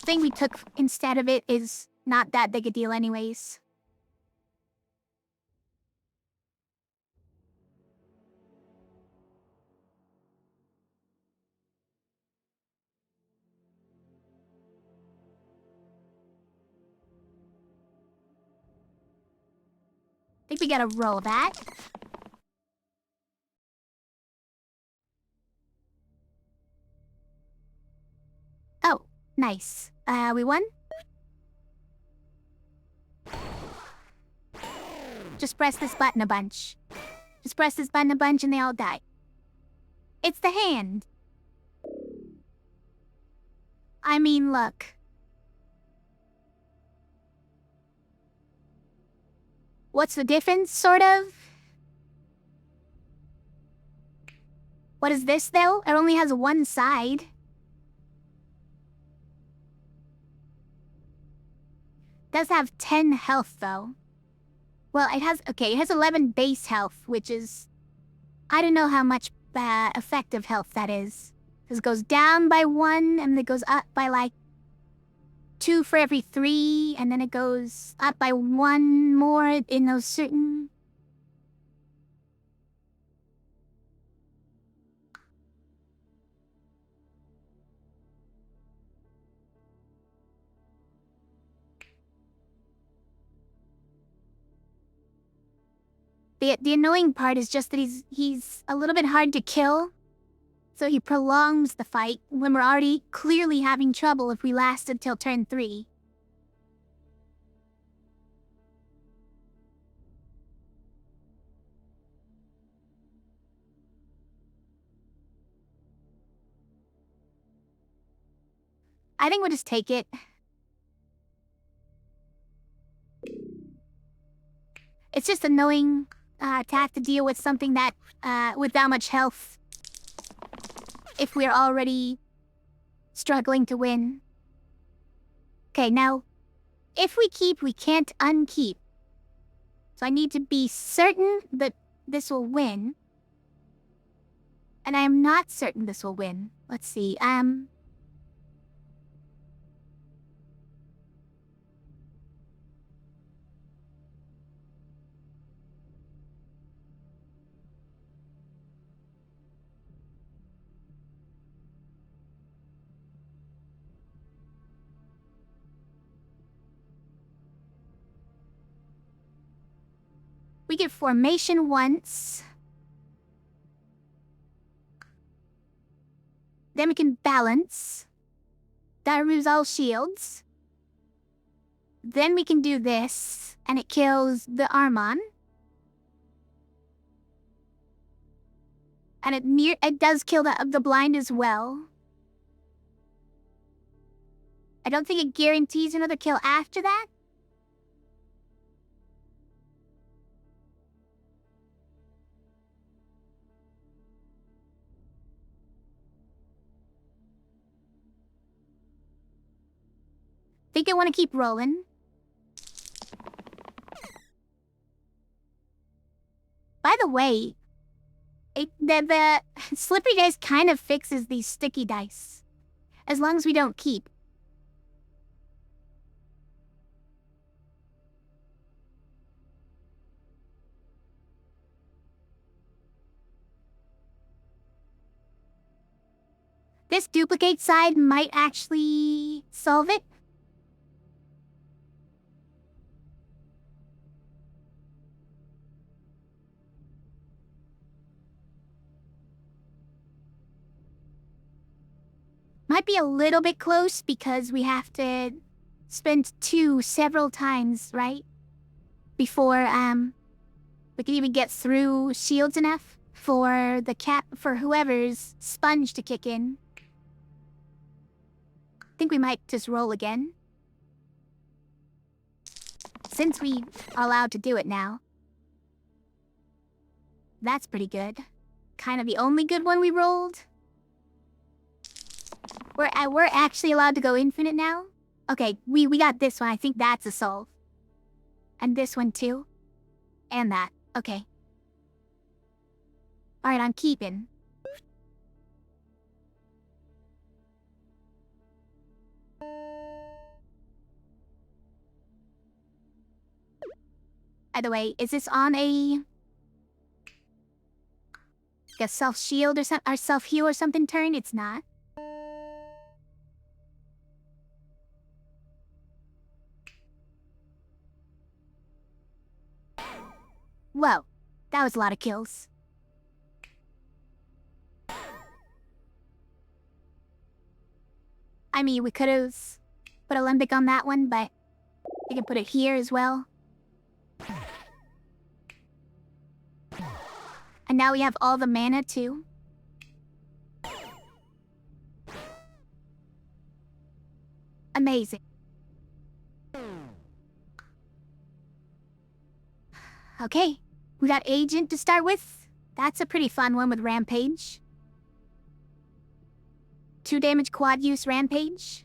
the thing we took instead of it is not that big a deal anyways. I think we gotta roll that. Oh, nice. We won? Just press this button a bunch. Just press this button a bunch and they all die. It's the hand. I mean, look. What's the difference, sort of? What is this, though? It only has one side. Does have 10 health, though. Well, it has 11 base health, which is... I don't know how much effective health that is. Because it goes down by 1, and then it goes up by, like, 2 for every 3, and then it goes up by 1 more in those certain... The annoying part is just that he's a little bit hard to kill. So he prolongs the fight when we're already clearly having trouble if we lasted till turn 3. I think we'll just take it. It's just annoying to have to deal with something that, with that much health. If we're already struggling to win. Okay, now, if we keep, we can't unkeep. So I need to be certain that this will win. And I am not certain this will win. Let's see, we get formation once. Then we can balance. That removes all shields. Then we can do this, and it kills the Armon. And it does kill the blind as well. I don't think it guarantees another kill after that. Think I want to keep rolling. By the way, The slippery dice kind of fixes these sticky dice. As long as we don't keep. This duplicate side might actually solve it. Might be a little bit close because we have to spend 2 several times, right? Before we can even get through shields enough for whoever's sponge to kick in. I think we might just roll again. Since we are allowed to do it now. That's pretty good. Kind of the only good one we rolled. We're actually allowed to go infinite now? Okay, we got this one. I think that's a solve. And this one too. And that. Okay. Alright, I'm keeping. By the way, is this on a self-shield or something, or self-heal or something turn? It's not. Whoa, that was a lot of kills. I mean, we could have put Olympic on that one, but we can put it here as well. And now we have all the mana too. Amazing. Okay, we got Agent to start with. That's a pretty fun one with Rampage. 2 damage quad use Rampage.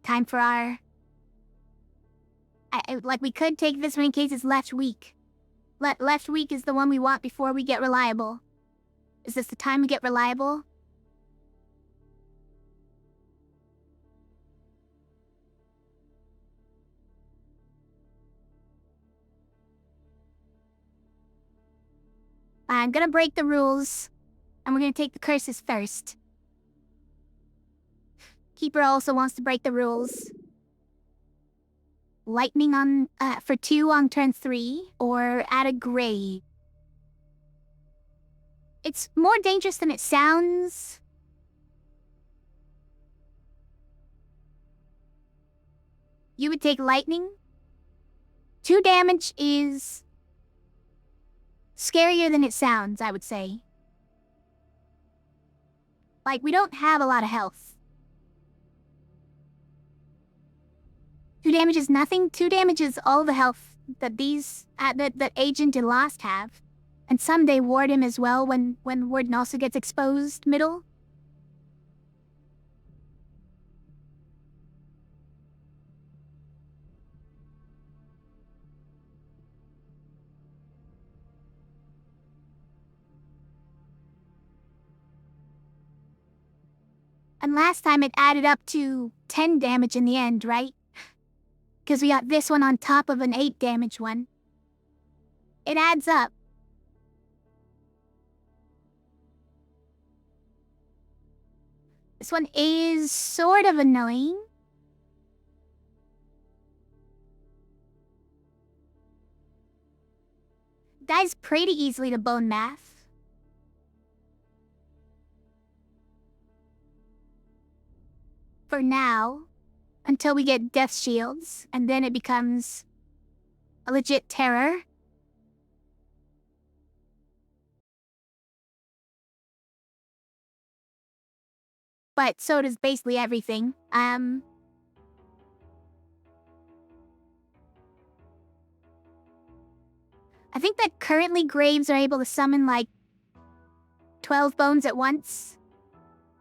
Time for our... like, we could take this one in case it's left weak. Left weak is the one we want before we get reliable. Is this the time we get reliable? I'm gonna break the rules, and we're gonna take the curses first. Keeper also wants to break the rules. Lightning on, for 2 on turn 3, or add a grave. It's more dangerous than it sounds. You would take lightning. 2 damage is scarier than it sounds, I would say. Like, we don't have a lot of health. 2 damage is nothing. 2 damage is all the health that these that Agent and Lost have. And someday Warden as well when Warden also gets exposed middle. And last time it added up to 10 damage in the end, right? Because we got this one on top of an 8 damage one. It adds up. This one is sort of annoying. Dies pretty easily to bone math. For now. Until we get death shields, and then it becomes a legit terror. But so does basically everything. I think that currently graves are able to summon like 12 bones at once.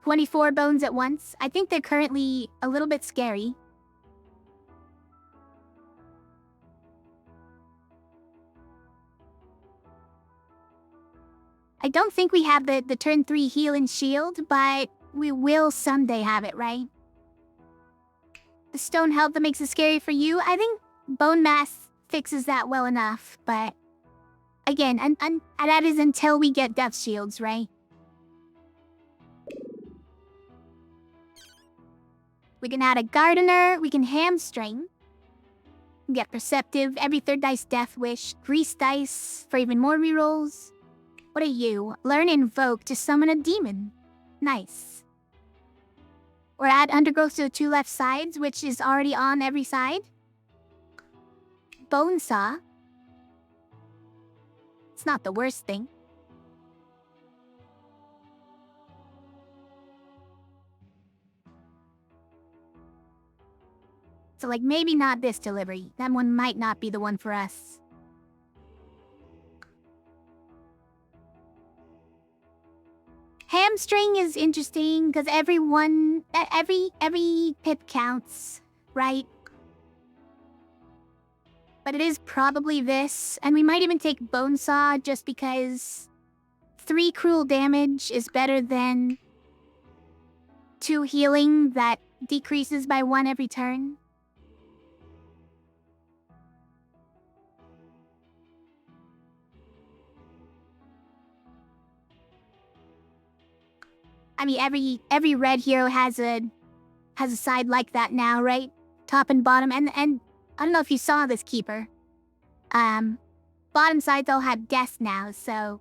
24 bones at once. I think they're currently a little bit scary. I don't think we have the turn 3 heal and shield, but we will someday have it, right? The stone health that makes it scary for you, I think bone mass fixes that well enough, but again, and that is until we get death shields, right? We can add a gardener, we can hamstring. Get perceptive, every third dice death wish, grease dice for even more rerolls. What are you? Learn invoke to summon a demon. Nice. Or add undergrowth to the 2 left sides, which is already on every side. Bone saw. It's not the worst thing. So like maybe not this delivery. That one might not be the one for us. Hamstring is interesting because every pip counts, right? But it is probably this, and we might even take Bone Saw just because 3 cruel damage is better than 2 healing that decreases by 1 every turn. I mean, every red hero has a side like that now, right? Top and bottom, and I don't know if you saw this, Keeper. Bottom sides all have death now, so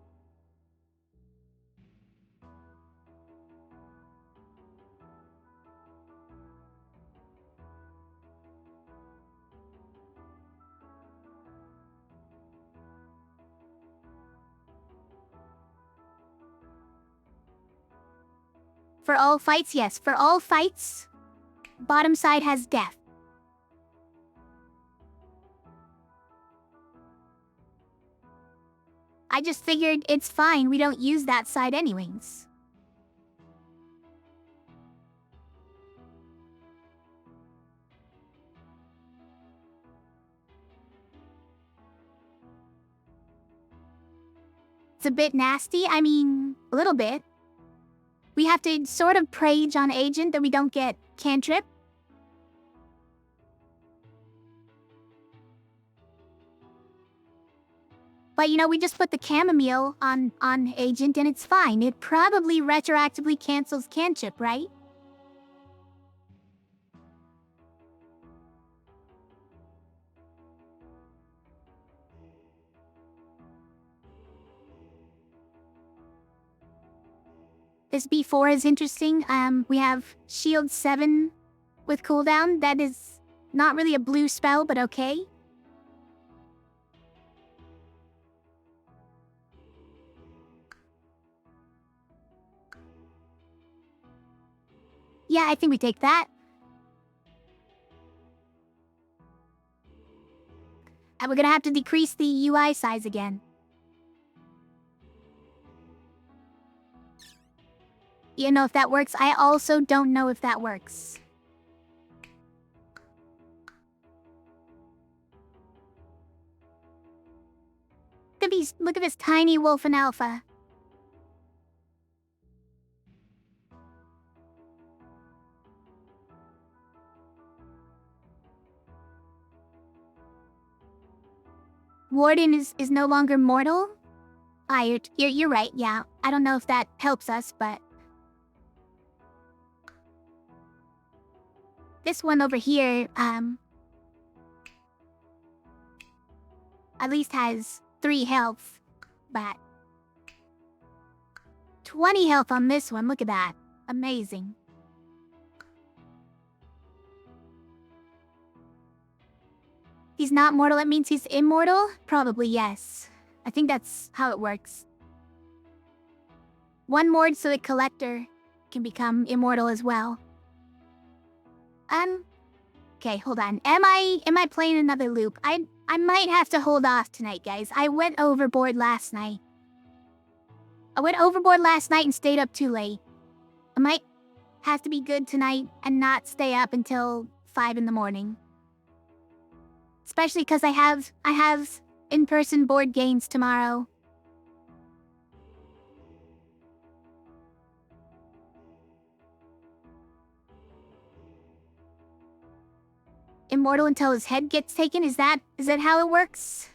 for all fights, yes. For all fights, bottom side has death. I just figured it's fine, we don't use that side anyways. It's a bit nasty, I mean, a little bit. We have to sort of prage on agent that we don't get cantrip. But you know, we just put the chamomile on agent and it's fine. It probably retroactively cancels cantrip, right? This B4 is interesting. We have Shield 7 with cooldown. That is not really a blue spell, but okay. Yeah, I think we take that. And we're gonna have to decrease the UI size again. You know if that works? I also don't know if that works. Look at this tiny wolf in alpha. Warden is no longer mortal? Ah, you're right, yeah. I don't know if that helps us, but this one over here, at least has 3 health, but 20 health on this one, look at that. Amazing. He's not mortal, that means he's immortal? Probably yes. I think that's how it works. 1 more so that Collector can become immortal as well. Okay, hold on. Am I playing another loop? I might have to hold off tonight, guys. I went overboard last night. And stayed up too late. has to be good tonight and not stay up until 5 in the morning. Especially because I have in-person board games tomorrow. Immortal until his head gets taken? Is that how it works?